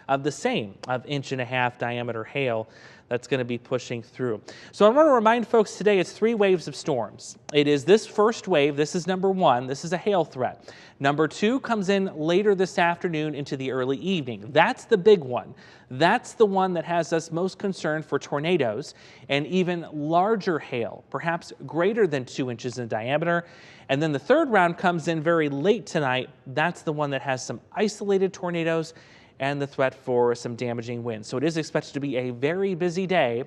of the same of 1.5-inch diameter hail that's going to be pushing through. So I want to remind folks today it's 3 waves of storms. It is this first wave. This is number 1. This is a hail threat. Number 2 comes in later this afternoon into the early evening. That's the big one. That's the one that has us most concerned for tornadoes and even larger hail, perhaps greater than 2 inches in diameter. And then the third round comes in very late tonight. That's the one that has some isolated tornadoes and the threat for some damaging winds. So it is expected to be a very busy day.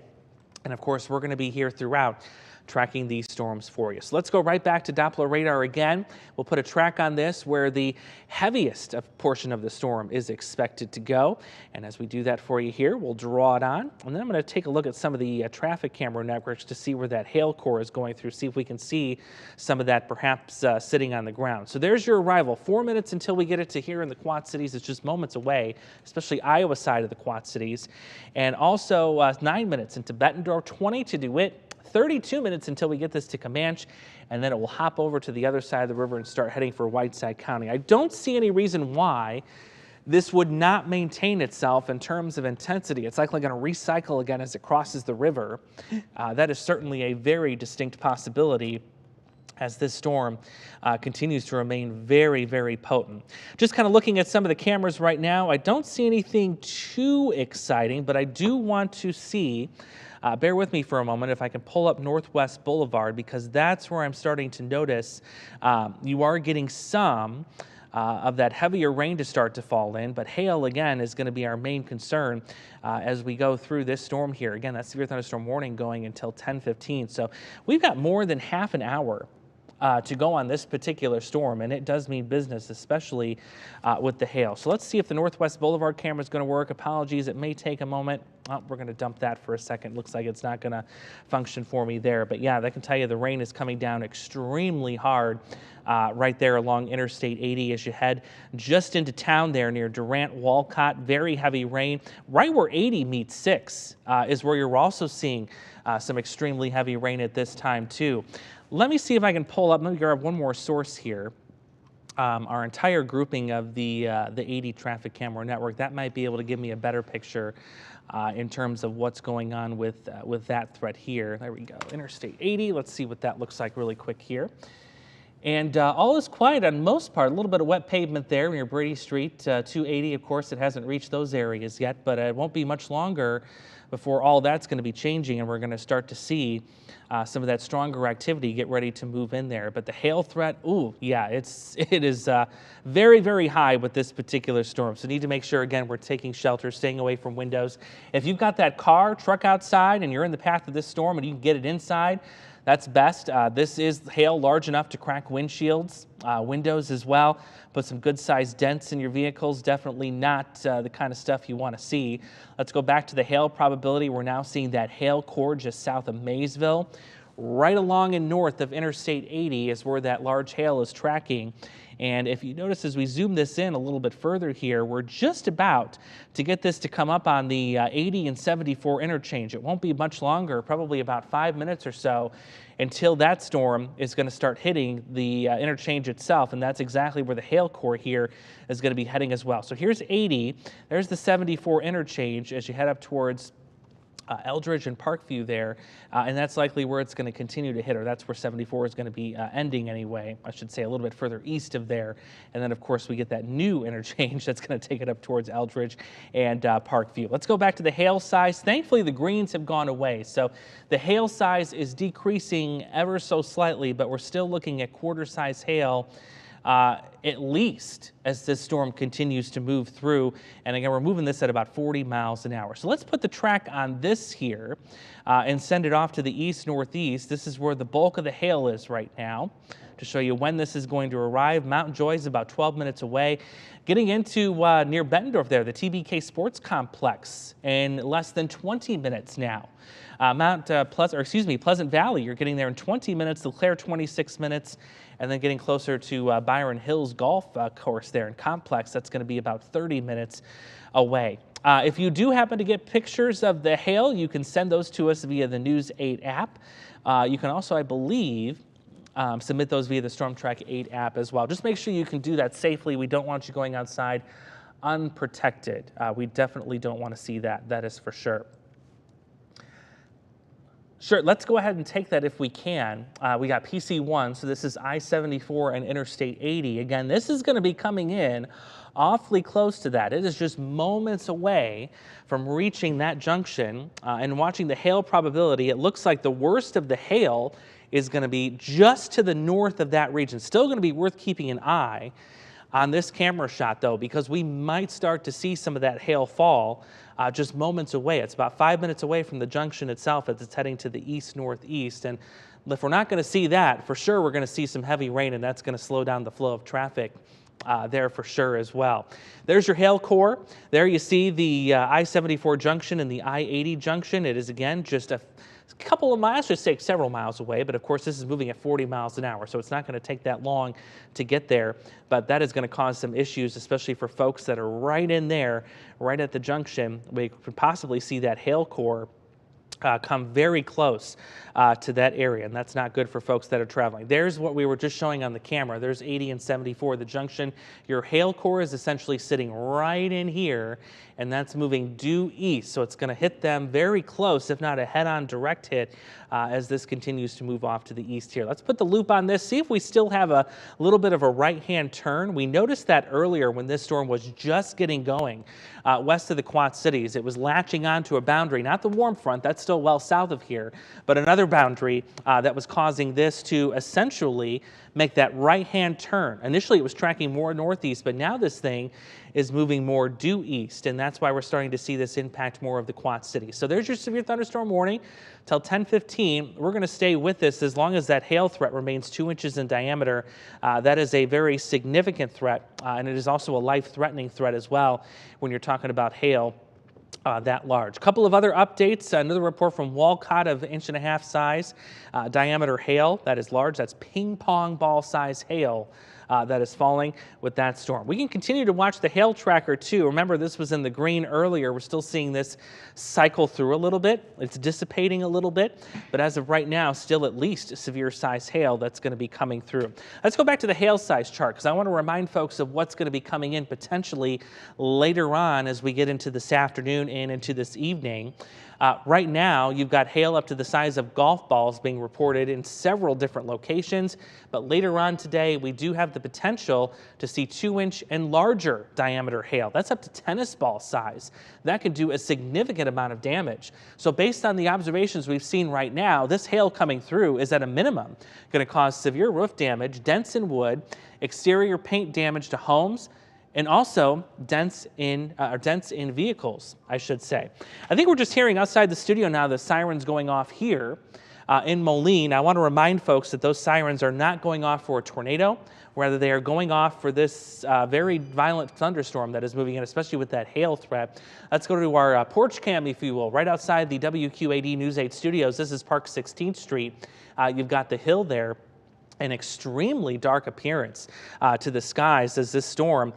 And of course, we're going to be here throughout tracking these storms for you. So let's go right back to Doppler radar again. We'll put a track on this where the heaviest portion of the storm is expected to go. And as we do that for you here, we'll draw it on. And then I'm going to take a look at some of the traffic camera networks to see where that hail core is going through, see if we can see some of that perhaps sitting on the ground. So there's your arrival. 4 minutes until we get it to here in the Quad Cities. It's just moments away, especially Iowa side of the Quad Cities. And also 9 minutes into Bettendorf, 20 to DeWitt, 32 minutes until we get this to Comanche, and then it will hop over to the other side of the river and start heading for Whiteside County. I don't see any reason why this would not maintain itself in terms of intensity. It's likely going to recycle again as it crosses the river. That is certainly a very distinct possibility as this storm continues to remain very, very potent. Just kind of looking at some of the cameras right now, I don't see anything too exciting, but I do want to see, bear with me for a moment, if I can pull up Northwest Boulevard, because that's where I'm starting to notice you are getting some of that heavier rain to start to fall in, but hail again is going to be our main concern as we go through this storm here. Again, that severe thunderstorm warning going until 10:15. So we've got more than half an hour to go on this particular storm, and it does mean business, especially with the hail. So let's see if the Northwest Boulevard camera is going to work. Apologies, it may take a moment. Oh, we're going to dump that for a second. Looks like it's not going to function for me there. But yeah, that can tell you the rain is coming down extremely hard right there along Interstate 80 as you head just into town there near Durant, Walcott. Very heavy rain. Right where 80 meets 6 is where you're also seeing some extremely heavy rain at this time too. Let me see if I can pull up, let me grab one more source here. Our entire grouping of the 80 traffic camera network, that might be able to give me a better picture in terms of what's going on with that threat here. There we go, Interstate 80. Let's see what that looks like really quick here. And all is quiet on most part. A little bit of wet pavement there near Brady Street, 280. Of course, it hasn't reached those areas yet, but it won't be much longer before all that's going to be changing, and we're going to start to see some of that stronger activity get ready to move in there. But the hail threat, ooh, yeah, it is very, very high with this particular storm. So need to make sure, again, we're taking shelter, staying away from windows. If you've got that car, truck outside, and you're in the path of this storm and you can get it inside, that's best. This is hail large enough to crack windshields, windows as well. Put some good-sized dents in your vehicles. Definitely not the kind of stuff you want to see. Let's go back to the hail probability. We're now seeing that hail core just south of Maysville. Right along and north of Interstate 80 is where that large hail is tracking. And if you notice as we zoom this in a little bit further here, we're just about to get this to come up on the 80 and 74 interchange. It won't be much longer, probably about 5 minutes or so, until that storm is going to start hitting the interchange itself. And that's exactly where the hail core here is going to be heading as well. So here's 80. There's the 74 interchange as you head up towards Eldridge and Parkview there, and that's likely where it's going to continue to hit, or that's where 74 is going to be ending anyway, I should say a little bit further east of there. And then of course we get that new interchange that's going to take it up towards Eldridge and Parkview. Let's go back to the hail size. Thankfully the greens have gone away, so the hail size is decreasing ever so slightly, but we're still looking at quarter size hail at least as this storm continues to move through. And again, we're moving this at about 40 miles an hour. So let's put the track on this here and send it off to the east-northeast. This is where the bulk of the hail is right now, to show you when this is going to arrive. Mount Joy is about 12 minutes away. Getting into near Bettendorf there, the TBK Sports Complex, in less than 20 minutes now. Pleasant Valley, you're getting there in 20 minutes, LeClaire 26 minutes, and then getting closer to Byron Hills Golf Course there in Complex, that's going to be about 30 minutes away. If you do happen to get pictures of the hail, you can send those to us via the News 8 app. You can also, I believe, submit those via the Storm Track 8 app as well. Just make sure you can do that safely. We don't want you going outside unprotected. We definitely don't want to see that. That is for sure. Sure, let's go ahead and take that if we can. We got PC1, so this is I-74 and Interstate 80. Again, this is going to be coming in awfully close to that. It is just moments away from reaching that junction. And watching the hail probability, it looks like the worst of the hail is going to be just to the north of that region. Still going to be worth keeping an eye on this camera shot, though, because we might start to see some of that hail fall just moments away. It's about 5 minutes away from the junction itself as it's heading to the east-northeast. And if we're not going to see that, for sure we're going to see some heavy rain, and that's going to slow down the flow of traffic there for sure as well. There's your hail core. There you see the I-74 junction and the I-80 junction. It is, again, just a couple of miles, just say several miles away, but of course this is moving at 40 miles an hour, so it's not going to take that long to get there, but that is going to cause some issues, especially for folks that are right in there, right at the junction. We could possibly see that hail core come very close to that area, and that's not good for folks that are traveling. There's what we were just showing on the camera. There's 80 and 74, the junction. Your hail core is essentially sitting right in here, and that's moving due east, so it's going to hit them very close, if not a head-on direct hit, as this continues to move off to the east here. Let's put the loop on this, see if we still have a little bit of a right-hand turn. We noticed that earlier when this storm was just getting going west of the Quad Cities. It was latching onto a boundary, not the warm front, that's still well south of here, but another boundary that was causing this to essentially make that right-hand turn. Initially, it was tracking more northeast, but now this thing is moving more due east, and that's why we're starting to see this impact more of the Quad Cities. So there's your severe thunderstorm warning till 10:15. We're going to stay with this as long as that hail threat remains 2 inches in diameter. That is a very significant threat, and it is also a life-threatening threat as well when you're talking about hail that large. A couple of other updates. Another report from Walcott of 1.5 inch size diameter hail. That is large. That's ping pong ball size hail that is falling with that storm. We can continue to watch the hail tracker too. Remember, this was in the green earlier. We're still seeing this cycle through a little bit. It's dissipating a little bit, but as of right now, still at least severe size hail that's going to be coming through. Let's go back to the hail size chart because I want to remind folks of what's going to be coming in potentially later on as we get into this afternoon and into this evening. Right now, you've got hail up to the size of golf balls being reported in several different locations, but later on today, we do have the potential to see 2-inch and larger diameter hail. That's up to tennis ball size. That could do a significant amount of damage. So based on the observations we've seen right now, this hail coming through is at a minimum going to cause severe roof damage, dents in wood, exterior paint damage to homes, and also dents in vehicles, I should say. I think we're just hearing outside the studio now the sirens going off here in Moline. I want to remind folks that those sirens are not going off for a tornado, rather they are going off for this very violent thunderstorm that is moving in, especially with that hail threat. Let's go to our porch cam, if you will, right outside the WQAD News 8 studios. This is Park 16th Street. You've got the hill there. An extremely dark appearance to the skies as this storm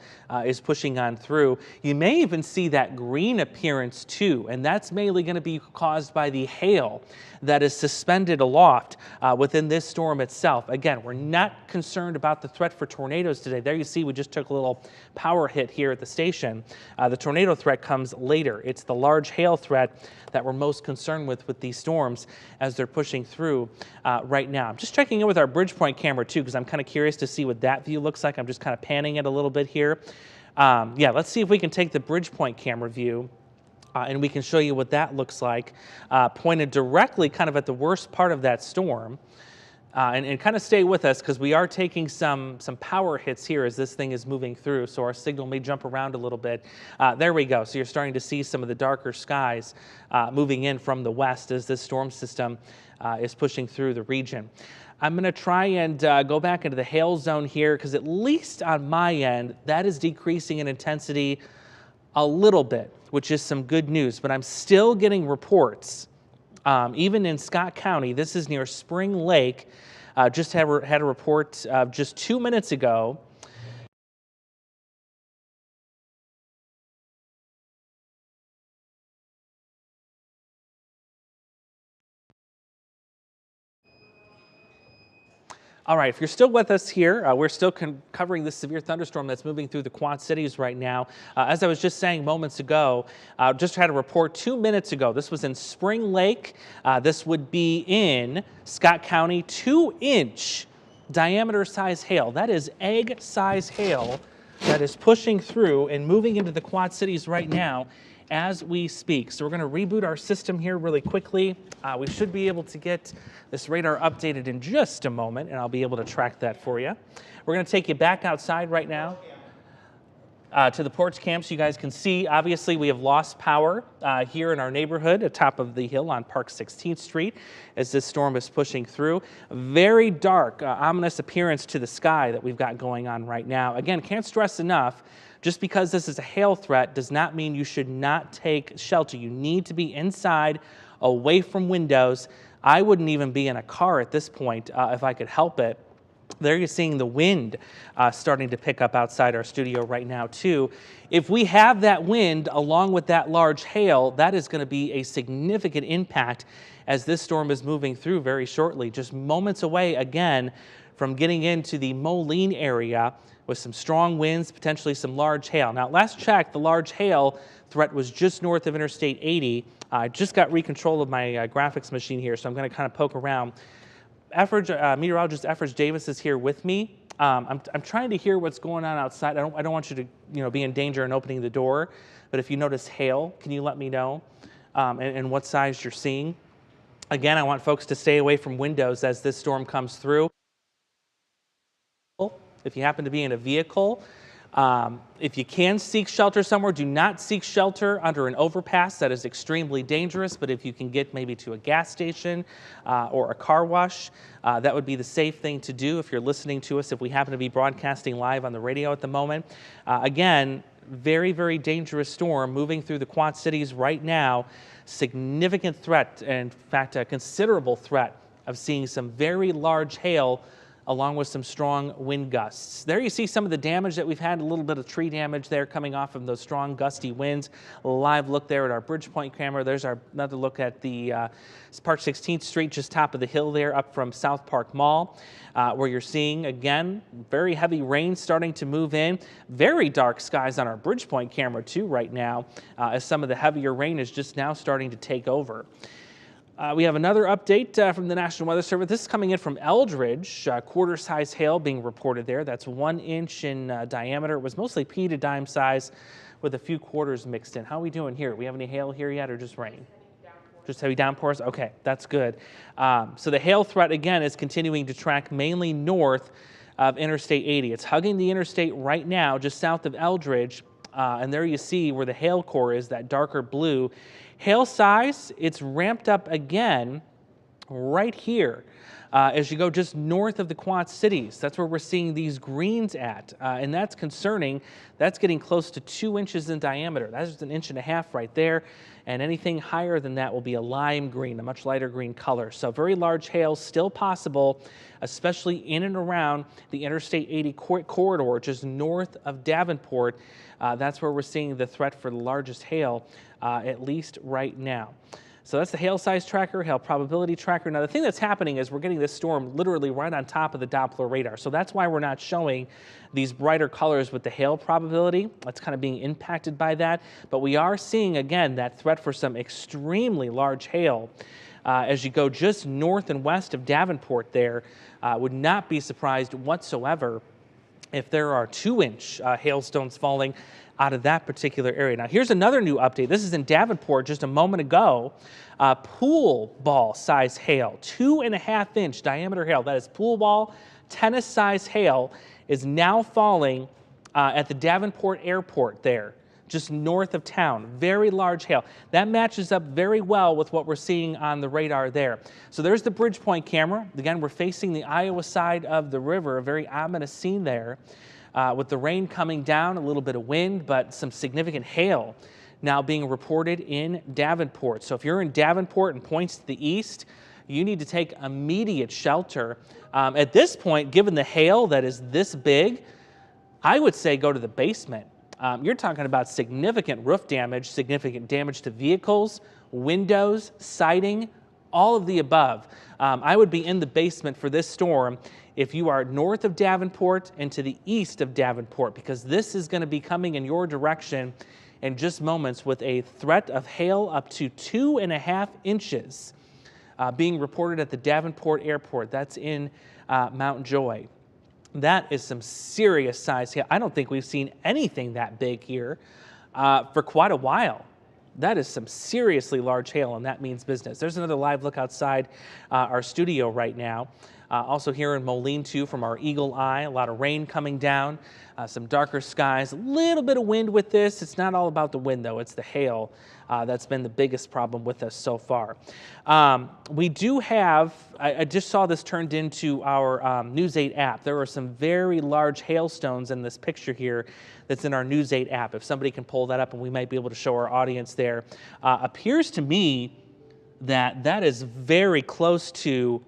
is pushing on through. You may even see that green appearance too, and that's mainly going to be caused by the hail that is suspended aloft within this storm itself. Again, we're not concerned about the threat for tornadoes today. There you see we just took a little power hit here at the station. The tornado threat comes later. It's the large hail threat that we're most concerned with these storms as they're pushing through right now. I'm just checking in with our Bridgepoint camera too because I'm kind of curious to see what that view looks like. I'm just kind of panning it a little bit here. Yeah, let's see if we can take the Bridgepoint camera view and we can show you what that looks like, pointed directly kind of at the worst part of that storm. And kind of stay with us because we are taking some power hits here as this thing is moving through, so our signal may jump around a little bit. There we go. So you're starting to see some of the darker skies moving in from the west as this storm system is pushing through the region. I'm going to try and go back into the hail zone here because at least on my end, that is decreasing in intensity a little bit, which is some good news. But I'm still getting reports, even in Scott County. This is near Spring Lake. Just had a report just 2 minutes ago. All right, if you're still with us here, we're still covering this severe thunderstorm that's moving through the Quad Cities right now. As I was just saying moments ago, just had a report 2 minutes ago. This was in Spring Lake. This would be in Scott County, 2-inch diameter size hail. That is egg size hail that is pushing through and moving into the Quad Cities right now as we speak. So we're going to reboot our system here really quickly. We should be able to get this radar updated in just a moment, and I'll be able to track that for you. We're going to take you back outside right now to the porch cam so you guys can see. Obviously, we have lost power here in our neighborhood at top of the hill on Park 16th Street as this storm is pushing through. Very dark, ominous appearance to the sky that we've got going on right now. Again, can't stress enough, just because this is a hail threat does not mean you should not take shelter. You need to be inside, away from windows. I wouldn't even be in a car at this point if I could help it. There you're seeing the wind starting to pick up outside our studio right now too. If we have that wind along with that large hail, that is going to be a significant impact as this storm is moving through very shortly. Just moments away again from getting into the Moline area with some strong winds, potentially some large hail. Now, last check, the large hail threat was just north of Interstate 80. I just got recontrol of my graphics machine here, so I'm going to kind of poke around. Meteorologist Efridge Davis is here with me. I'm trying to hear what's going on outside. I don't want you to be in danger in opening the door, but if you notice hail, can you let me know and what size you're seeing? Again, I want folks to stay away from windows as this storm comes through. If you happen to be in a vehicle, if you can seek shelter somewhere, do not seek shelter under an overpass. That is extremely dangerous, but if you can get maybe to a gas station or a car wash, that would be the safe thing to do if you're listening to us, if we happen to be broadcasting live on the radio at the moment. Again, very, very dangerous storm moving through the Quad Cities right now. Significant threat, in fact, a considerable threat of seeing some very large hail along with some strong wind gusts. There you see some of the damage that we've had, a little bit of tree damage there coming off of those strong gusty winds. A live look there at our Bridgepoint camera. There's another look at the Park 16th Street, just top of the hill there up from South Park Mall, where you're seeing, again, very heavy rain starting to move in. Very dark skies on our Bridgepoint camera too right now, as some of the heavier rain is just now starting to take over. We have another update from the National Weather Service. This is coming in from Eldridge, quarter-size hail being reported there. That's 1 inch in diameter. It was mostly pea to dime size with a few quarters mixed in. How are we doing here? We have any hail here yet or just rain? Just heavy downpours? Okay, that's good. So the hail threat, again, is continuing to track mainly north of Interstate 80. It's hugging the interstate right now, just south of Eldridge. And there you see where the hail core is, that darker blue. Hail size, it's ramped up again right here as you go just north of the Quad Cities. That's where we're seeing these greens at, and that's concerning. That's getting close to 2 inches in diameter. That's just 1.5 inches right there, and anything higher than that will be a lime green, a much lighter green color. So very large hail still possible, especially in and around the Interstate 80 corridor, just north of Davenport. That's where we're seeing the threat for the largest hail, at least right now. So that's the hail size tracker, hail probability tracker. Now the thing that's happening is we're getting this storm literally right on top of the Doppler radar. So that's why we're not showing these brighter colors with the hail probability. That's kind of being impacted by that. But we are seeing, again, that threat for some extremely large hail as you go just north and west of Davenport there. Would not be surprised whatsoever if there are 2-inch hailstones falling out of that particular area. Now, here's another new update. This is in Davenport just a moment ago. Pool ball size hail, 2.5-inch diameter hail. That is pool ball, tennis size hail is now falling at the Davenport Airport there, just north of town. Very large hail. That matches up very well with what we're seeing on the radar there. So there's the Bridgepoint camera. Again, we're facing the Iowa side of the river, a very ominous scene there. With the rain coming down, a little bit of wind, but some significant hail now being reported in Davenport. So if you're in Davenport and points to the east, you need to take immediate shelter. At this point, given the hail that is this big, I would say go to the basement. You're talking about significant roof damage, significant damage to vehicles, windows, siding, all of the above. I would be in the basement for this storm if you are north of Davenport and to the east of Davenport, because this is going to be coming in your direction in just moments with a threat of hail up to 2.5 inches being reported at the Davenport Airport. That's in Mount Joy. That is some serious size hail. I don't think we've seen anything that big here for quite a while. That is some seriously large hail, and that means business. There's another live look outside our studio right now. Also here in Moline, too, from our eagle eye, a lot of rain coming down, some darker skies, a little bit of wind with this. It's not all about the wind, though. It's the hail that's been the biggest problem with us so far. We do have, I just saw this turned into our News 8 app. There are some very large hailstones in this picture here that's in our News 8 app. If somebody can pull that up, and we might be able to show our audience there. Appears to me that that is very close to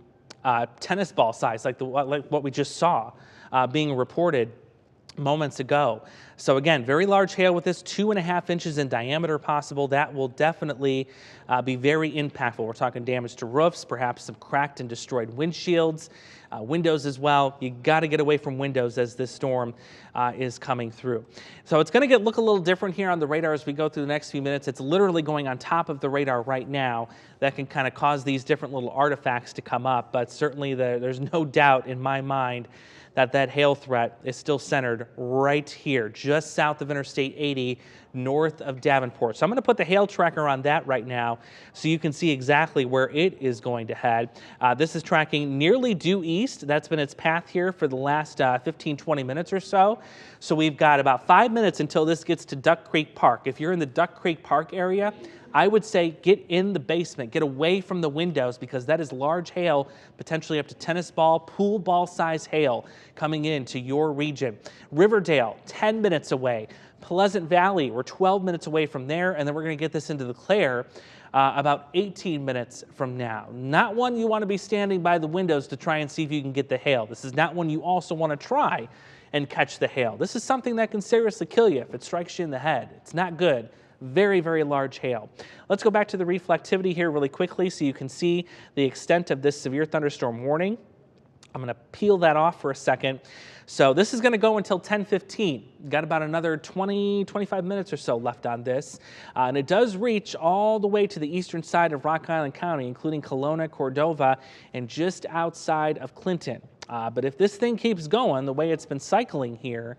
tennis ball size, like what we just saw being reported moments ago. So again, very large hail with this, 2.5 inches in diameter possible. That will definitely be very impactful. We're talking damage to roofs, perhaps some cracked and destroyed windshields, windows as well. You got to get away from windows as this storm is coming through. So it's going to look a little different here on the radar as we go through the next few minutes. It's literally going on top of the radar right now. That can kind of cause these different little artifacts to come up, but certainly there's no doubt in my mind that hail threat is still centered right here, just south of Interstate 80, north of Davenport. So I'm going to put the hail tracker on that right now so you can see exactly where it is going to head. This is tracking nearly due east. That's been its path here for the last 15, 20 minutes or so. So we've got about 5 minutes until this gets to Duck Creek Park. If you're in the Duck Creek Park area, I would say get in the basement, get away from the windows, because that is large hail, potentially up to tennis ball, pool ball size hail coming into your region. Riverdale, 10 minutes away. Pleasant Valley, we're 12 minutes away from there, and then we're going to get this into the Clare about 18 minutes from now. Not one you want to be standing by the windows to try and see if you can get the hail. This is not one you also want to try and catch the hail. This is something that can seriously kill you if it strikes you in the head. It's not good. Very, very large hail. Let's go back to the reflectivity here really quickly so you can see the extent of this severe thunderstorm warning. I'm going to peel that off for a second. So this is going to go until 10:15. Got about another 20, 25 minutes or so left on this. And it does reach all the way to the eastern side of Rock Island County, including Kelowna, Cordova, and just outside of Clinton. But if this thing keeps going the way it's been cycling here,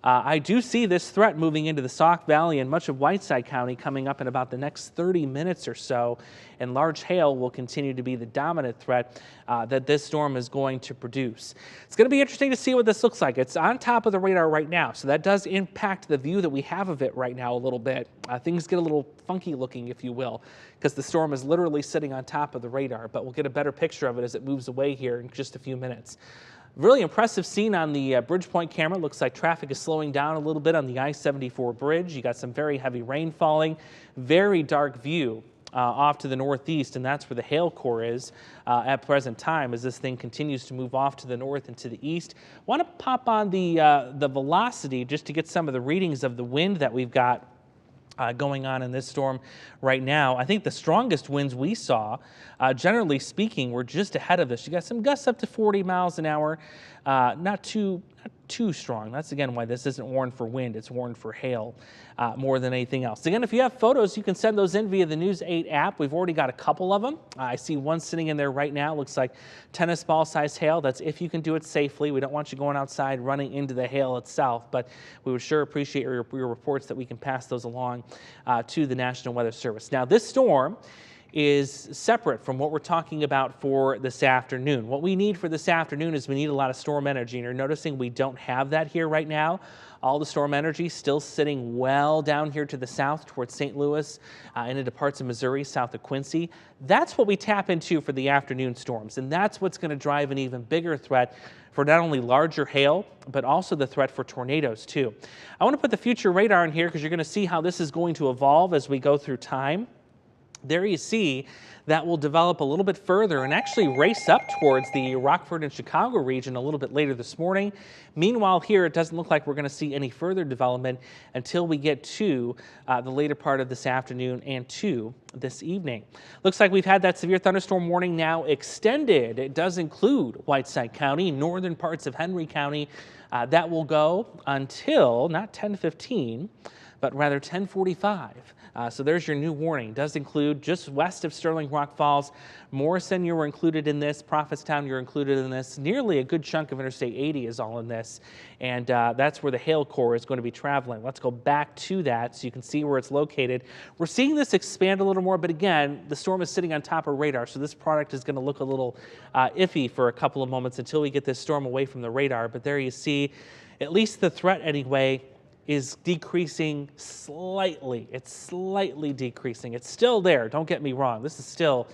I do see this threat moving into the Sauk Valley and much of Whiteside County coming up in about the next 30 minutes or so, and large hail will continue to be the dominant threat that this storm is going to produce. It's going to be interesting to see what this looks like. It's on top of the radar right now, so that does impact the view that we have of it right now a little bit. Things get a little funky looking, if you will, because the storm is literally sitting on top of the radar, but we'll get a better picture of it as it moves away here in just a few minutes. Really impressive scene on the Bridgepoint camera. Looks like traffic is slowing down a little bit on the I-74 bridge. You got some very heavy rain falling, very dark view off to the northeast, and that's where the hail core is at present time as this thing continues to move off to the north and to the east. Want to pop on the velocity just to get some of the readings of the wind that we've got going on in this storm right now. I think the strongest winds we saw, generally speaking, were just ahead of us. You got some gusts up to 40 miles an hour, not too strong. That's again why this isn't warned for wind, it's warned for hail more than anything else. Again, if you have photos, you can send those in via the News 8 app. We've already got a couple of them. I see one sitting in there right now. Looks like tennis ball sized hail. That's if you can do it safely. We don't want you going outside running into the hail itself, but we would sure appreciate your reports that we can pass those along to the National Weather Service. Now, this storm is separate from what we're talking about for this afternoon. What we need for this afternoon is we need a lot of storm energy, and you're noticing we don't have that here right now. All the storm energy still sitting well down here to the south towards St. Louis and into parts of Missouri, south of Quincy. That's what we tap into for the afternoon storms, and that's what's going to drive an even bigger threat for not only larger hail, but also the threat for tornadoes too. I want to put the future radar in here because you're going to see how this is going to evolve as we go through time. There you see that will develop a little bit further and actually race up towards the Rockford and Chicago region a little bit later this morning. Meanwhile, here it doesn't look like we're going to see any further development until we get to the later part of this afternoon and to this evening. Looks like we've had that severe thunderstorm warning now extended. It does include Whiteside County, northern parts of Henry County. That will go until not 10:15, but rather 10:45. So there's your new warning. It does include just west of Sterling Rock Falls. Morrison, you were included in this. Prophetstown, you're included in this. Nearly a good chunk of Interstate 80 is all in this. And that's where the hail core is going to be traveling. Let's go back to that so you can see where it's located. We're seeing this expand a little more, but again, the storm is sitting on top of radar. So this product is going to look a little iffy for a couple of moments until we get this storm away from the radar. But there you see, at least the threat anyway, is decreasing slightly. It's slightly decreasing. It's still there, don't get me wrong. This is still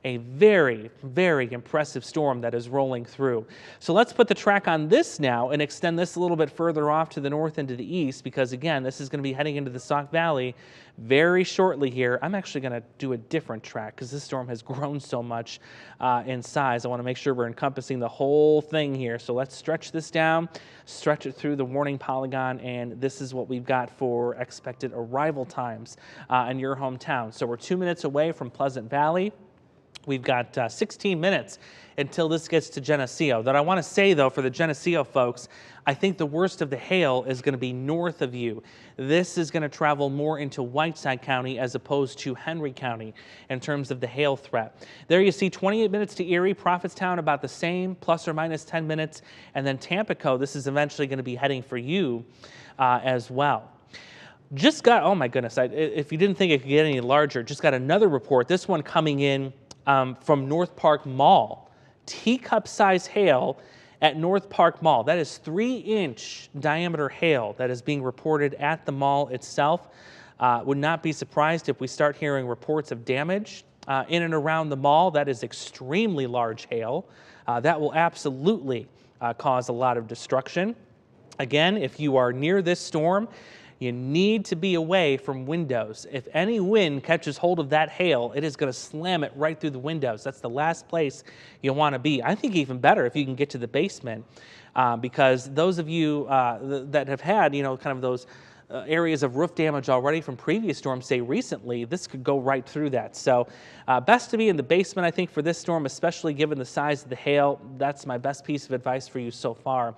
a very, very impressive storm that is rolling through. So let's put the track on this now and extend this a little bit further off to the north and to the east, because again, this is going to be heading into the Sauk Valley very shortly here. I'm actually going to do a different track because this storm has grown so much in size. I want to make sure we're encompassing the whole thing here. So let's stretch this down, stretch it through the warning polygon, and this is what we've got for expected arrival times in your hometown. So we're 2 minutes away from Pleasant Valley. We've got 16 minutes until this gets to Geneseo. That I want to say, though, for the Geneseo folks, I think the worst of the hail is going to be north of you. This is going to travel more into Whiteside County as opposed to Henry County in terms of the hail threat. There you see 28 minutes to Erie, Prophetstown about the same, plus or minus 10 minutes. And then Tampico, this is eventually going to be heading for you as well. Just got, oh my goodness, if you didn't think it could get any larger, just got another report, this one coming in from North Park Mall. Teacup size hail at North Park Mall. That is 3-inch diameter hail that is being reported at the mall itself. Would not be surprised if we start hearing reports of damage in and around the mall. That is extremely large hail. That will absolutely cause a lot of destruction. Again, if you are near this storm, you need to be away from windows. If any wind catches hold of that hail, it is going to slam it right through the windows. That's the last place you want to be. I think even better if you can get to the basement, because those of you that have had, kind of those areas of roof damage already from previous storms, say recently, this could go right through that. So best to be in the basement, I think, for this storm, especially given the size of the hail. That's my best piece of advice for you so far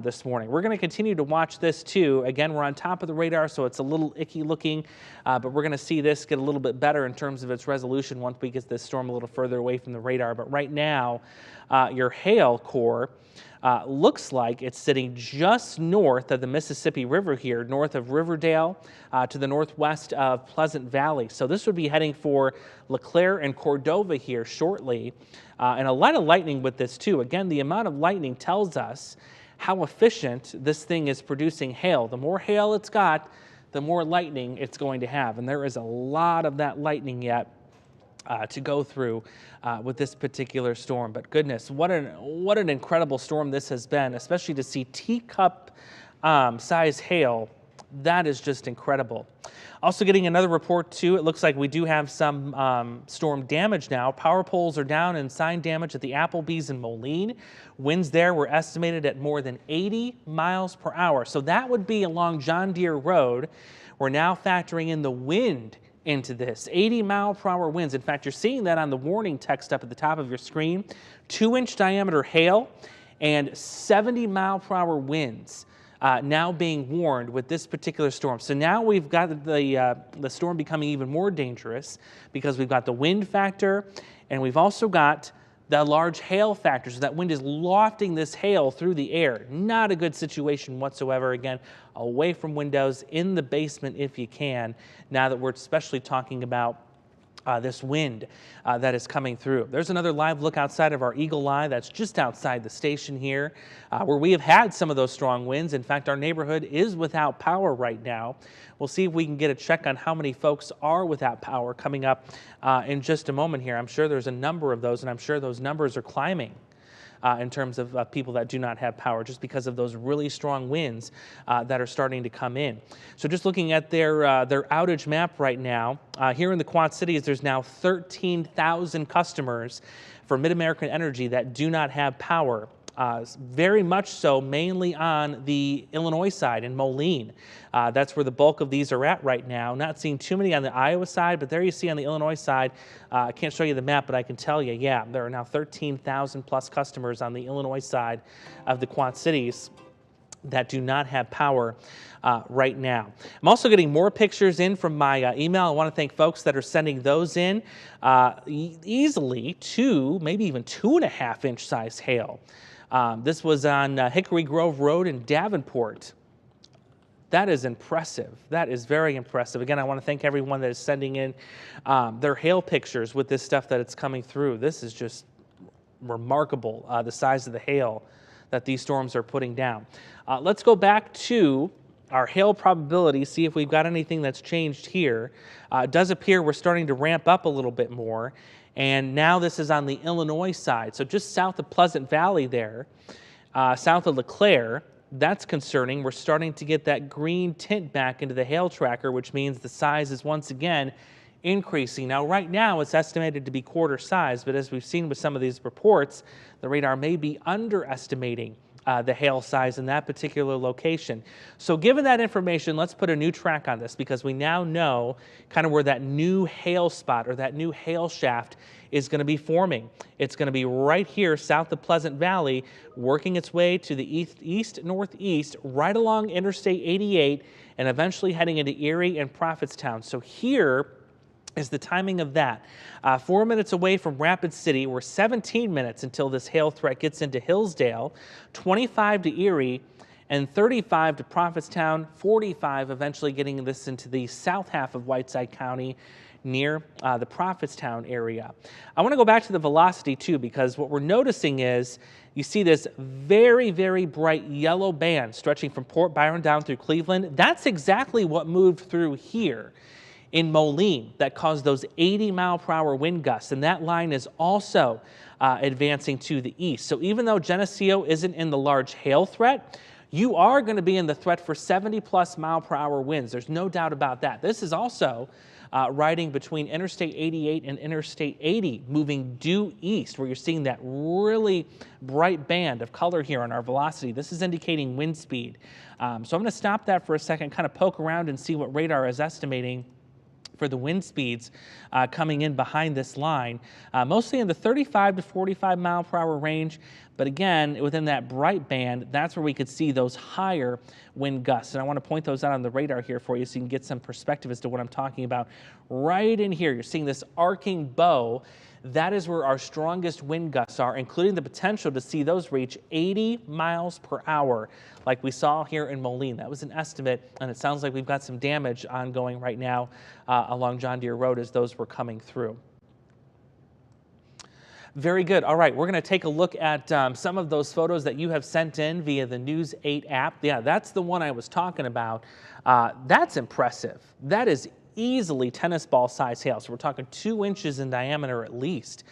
this morning. We're going to continue to watch this too. Again, we're on top of the radar, so it's a little icky looking, but we're going to see this get a little bit better in terms of its resolution once we get this storm a little further away from the radar. But right now, your hail core looks like it's sitting just north of the Mississippi River here, north of Riverdale, to the northwest of Pleasant Valley. So this would be heading for LeClaire and Cordova here shortly. And a lot of lightning with this too. Again, the amount of lightning tells us how efficient this thing is producing hail. The more hail it's got, the more lightning it's going to have. And there is a lot of that lightning yet to go through with this particular storm. But goodness, what an incredible storm this has been, especially to see teacup size hail. That is just incredible. Also getting another report too, it looks like we do have some storm damage now. Power poles are down and sign damage at the Applebee's in Moline. Winds there were estimated at more than 80 miles per hour. So that would be along John Deere Road. We're now factoring in the wind into this, 80-mile-per-hour winds. In fact, you're seeing that on the warning text up at the top of your screen. 2-inch diameter hail and 70-mile-per-hour winds now being warned with this particular storm. So now we've got the storm becoming even more dangerous because we've got the wind factor and we've also got the large hail factor. So that wind is lofting this hail through the air. Not a good situation whatsoever. Again, away from windows, in the basement if you can, now that we're especially talking about this wind that is coming through. There's another live look outside of our Eagle Eye that's just outside the station here, where we have had some of those strong winds. In fact, our neighborhood is without power right now. We'll see if we can get a check on how many folks are without power coming up in just a moment here. I'm sure there's a number of those, and I'm sure those numbers are climbing in terms of people that do not have power, just because of those really strong winds that are starting to come in. So just looking at their outage map right now, here in the Quad Cities, there's now 13,000 customers for Mid-American Energy that do not have power. Very much so, mainly on the Illinois side in Moline. That's where the bulk of these are at right now. Not seeing too many on the Iowa side, but there you see on the Illinois side. I can't show you the map, but I can tell you, yeah, there are now 13,000 plus customers on the Illinois side of the Quad Cities that do not have power right now. I'm also getting more pictures in from my email. I want to thank folks that are sending those in. Easily 2, maybe even 2.5 inch size hail. This was on Hickory Grove Road in Davenport. That is impressive. That is very impressive. Again, I want to thank everyone that is sending in their hail pictures with this stuff that it's coming through. This is just remarkable, the size of the hail that these storms are putting down. Let's go back to our hail probability, see if we've got anything that's changed here. It does appear we're starting to ramp up a little bit more. And now this is on the Illinois side. So just south of Pleasant Valley there, south of LeClaire, that's concerning. We're starting to get that green tint back into the hail tracker, which means the size is once again increasing. Now, right now, it's estimated to be quarter size, but as we've seen with some of these reports, the radar may be underestimating the hail size in that particular location. So given that information, let's put a new track on this, because we now know kind of where that new hail spot or that new hail shaft is going to be forming. It's going to be right here south of Pleasant Valley, working its way to the east-northeast, right along Interstate 88, and eventually heading into Erie and Prophetstown. So here is the timing of that. 4 minutes away from Rapid City. We're 17 minutes until this hail threat gets into Hillsdale, 25 to Erie, and 35 to Prophetstown, 45 eventually getting this into the south half of Whiteside County near the Prophetstown area. I want to go back to the velocity too, because what we're noticing is you see this very, very bright yellow band stretching from Port Byron down through Cleveland. That's exactly what moved through here in Moline that caused those 80-mile-per-hour wind gusts, and that line is also advancing to the east. So even though Geneseo isn't in the large hail threat, you are going to be in the threat for 70-plus mile-per-hour winds. There's no doubt about that. This is also riding between Interstate 88 and Interstate 80, moving due east, where you're seeing that really bright band of color here on our velocity. This is indicating wind speed. So I'm going to stop that for a second, kind of poke around and see what radar is estimating for the wind speeds coming in behind this line, mostly in the 35 to 45 mile per hour range. But again, within that bright band, that's where we could see those higher wind gusts. And I want to point those out on the radar here for you so you can get some perspective as to what I'm talking about. Right in here, you're seeing this arcing bow. That is where our strongest wind gusts are, including the potential to see those reach 80 miles per hour, like we saw here in Moline. That was an estimate, and it sounds like we've got some damage ongoing right now along John Deere Road as those were coming through. Very good. All right, we're going to take a look at some of those photos that you have sent in via the News 8 app. Yeah, that's the one I was talking about. That's impressive. That is easily tennis ball size hail. So we're talking 2 inches in diameter at least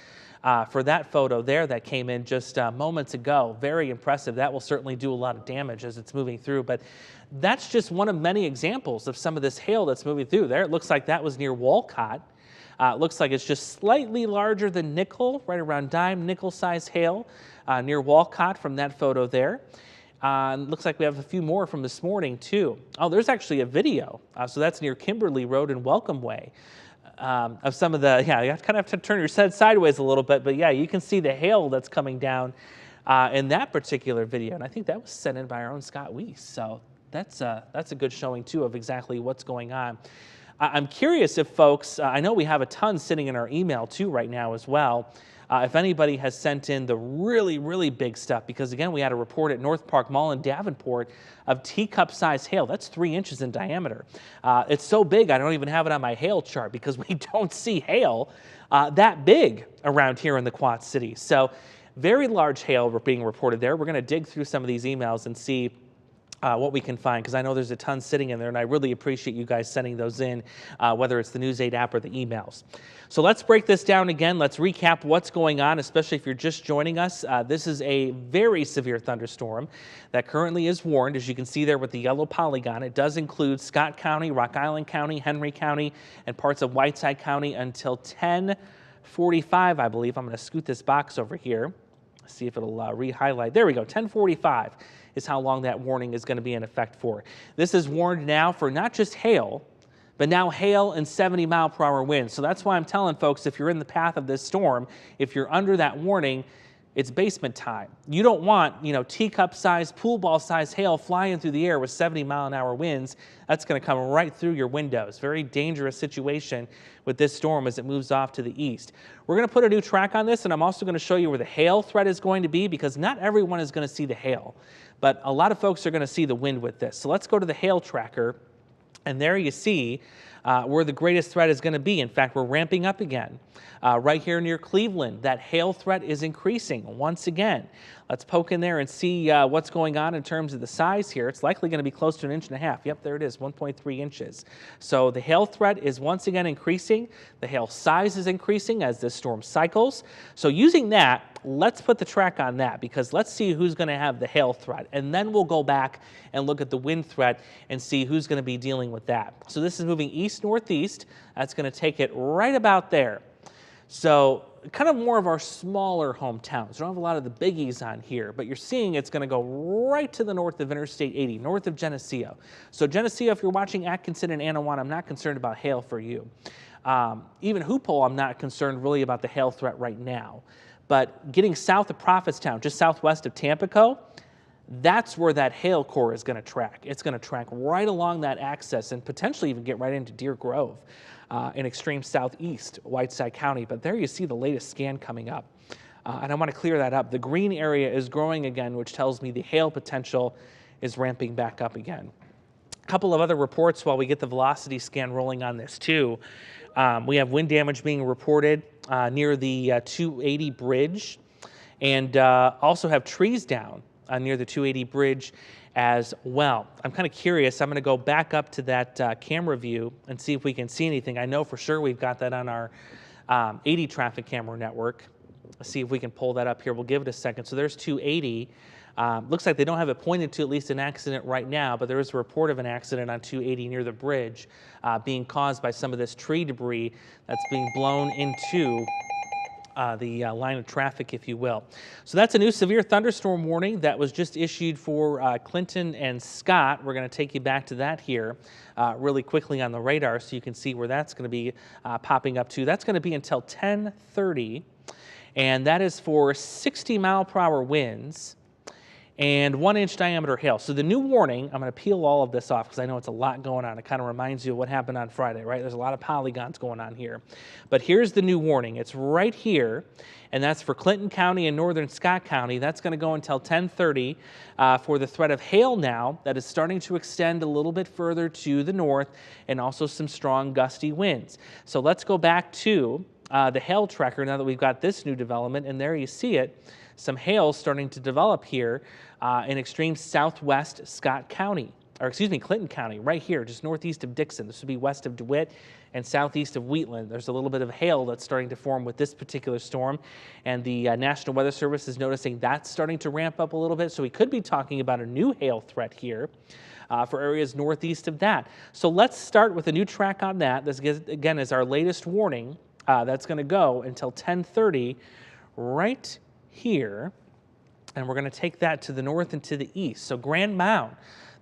for that photo there that came in just moments ago. Very impressive. That will certainly do a lot of damage as it's moving through, but that's just one of many examples of some of this hail that's moving through there. It looks like that was near Walcott. It looks like it's just slightly larger than nickel, right around dime nickel size hail near Walcott from that photo there. Looks like we have a few more from this morning too. Oh, there's actually a video. So that's near Kimberly Road and Welcome Way of some of the, yeah, you kind of have to turn your head sideways a little bit, but yeah, you can see the hail that's coming down in that particular video. And I think that was sent in by our own Scott Weiss. So that's a good showing too of exactly what's going on. I'm curious if folks, I know we have a ton sitting in our email too right now as well. If anybody has sent in the really, really big stuff, because again, we had a report at North Park Mall in Davenport of teacup size hail. That's 3 inches in diameter. It's so big, I don't even have it on my hail chart because we don't see hail that big around here in the Quad Cities. So very large hail being reported there. We're going to dig through some of these emails and see what we can find, because I know there's a ton sitting in there, and I really appreciate you guys sending those in, whether it's the News 8 app or the emails. So let's break this down again. Let's recap what's going on, especially if you're just joining us. This is a very severe thunderstorm that currently is warned, as you can see there with the yellow polygon. It does include Scott County, Rock Island County, Henry County, and parts of Whiteside County until 10:45, I believe. I'm going to scoot this box over here, see if it'll re-highlight. There we go, 10:45. Is how long that warning is going to be in effect for. This is warned now for not just hail, but now hail and 70-mile-per-hour winds. So that's why I'm telling folks, if you're in the path of this storm, if you're under that warning, it's basement time. You don't want, teacup-sized, pool ball-sized hail flying through the air with 70-mile-an-hour winds. That's going to come right through your windows. Very dangerous situation with this storm as it moves off to the east. We're going to put a new track on this, and I'm also going to show you where the hail threat is going to be, because not everyone is going to see the hail, but a lot of folks are going to see the wind with this. So let's go to the hail tracker, and there you see where the greatest threat is going to be. In fact, we're ramping up again. Right here near Cleveland, that hail threat is increasing once again. Let's poke in there and see what's going on in terms of the size here. It's likely going to be close to 1.5 inches. Yep, there it is, 1.3 inches. So the hail threat is once again increasing. The hail size is increasing as this storm cycles. So using that, let's put the track on that, because let's see who's going to have the hail threat. And then we'll go back and look at the wind threat and see who's going to be dealing with that. So this is moving east-northeast. That's going to take it right about there. So kind of more of our smaller hometowns. We don't have a lot of the biggies on here, but you're seeing it's going to go right to the north of Interstate 80, north of Geneseo. So Geneseo, if you're watching Atkinson and Anawan, I'm not concerned about hail for you. Even Hoopole, I'm not concerned really about the hail threat right now. But getting south of Prophetstown, just southwest of Tampico, that's where that hail core is going to track. It's going to track right along that axis and potentially even get right into Deer Grove in extreme southeast Whiteside County. But there you see the latest scan coming up. And I want to clear that up. The green area is growing again, which tells me the hail potential is ramping back up again. A couple of other reports while we get the velocity scan rolling on this too. We have wind damage being reported near the 280 bridge, and also have trees down near the 280 bridge as well. I'm kind of curious. I'm going to go back up to that camera view and see if we can see anything. I know for sure we've got that on our 80 traffic camera network. Let's see if we can pull that up here. We'll give it a second. So there's 280. Looks like they don't have it pointed to at least an accident right now, but there is a report of an accident on 280 near the bridge being caused by some of this tree debris that's being blown into the line of traffic, if you will. So that's a new severe thunderstorm warning that was just issued for Clinton and Scott. We're going to take you back to that here really quickly on the radar so you can see where that's going to be popping up to. That's going to be until 10:30, and that is for 60-mile-per-hour winds and 1-inch diameter hail. So the new warning, I'm going to peel all of this off because I know it's a lot going on. It kind of reminds you of what happened on Friday, right? There's a lot of polygons going on here. But here's the new warning. It's right here, and that's for Clinton County and northern Scott County. That's going to go until 10:30 for the threat of hail now that is starting to extend a little bit further to the north, and also some strong gusty winds. So let's go back to the hail tracker now that we've got this new development, and there you see it. Some hail starting to develop here in extreme southwest Scott County, or excuse me, Clinton County, right here, just northeast of Dixon. This would be west of DeWitt and southeast of Wheatland. There's a little bit of hail that's starting to form with this particular storm, and the National Weather Service is noticing that's starting to ramp up a little bit, so we could be talking about a new hail threat here for areas northeast of that. So let's start with a new track on that. This, again, is our latest warning that's going to go until 10:30 right here, and we're going to take that to the north and to the east. So Grand Mound,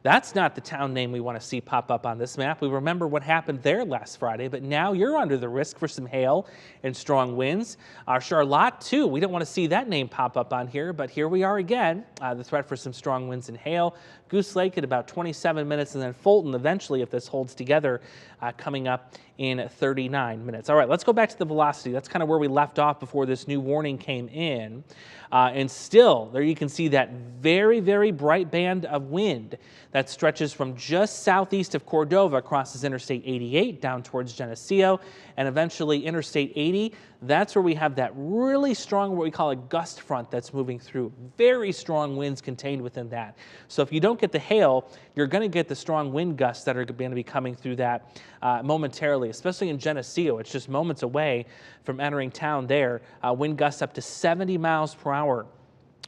that's not the town name we want to see pop up on this map. We remember what happened there last Friday, but now you're under the risk for some hail and strong winds. Charlotte, too, we don't want to see that name pop up on here, but here we are again, the threat for some strong winds and hail. Goose Lake at about 27 minutes, and then Fulton eventually, if this holds together, coming up in 39 minutes. All right, let's go back to the velocity. That's kind of where we left off before this new warning came in. And still, there you can see that very, very bright band of wind that stretches from just southeast of Cordova, crosses Interstate 88 down towards Geneseo, and eventually Interstate 80. That's where we have that really strong, what we call a gust front that's moving through. Very strong winds contained within that. So if you don't get the hail, you're going to get the strong wind gusts that are going to be coming through that momentarily, especially in Geneseo. It's just moments away from entering town there. Wind gusts up to 70 miles per hour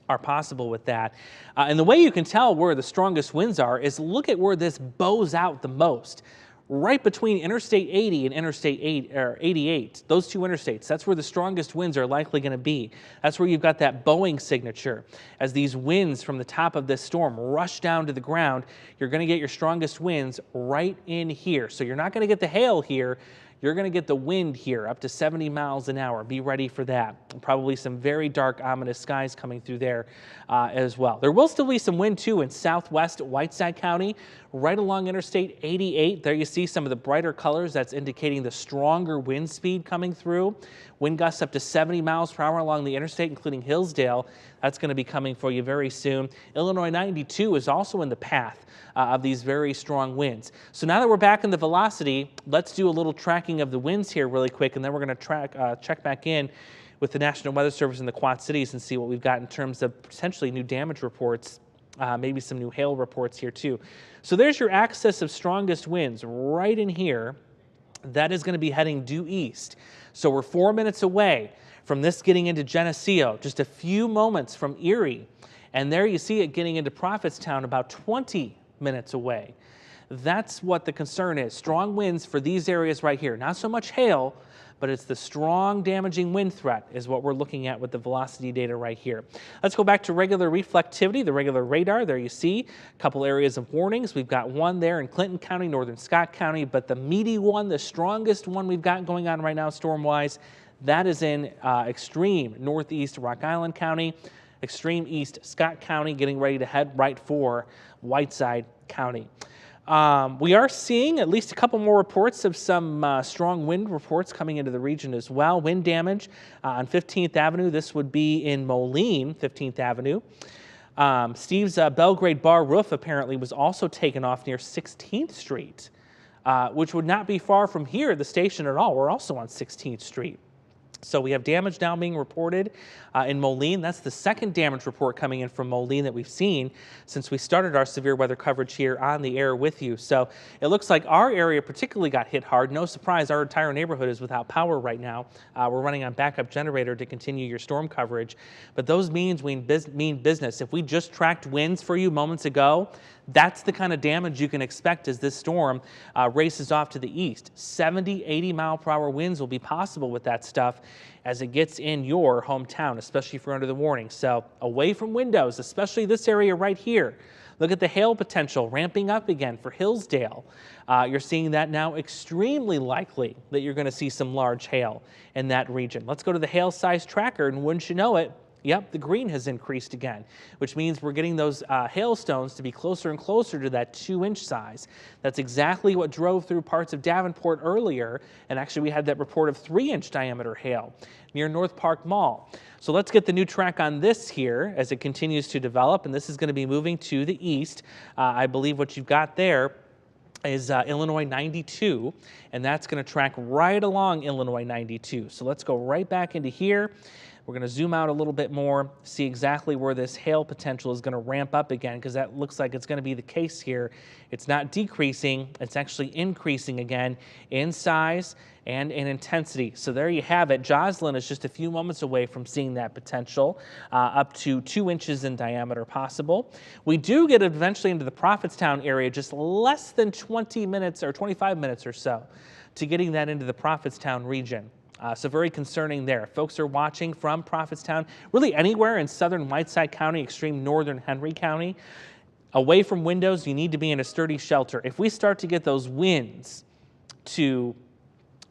are possible with that. And the way you can tell where the strongest winds are is look at where this bows out the most. Right between Interstate 80 and Interstate 88, those two interstates, that's where the strongest winds are likely going to be. That's where you've got that bowing signature. As these winds from the top of this storm rush down to the ground, you're going to get your strongest winds right in here. So you're not going to get the hail here. You're going to get the wind here up to 70 miles an hour. Be ready for that. And probably some very dark, ominous skies coming through there as well. There will still be some wind too in southwest Whiteside County, right along Interstate 88. There you see some of the brighter colors. That's indicating the stronger wind speed coming through. Wind gusts up to 70 miles per hour along the interstate, including Hillsdale. That's going to be coming for you very soon. Illinois 92 is also in the path of these very strong winds. So now that we're back in the velocity, let's do a little tracking of the winds here really quick, and then we're going to check back in with the National Weather Service in the Quad Cities and see what we've got in terms of potentially new damage reports, maybe some new hail reports here too. So there's your axis of strongest winds right in here. That is going to be heading due east. So we're 4 minutes away from this getting into Geneseo, just a few moments from Erie. And there you see it getting into Prophetstown about 20 minutes away. That's what the concern is. Strong winds for these areas right here. Not so much hail, but it's the strong damaging wind threat is what we're looking at with the velocity data right here. Let's go back to regular reflectivity, the regular radar. There you see a couple areas of warnings. We've got one there in Clinton County, northern Scott County, but the meaty one, the strongest one we've got going on right now storm-wise, that is in extreme northeast Rock Island County, extreme east Scott County, getting ready to head right for Whiteside County. We are seeing at least a couple more reports of some strong wind reports coming into the region as well. Wind damage on 15th Avenue. This would be in Moline, 15th Avenue. Steve's Belgrade bar roof apparently was also taken off near 16th Street, which would not be far from here at the station at all. We're also on 16th Street. So we have damage now being reported in Moline. That's the second damage report coming in from Moline that we've seen since we started our severe weather coverage here on the air with you. So it looks like our area particularly got hit hard. No surprise, our entire neighborhood is without power right now. We're running on backup generator to continue your storm coverage. But those mean business. If we just tracked winds for you moments ago, that's the kind of damage you can expect as this storm races off to the east. 70, 80 mile per hour winds will be possible with that stuff as it gets in your hometown, especially if you're under the warning. So away from windows, especially this area right here. Look at the hail potential ramping up again for Hillsdale. You're seeing that now extremely likely that you're going to see some large hail in that region. Let's go to the hail size tracker, and wouldn't you know it, yep, the green has increased again, which means we're getting those hailstones to be closer and closer to that 2-inch size. That's exactly what drove through parts of Davenport earlier, and actually we had that report of 3-inch diameter hail near North Park Mall. So let's get the new track on this here as it continues to develop, and this is going to be moving to the east. I believe what you've got there is Illinois 92, and that's going to track right along Illinois 92. So let's go right back into here. We're going to zoom out a little bit more, see exactly where this hail potential is going to ramp up again, because that looks like it's going to be the case here. It's not decreasing, it's actually increasing again in size and in intensity. So there you have it. Joslyn is just a few moments away from seeing that potential, up to 2 inches in diameter possible. We do get eventually into the Prophetstown area, just less than 20 minutes or 25 minutes or so to getting that into the Prophetstown region. So very concerning there. Folks are watching from Prophetstown, really anywhere in southern Whiteside County, extreme northern Henry County. Away from windows, you need to be in a sturdy shelter. If we start to get those winds to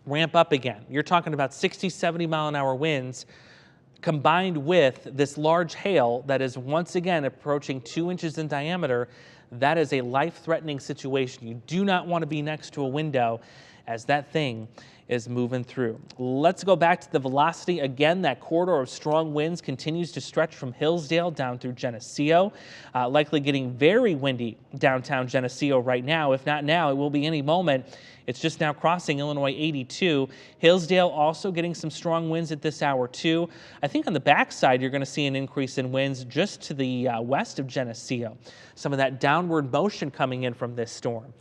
ramp up again, you're talking about 60, 70 mile an hour winds combined with this large hail that is once again approaching 2 inches in diameter. That is a life-threatening situation. You do not want to be next to a window as that thing is moving through. Let's go back to the velocity. Again, that corridor of strong winds continues to stretch from Hillsdale down through Geneseo, likely getting very windy downtown Geneseo right now. If not now, it will be any moment. It's just now crossing Illinois 82. Hillsdale also getting some strong winds at this hour too. I think on the backside you're going to see an increase in winds just to the west of Geneseo. Some of that downward motion coming in from this storm.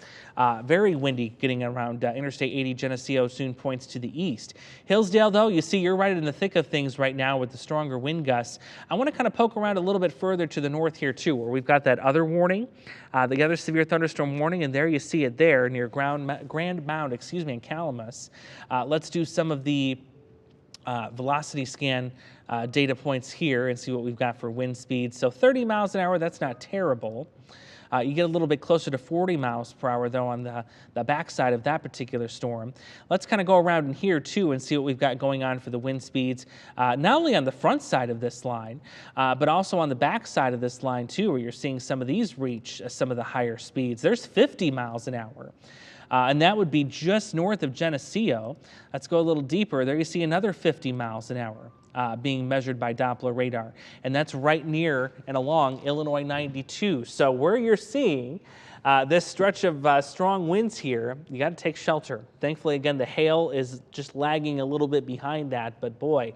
Very windy getting around Interstate 80 Geneseo, soon points to the east. Hillsdale, though, you see you're right in the thick of things right now with the stronger wind gusts. I want to kind of poke around a little bit further to the north here too, where we've got that other warning, the other severe thunderstorm warning, and there you see it there near Grand Mound, in Calamus. Let's do some of the velocity scan data points here and see what we've got for wind speeds. So 30 miles an hour, that's not terrible. You get a little bit closer to 40 miles per hour, though, on the backside of that particular storm. Let's kind of go around in here, too, and see what we've got going on for the wind speeds, not only on the front side of this line, but also on the back side of this line, too, where you're seeing some of these reach some of the higher speeds. There's 50 miles an hour. And that would be just north of Geneseo. Let's go a little deeper. There you see another 50 miles an hour being measured by Doppler radar. And that's right near and along Illinois 92. So where you're seeing this stretch of strong winds here, you got to take shelter. Thankfully, again, the hail is just lagging a little bit behind that. But boy,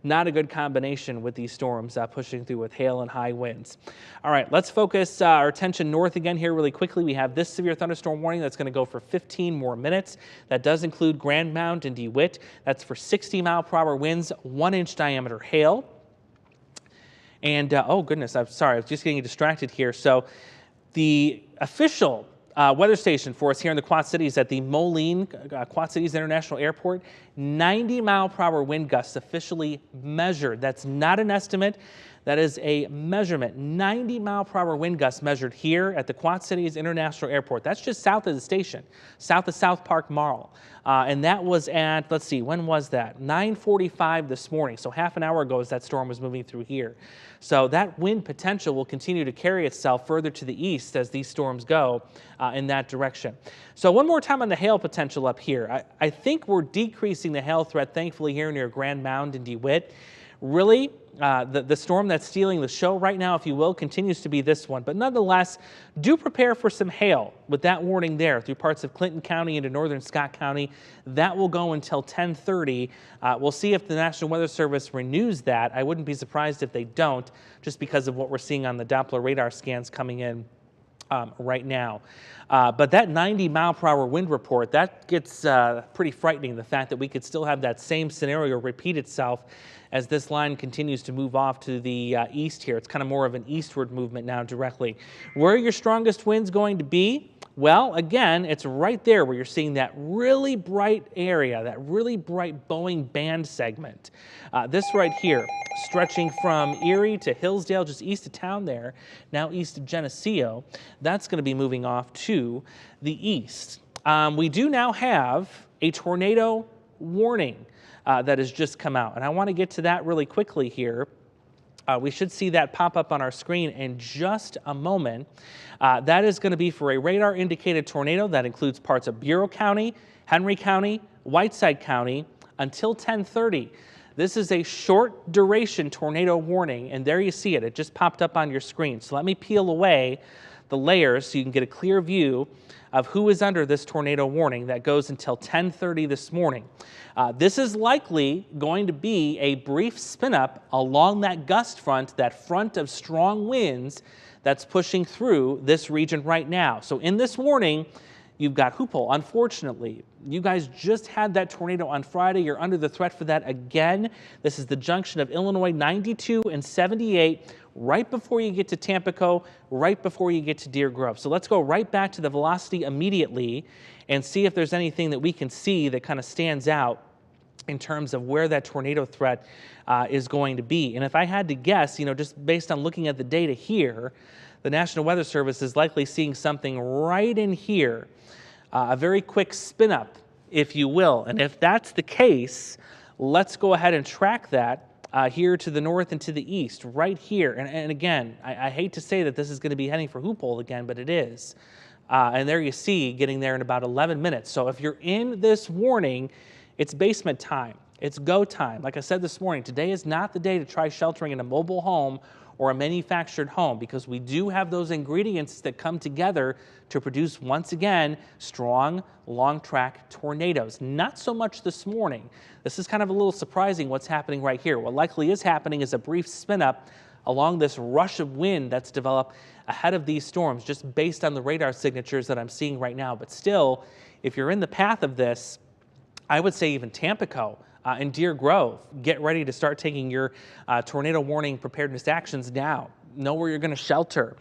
not a good combination with these storms pushing through with hail and high winds. All right, let's focus our attention north again here really quickly. We have this severe thunderstorm warning that's going to go for 15 more minutes. That does include Grand Mound and DeWitt. That's for 60-mile-per-hour winds, 1-inch diameter hail. And, oh goodness, I'm sorry, I was just getting distracted here. So the official weather station for us here in the Quad Cities at the Moline Quad Cities International Airport, 90-mile-per-hour wind gusts officially measured. That's not an estimate. That is a measurement. 90-mile-per-hour wind gusts measured here at the Quad Cities International Airport. That's just south of the station, south of South Park Mall. And that was at, let's see, when was that? 9:45 this morning. So half an hour ago as that storm was moving through here. So that wind potential will continue to carry itself further to the east as these storms go in that direction. So one more time on the hail potential up here. I think we're decreasing the hail threat, thankfully, here near Grand Mound and DeWitt. Really, the storm that's stealing the show right now, if you will, continues to be this one. But nonetheless, do prepare for some hail with that warning there through parts of Clinton County into northern Scott County. That will go until 10:30. We'll see if the National Weather Service renews that. I wouldn't be surprised if they don't, just because of what we're seeing on the Doppler radar scans coming in right now. But that 90-mile-per-hour wind report, that gets pretty frightening, the fact that we could still have that same scenario repeat itself as this line continues to move off to the east here. It's kind of more of an eastward movement now directly. Where are your strongest winds going to be? Well, again, it's right there where you're seeing that really bright area, that really bright Boeing band segment. This right here, stretching from Erie to Hillsdale, just east of town there, now east of Geneseo. That's going to be moving off to the east. We do now have a tornado warning that has just come out, and I want to get to that really quickly here. We should see that pop up on our screen in just a moment. That is going to be for a radar indicated tornado that includes parts of Bureau County, Henry County, Whiteside County until 10:30. This is a short duration tornado warning, and there you see it. It just popped up on your screen. So let me peel away the layers so you can get a clear view of who is under this tornado warning that goes until 10:30 this morning. This is likely going to be a brief spin up along that gust front, that front of strong winds that's pushing through this region right now. So in this warning, you've got Hoople. Unfortunately, you guys just had that tornado on Friday. You're under the threat for that again. This is the junction of Illinois 92 and 78, right before you get to Tampico, right before you get to Deer Grove. So let's go right back to the velocity immediately and see if there's anything that we can see that kind of stands out in terms of where that tornado threat is going to be. And if I had to guess, just based on looking at the data here, the National Weather Service is likely seeing something right in here, a very quick spin up, if you will. And if that's the case, let's go ahead and track that here to the north and to the east, right here. And again, I hate to say that this is going to be heading for Hoople again, but it is. And there you see getting there in about 11 minutes. So if you're in this warning, it's basement time. It's go time. Like I said this morning, today is not the day to try sheltering in a mobile home or a manufactured home, because we do have those ingredients that come together to produce, once again, strong, long-track tornadoes. Not so much this morning. This is kind of a little surprising what's happening right here. What likely is happening is a brief spin-up along this rush of wind that's developed ahead of these storms, just based on the radar signatures that I'm seeing right now. But still, if you're in the path of this, I would say even Tampico and Deer Grove, get ready to start taking your tornado warning preparedness actions now. Know where you're going to shelter,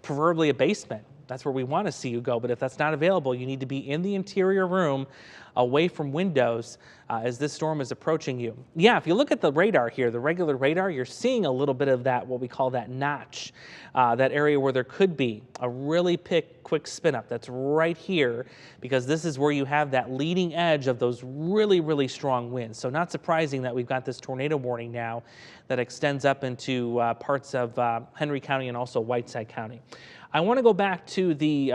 preferably a basement. That's where we want to see you go. But if that's not available, you need to be in the interior room, away from windows as this storm is approaching you. Yeah, if you look at the radar here, the regular radar, you're seeing a little bit of that, what we call that notch, that area where there could be a really quick spin up. That's right here, because this is where you have that leading edge of those really, really strong winds. So not surprising that we've got this tornado warning now that extends up into parts of Henry County and also Whiteside County. I want to go back to the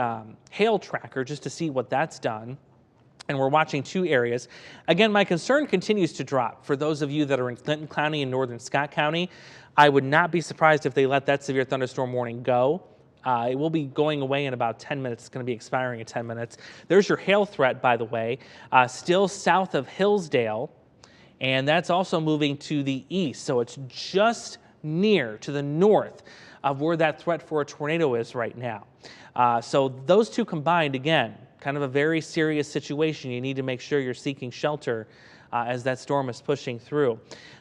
hail tracker just to see what that's done. And we're watching two areas. Again, my concern continues to drop. For those of you that are in Clinton County and northern Scott County, I would not be surprised if they let that severe thunderstorm warning go. It will be going away in about 10 minutes. It's going to be expiring in 10 minutes. There's your hail threat, by the way, still south of Hillsdale, and that's also moving to the east. So it's just near to the north of where that threat for a tornado is right now. So those two combined, again, kind of a very serious situation. You need to make sure you're seeking shelter as that storm is pushing through.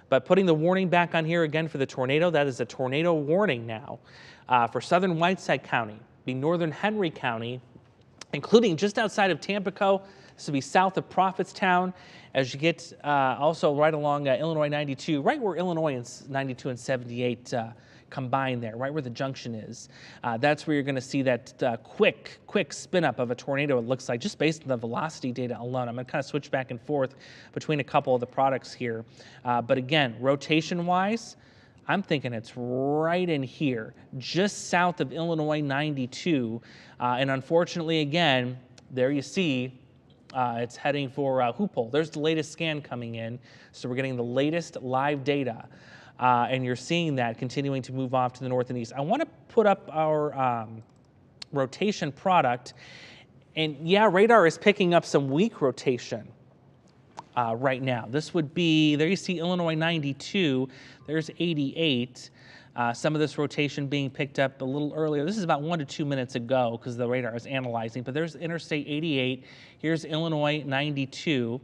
But putting the warning back on here again for the tornado, that is a tornado warning now for southern Whiteside County, the northern Henry County, including just outside of Tampico. This will be south of Prophetstown as you get also right along Illinois 92, right where Illinois 92 and 78 combined there, right where the junction is. That's where you're going to see that quick spin up of a tornado, it looks like, just based on the velocity data alone. I'm going to kind of switch back and forth between a couple of the products here. But again, rotation wise, I'm thinking it's right in here, just south of Illinois 92. And unfortunately, again, there you see it's heading for Hoople. There's the latest scan coming in. So we're getting the latest live data. And you're seeing that continuing to move off to the north and east. I want to put up our rotation product. And yeah, radar is picking up some weak rotation right now. This would be, there you see Illinois 92, there's 88. Some of this rotation being picked up a little earlier. This is about 1 to 2 minutes ago because the radar is analyzing. But there's Interstate 88. Here's Illinois 92.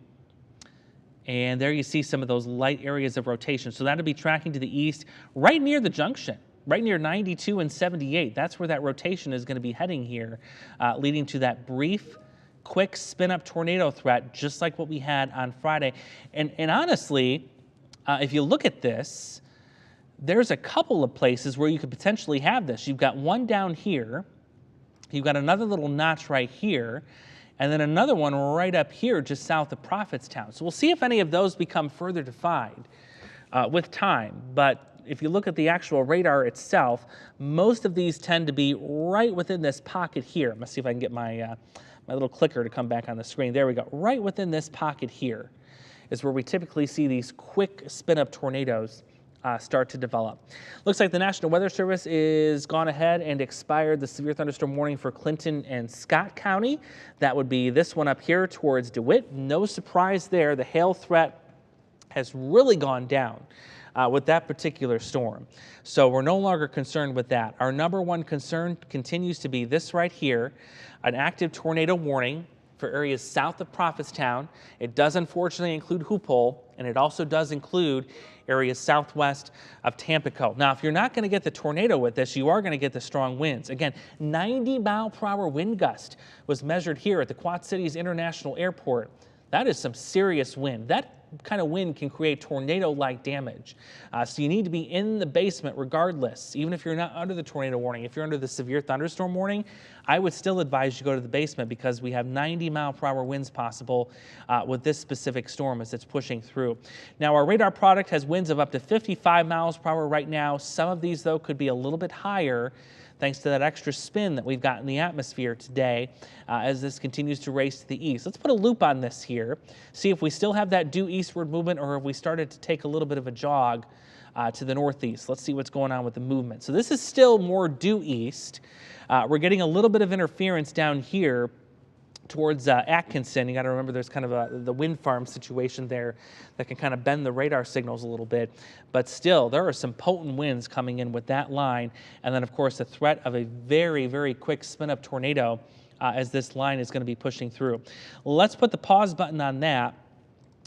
And there you see some of those light areas of rotation. So that'll be tracking to the east, right near the junction, right near 92 and 78. That's where that rotation is going to be heading here, leading to that brief, quick spin-up tornado threat, just like what we had on Friday. And honestly, if you look at this, there's a couple of places where you could potentially have this. You've got one down here. You've got another little notch right here. And then another one right up here just south of Prophetstown. So we'll see if any of those become further defined with time. But if you look at the actual radar itself, most of these tend to be right within this pocket here. I'm going to see if I can get my, my little clicker to come back on the screen. There we go. Right within this pocket here is where we typically see these quick spin-up tornadoes start to develop. Looks like the National Weather Service is gone ahead and expired the severe thunderstorm warning for Clinton and Scott County. That would be this one up here towards DeWitt. No surprise there. The hail threat has really gone down with that particular storm. So we're no longer concerned with that. Our number one concern continues to be this right here, an active tornado warning for areas south of Prophetstown. It does unfortunately include Hoople, and it also does include areas southwest of Tampico. Now, if you're not going to get the tornado with this, you are going to get the strong winds. Again, 90-mile-per-hour wind gust was measured here at the Quad Cities International Airport. That is some serious wind. That kind of wind can create tornado-like damage. So you need to be in the basement regardless, even if you're not under the tornado warning. If you're under the severe thunderstorm warning, I would still advise you go to the basement because we have 90-mile-per-hour winds possible with this specific storm as it's pushing through. Now, our radar product has winds of up to 55 miles per hour right now. Some of these, though, could be a little bit higher thanks to that extra spin that we've got in the atmosphere today as this continues to race to the east. Let's put a loop on this here, see if we still have that due eastward movement or if we started to take a little bit of a jog to the northeast. Let's see what's going on with the movement. So this is still more due east. We're getting a little bit of interference down here towards Atkinson. You got to remember there's kind of the wind farm situation there that can kind of bend the radar signals a little bit. But still, there are some potent winds coming in with that line. And then, of course, the threat of a very, very quick spin-up tornado as this line is going to be pushing through. Let's put the pause button on that.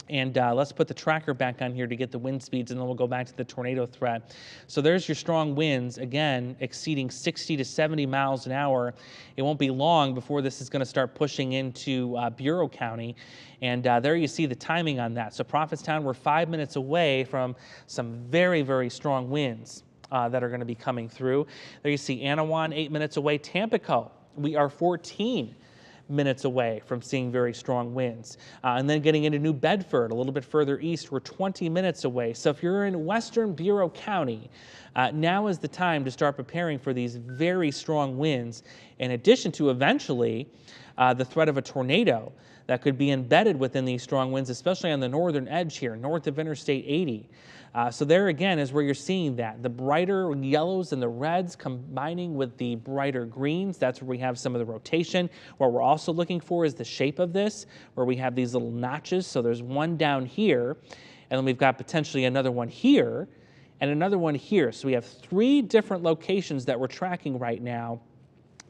And let's put the tracker back on here to get the wind speeds, and then we'll go back to the tornado threat. So there's your strong winds, again, exceeding 60 to 70 miles an hour. It won't be long before this is going to start pushing into Bureau County. And there you see the timing on that. So Prophetstown, we're 5 minutes away from some very, very strong winds that are going to be coming through. There you see Anawan, 8 minutes away. Tampico, we are 14 minutes away from seeing very strong winds. And then getting into New Bedford, a little bit further east, we're 20 minutes away. So if you're in western Bureau County, now is the time to start preparing for these very strong winds, in addition to eventually the threat of a tornado that could be embedded within these strong winds, especially on the northern edge here, north of Interstate 80. So there again is where you're seeing that. The brighter yellows and the reds combining with the brighter greens, that's where we have some of the rotation. What we're also looking for is the shape of this, where we have these little notches. So there's one down here, and then we've got potentially another one here, and another one here. So we have 3 different locations that we're tracking right now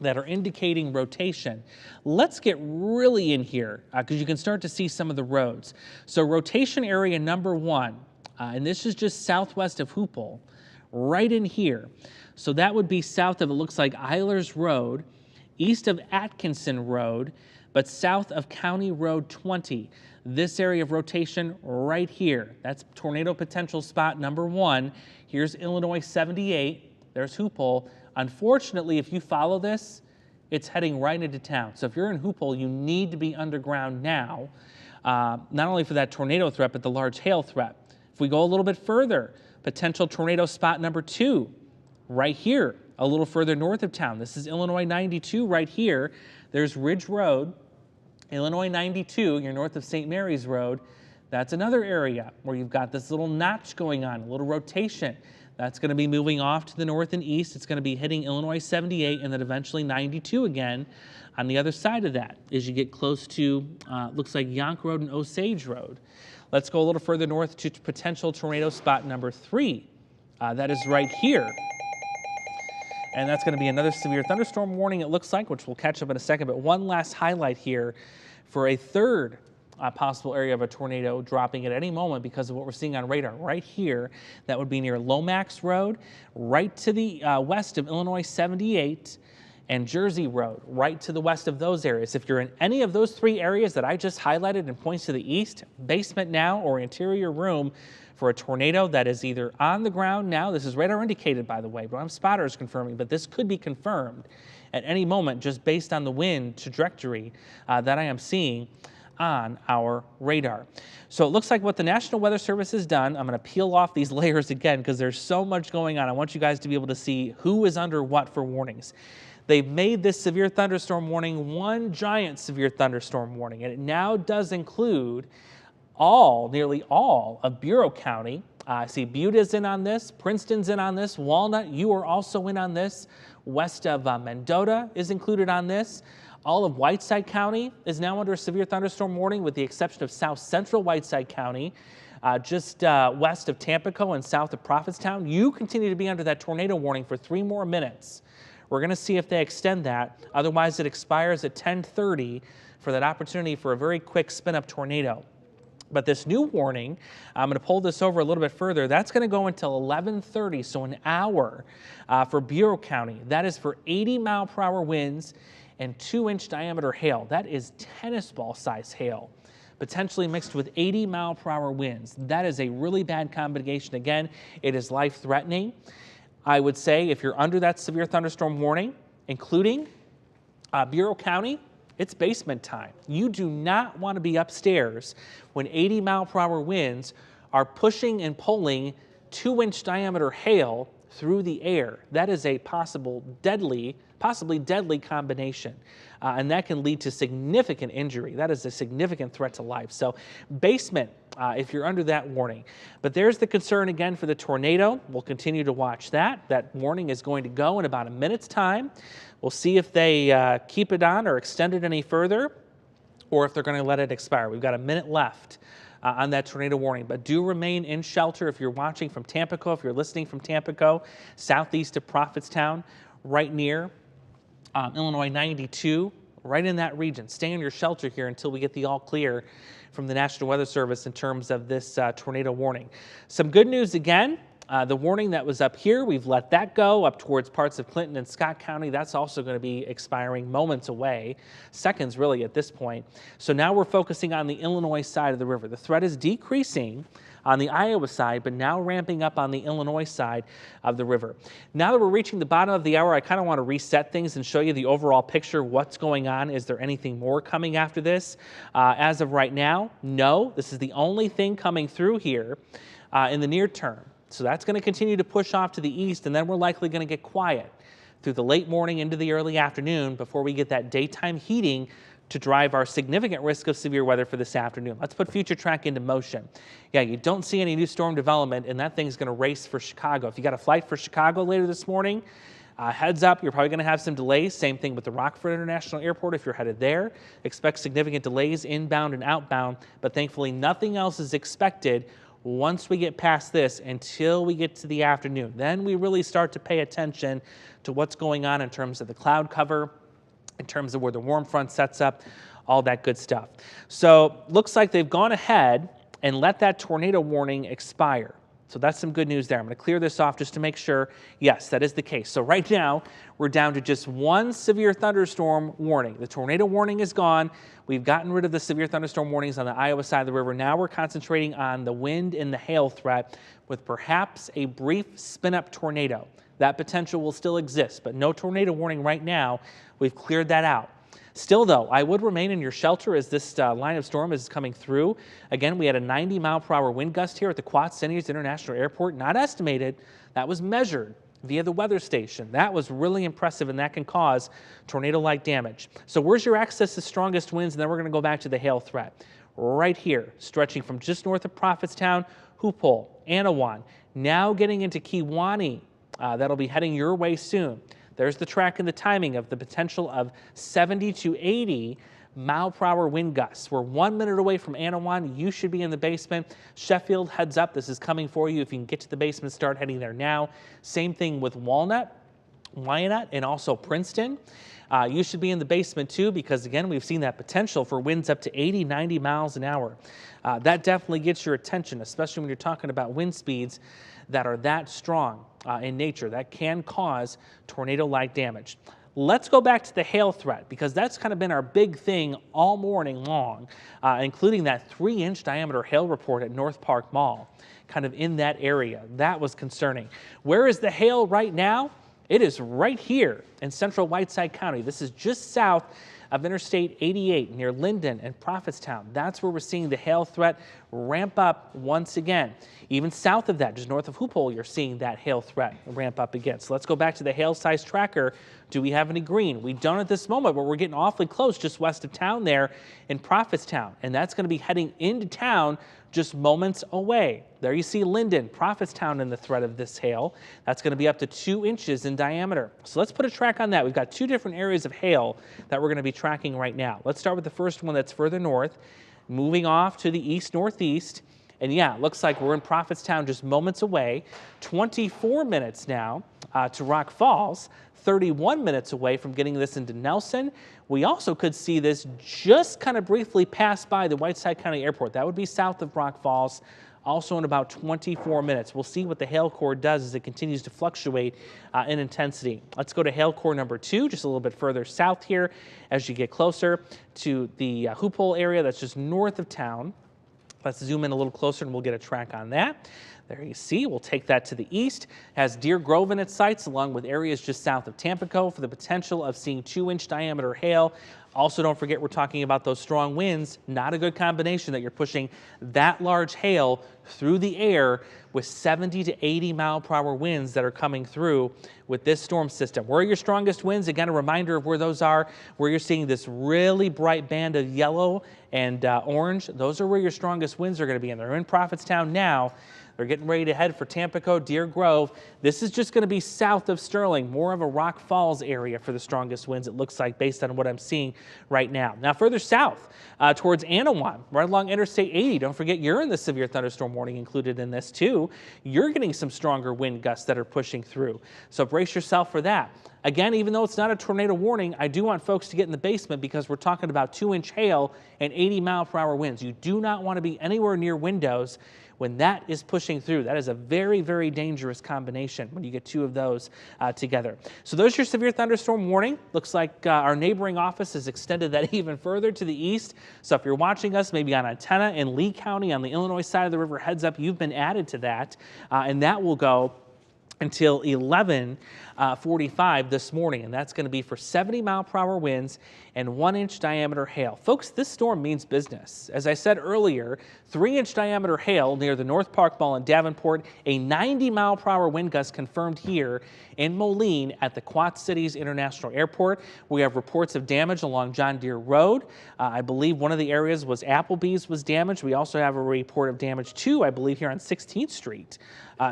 that are indicating rotation. Let's get really in here because you can start to see some of the roads. So rotation area number 1, and this is just southwest of Hoople, right in here. So that would be south of, it looks like, Eilers Road, east of Atkinson Road, but south of County Road 20. This area of rotation right here. That's tornado potential spot number 1. Here's Illinois 78. There's Hoople. Unfortunately, if you follow this, it's heading right into town. So if you're in Hoople, you need to be underground now, not only for that tornado threat, but the large hail threat. If we go a little bit further, potential tornado spot number 2, right here, a little further north of town. This is Illinois 92 right here. There's Ridge Road, Illinois 92, you're north of St. Mary's Road. That's another area where you've got this little notch going on, a little rotation. That's going to be moving off to the north and east. It's going to be hitting Illinois 78 and then eventually 92 again on the other side of that as you get close to, looks like Yonk Road and Osage Road. Let's go a little further north to potential tornado spot number 3. That is right here. And that's going to be another severe thunderstorm warning, it looks like, which we'll catch up in a second. But one last highlight here for a third possible area of a tornado dropping at any moment because of what we're seeing on radar right here. That would be near Lomax Road, right to the west of Illinois 78, and Jersey Road, right to the west of those areas. If you're in any of those 3 areas that I just highlighted and points to the east, basement now or interior room for a tornado that is either on the ground now, this is radar indicated by the way, but I'm spotters confirming, but this could be confirmed at any moment just based on the wind trajectory that I am seeing on our radar. So it looks like what the National Weather Service has done, I'm going to peel off these layers again because there's so much going on. I want you guys to be able to see who is under what for warnings. They've made this severe thunderstorm warning one giant severe thunderstorm warning, and it now does include nearly all of Bureau County. I see Butte is in on this, Princeton's in on this, Walnut, you are also in on this, west of Mendota is included on this. All of Whiteside County is now under a severe thunderstorm warning with the exception of south central Whiteside County, just west of Tampico and south of Prophetstown. You continue to be under that tornado warning for 3 more minutes. We're going to see if they extend that. Otherwise, it expires at 10:30 for that opportunity for a very quick spin-up tornado. But this new warning, I'm going to pull this over a little bit further, that's going to go until 11:30, so an hour for Bureau County. That is for 80-mile-per-hour winds and 2-inch diameter hail. That is tennis ball size hail, potentially mixed with 80-mile-per-hour winds. That is a really bad combination. Again, it is life-threatening. I would say if you're under that severe thunderstorm warning, including Bureau County, it's basement time. You do not want to be upstairs when 80-mile-per-hour winds are pushing and pulling 2-inch diameter hail through the air. That is a possibly deadly combination. And that can lead to significant injury. That is a significant threat to life. So basement, if you're under that warning. But there's the concern again for the tornado. We'll continue to watch that. That warning is going to go in about a minute's time. We'll see if they keep it on or extend it any further, or if they're going to let it expire. We've got a minute left on that tornado warning, but do remain in shelter if you're watching from Tampico, if you're listening from Tampico, southeast of Prophetstown, right near Illinois 92, right in that region. Stay in your shelter here until we get the all clear from the National Weather Service in terms of this tornado warning. Some good news again. The warning that was up here, we've let that go up towards parts of Clinton and Scott County. That's also going to be expiring moments away, seconds really at this point. So now we're focusing on the Illinois side of the river. The threat is decreasing on the Iowa side, but now ramping up on the Illinois side of the river. Now that we're reaching the bottom of the hour, I kind of want to reset things and show you the overall picture, what's going on. Is there anything more coming after this? As of right now, no. This is the only thing coming through here in the near term. So that's going to continue to push off to the east, and then we're likely going to get quiet through the late morning into the early afternoon before we get that daytime heating to drive our significant risk of severe weather for this afternoon. Let's put future track into motion. Yeah, you don't see any new storm development, and that thing's going to race for Chicago. If you got a flight for Chicago later this morning, heads up, you're probably going to have some delays. Same thing with the Rockford International Airport if you're headed there. Expect significant delays inbound and outbound, but thankfully nothing else is expected once we get past this until we get to the afternoon. Then we really start to pay attention to what's going on in terms of the cloud cover, in terms of where the warm front sets up, all that good stuff. So looks like they've gone ahead and let that tornado warning expire. So that's some good news there. I'm going to clear this off just to make sure, yes, that is the case. So right now, we're down to just one severe thunderstorm warning. The tornado warning is gone. We've gotten rid of the severe thunderstorm warnings on the Iowa side of the river. Now we're concentrating on the wind and the hail threat with perhaps a brief spin-up tornado. That potential will still exist, but no tornado warning right now. We've cleared that out. Still, though, I would remain in your shelter as this line of storm is coming through. Again, we had a 90-mile-per-hour wind gust here at the Quad Cities International Airport. Not estimated. That was measured via the weather station. That was really impressive, and that can cause tornado-like damage. So where's your access to strongest winds? And then we're going to go back to the hail threat. Right here, stretching from just north of Prophetstown, Hoopole, Anawan, now getting into Kewanee. That'll be heading your way soon. There's the track and the timing of the potential of 70 to 80 mile-per-hour wind gusts. We're 1 minute away from Anawan. You should be in the basement. Sheffield, heads up. This is coming for you. If you can get to the basement, start heading there now. Same thing with Wyandotte, and also Princeton. You should be in the basement too, because again, we've seen that potential for winds up to 80, 90 miles an hour. That definitely gets your attention, especially when you're talking about wind speeds that are that strong in nature. That can cause tornado-like damage. Let's go back to the hail threat, because that's kind of been our big thing all morning long, including that 3-inch diameter hail report at North Park Mall, kind of in that area. That was concerning. Where is the hail right now? It is right here in central Whiteside County. This is just south of Interstate 88 near Linden and Prophetstown. That's where we're seeing the hail threat ramp up once again. Even south of that, just north of Hoopole, you're seeing that hail threat ramp up again. So let's go back to the hail size tracker. Do we have any green? We don't at this moment, but we're getting awfully close just west of town there in Prophetstown. And that's going to be heading into town just moments away. There you see Linden, Prophetstown in the threat of this hail. That's going to be up to 2 inches in diameter. So let's put a track on that. We've got 2 different areas of hail that we're going to be tracking right now. Let's start with the first one that's further north, moving off to the east-northeast. And yeah, it looks like we're in Prophetstown just moments away. 24 minutes now to Rock Falls. 31 minutes away from getting this into Nelson. We also could see this just kind of briefly pass by the Whiteside County Airport. That would be south of Rock Falls, also in about 24 minutes. We'll see what the hail core does as it continues to fluctuate in intensity. Let's go to hail core number 2, just a little bit further south here as you get closer to the Hoopole area that's just north of town. Let's zoom in a little closer and we'll get a track on that. There you see, we'll take that to the east. Has Deer Grove in its sights, along with areas just south of Tampico for the potential of seeing 2-inch diameter hail Also, don't forget we're talking about those strong winds. Not a good combination that you're pushing that large hail through the air with 70 to 80 mile per hour winds that are coming through with this storm system. Where are your strongest winds? Again, a reminder of where those are, where you're seeing this really bright band of yellow and orange. Those are where your strongest winds are going to be, and they're in Prophetstown now. They're getting ready to head for Tampico, Deer Grove. This is just going to be south of Sterling, more of a Rock Falls area for the strongest winds, it looks like, based on what I'm seeing right now. Now, further south towards Anawan, right along Interstate 80. Don't forget, you're in the severe thunderstorm warning included in this, too. You're getting some stronger wind gusts that are pushing through. So brace yourself for that. Again, even though it's not a tornado warning, I do want folks to get in the basement because we're talking about 2-inch hail and 80 mile per hour winds. You do not want to be anywhere near windows when that is pushing through. That is a very, very dangerous combination when you get two of those together. So there's your severe thunderstorm warning. Looks like our neighboring office has extended that even further to the east. So if you're watching us maybe on antenna in Lee County on the Illinois side of the river, heads up, you've been added to that. And that will go until 11:45 this morning, and that's going to be for 70 mile per hour winds and 1-inch diameter hail. Folks, this storm means business. As I said earlier, 3-inch diameter hail near the North Park Mall in Davenport, a 90 mile per hour wind gust confirmed here in Moline at the Quad Cities International Airport. We have reports of damage along John Deere Road. I believe one of the areas was Applebee's was damaged. We also have a report of damage too, I believe, here on 16th Street.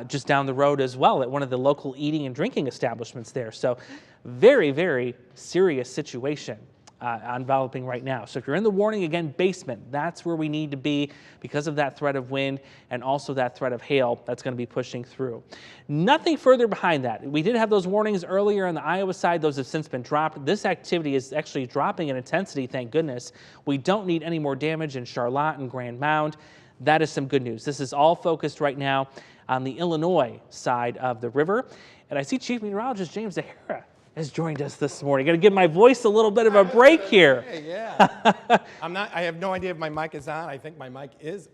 Just down the road as well at one of the local eating and drinking establishments there. So very, very serious situation enveloping right now. So if you're in the warning, again, basement, that's where we need to be because of that threat of wind and also that threat of hail that's going to be pushing through. Nothing further behind that. We did have those warnings earlier on the Iowa side. Those have since been dropped. This activity is actually dropping in intensity, thank goodness. We don't need any more damage in Charlotte and Grand Mound. That is some good news. This is all focused right now on the Illinois side of the river. And I see Chief Meteorologist James Zahara has joined us this morning. Got to give my voice a little bit of a break here. Hey, yeah. I have no idea if my mic is on. I think my mic is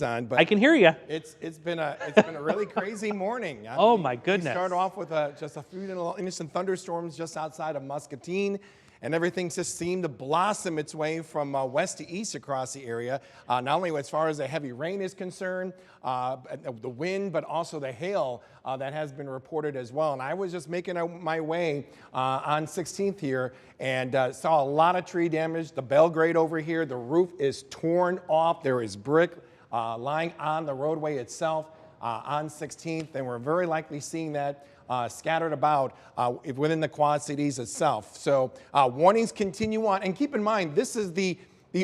on, but I can hear you. It's been a really crazy morning. Oh my goodness. We started off with just a few little innocent thunderstorms just outside of Muscatine. And everything just seemed to blossom its way from west to east across the area, not only as far as the heavy rain is concerned, the wind, but also the hail that has been reported as well. And I was just making my way on 16th here and saw a lot of tree damage. The Belgrade over here, the roof is torn off. There is brick lying on the roadway itself on 16th, and we're very likely seeing that scattered about within the Quad Cities itself. So warnings continue on. And keep in mind, this is the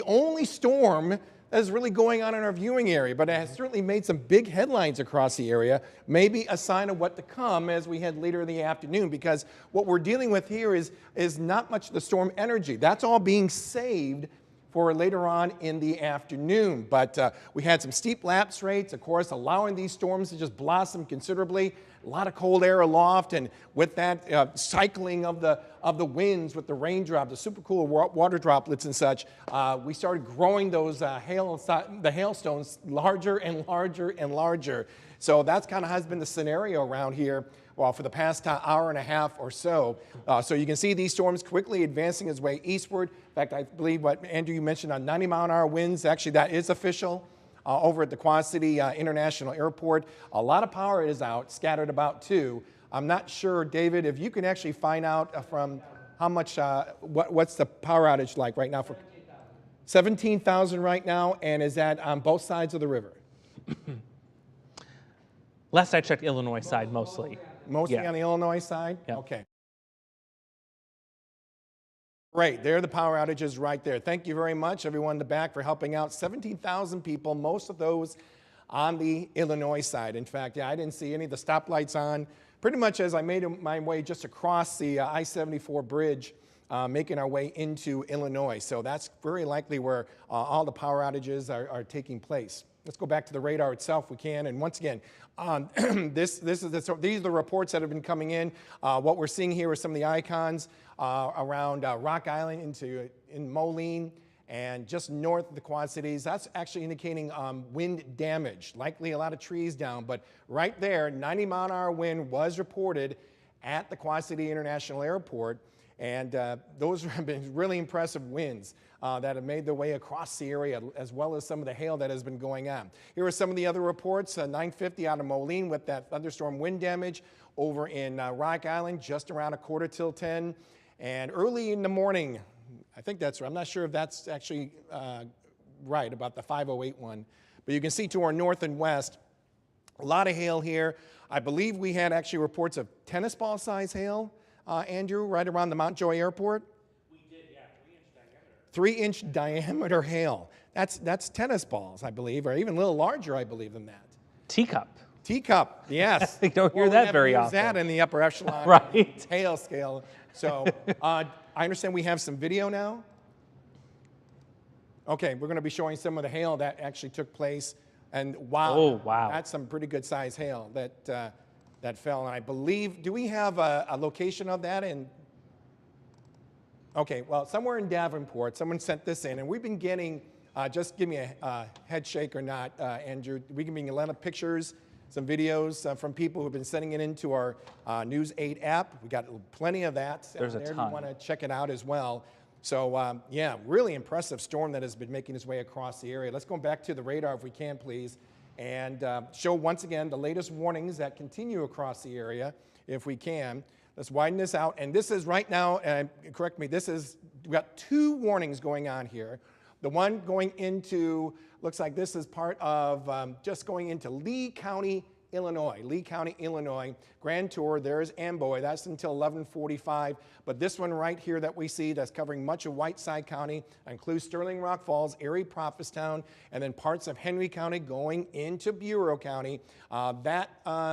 only storm that is really going on in our viewing area, but it has certainly made some big headlines across the area, maybe a sign of what to come as we head later in the afternoon, because what we're dealing with here is not much the storm energy. That's all being saved for later on in the afternoon. But we had some steep lapse rates, of course, allowing these storms to just blossom considerably. A lot of cold air aloft, and with that cycling of the winds with the raindrop, the supercool water droplets and such, we started growing those hailstones larger and larger and larger. So that's kind of has been the scenario around here for the past hour and a half or so. So you can see these storms quickly advancing its way eastward. In fact, I believe what Andrew you mentioned on 90 mile an hour winds, actually that is official. Over at the Quad City International Airport. A lot of power is out, scattered about too. I'm not sure, David, if you can actually find out from how much, what's the power outage like right now? For 17,000 right now, and is that on both sides of the river? Last I checked, Illinois side mostly. Mostly on the Illinois side? Yep. Okay. Great, there are the power outages right there. Thank you very much, everyone in the back, for helping out. 17,000 people, most of those on the Illinois side. In fact, I didn't see any of the stoplights on. Pretty much as I made my way just across the I-74 bridge, making our way into Illinois. So that's very likely where all the power outages are taking place. Let's go back to the radar itself, we can. And once again, these are the reports that have been coming in. What we're seeing here are some of the icons around Rock Island in Moline and just north of the Quad Cities. That's actually indicating wind damage, likely a lot of trees down. But right there, 90 mile an hour wind was reported at the Quad City International Airport. And those have been really impressive winds that have made their way across the area, as well as some of the hail that has been going on. Here are some of the other reports. 9:50 out of Moline with that thunderstorm wind damage over in Rock Island, just around 9:45 And early in the morning, I think that's right. I'm not sure if that's actually right about the 5:08 one. But you can see to our north and west, a lot of hail here. I believe we had actually reports of tennis ball size hail, Andrew, right around the Mount Joy Airport. We did, yeah, 3-inch diameter. 3-inch diameter hail. That's tennis balls, I believe, or even a little larger, I believe, than that. Teacup. Teacup, yes. You don't hear that very often. That in the upper echelon Right. hail scale. So I understand we have some video now. Okay, we're going to be showing some of the hail that actually took place. And wow, oh, wow. That's some pretty good size hail that fell. And I believe, do we have a location of that? Okay, well, somewhere in Davenport, someone sent this in, and we've been getting, just give me a head shake or not, Andrew. We can be a lot of pictures, some videos from people who've been sending it into our News 8 app. We got plenty of that. There's a there. ton. You want to check it out as well. So yeah, really impressive storm that has been making its way across the area. Let's go back to the radar if we can, please, and show once again the latest warnings that continue across the area, if we can. Let's widen this out. And this is right now, correct me, we've got 2 warnings going on here. The one going into, looks like this is part of just going into Lee County, Illinois. Grand Tour, there's Amboy, that's until 11:45. But this one right here that we see that's covering much of Whiteside County includes Sterling Rock Falls, Erie, Prophetstown, and then parts of Henry County going into Bureau County. That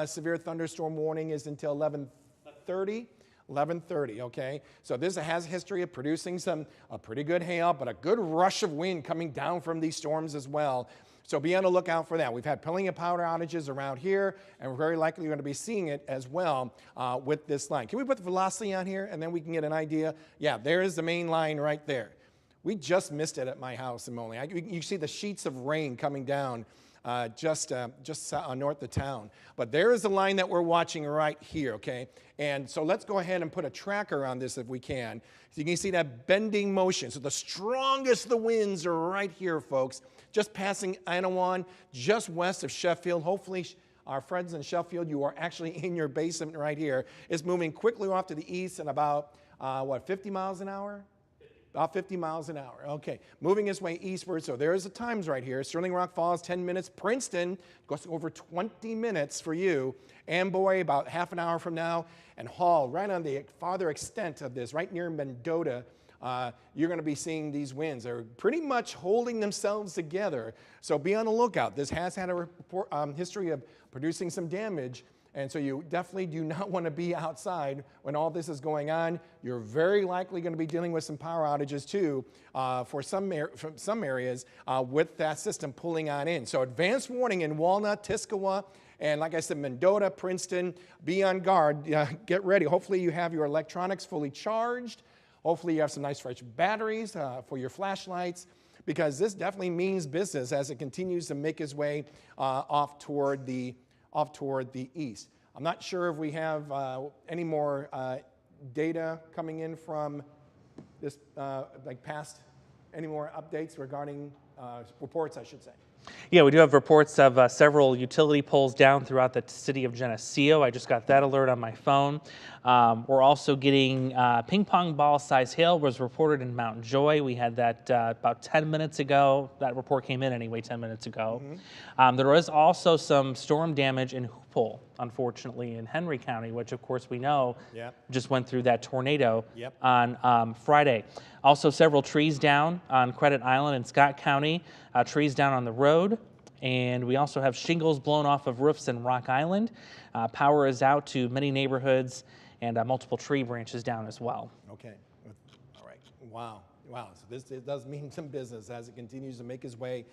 severe thunderstorm warning is until 11:30. 11:30, okay? So this has a history of producing a pretty good hail, but a good rush of wind coming down from these storms as well. So be on the lookout for that. We've had plenty of power outages around here, and we're very likely going to be seeing it as well with this line. Can we put the velocity on here, and then we can get an idea? Yeah, there is the main line right there. We just missed it at my house in Moline. You see the sheets of rain coming down just north of town. But there is the line that we're watching right here, okay? And so let's go ahead and put a tracker on this if we can. So you can see that bending motion. So the strongest of the winds are right here, folks, just passing Anawan, just west of Sheffield. Hopefully, our friends in Sheffield, you are actually in your basement right here. It's moving quickly off to the east at about, 50 miles an hour? About 50 miles an hour. Okay, moving its way eastward. So there's the times right here. Sterling Rock Falls, 10 minutes. Princeton goes over 20 minutes for you. Amboy, about half an hour from now. And Hall, right on the farther extent of this, right near Mendota, you're going to be seeing these winds. They're pretty much holding themselves together. So be on the lookout. This has had a history of producing some damage. And so you definitely do not want to be outside when all this is going on. You're very likely going to be dealing with some power outages too for some areas with that system pulling on in. So advanced warning in Walnut, Tuscarawas, and like I said, Mendota, Princeton. Be on guard. Get ready. Hopefully you have your electronics fully charged. Hopefully you have some nice fresh batteries for your flashlights, because this definitely means business as it continues to make its way off toward the east. I'm not sure if we have any more data coming in from this, any more updates regarding reports, I should say. Yeah, we do have reports of several utility poles down throughout the city of Geneseo. I just got that alert on my phone. We're also getting ping pong ball size hail was reported in Mount Joy. We had that about 10 minutes ago. That report came in anyway 10 minutes ago. Mm-hmm. There was also some storm damage in Hoople, unfortunately, in Henry County, which of course we know just went through that tornado on Friday. Also several trees down on Credit Island in Scott County, trees down on the road. And we also have shingles blown off of roofs in Rock Island. Power is out to many neighborhoods, and multiple tree branches down as well. Okay, all right, wow. So this does mean some business as it continues to make its way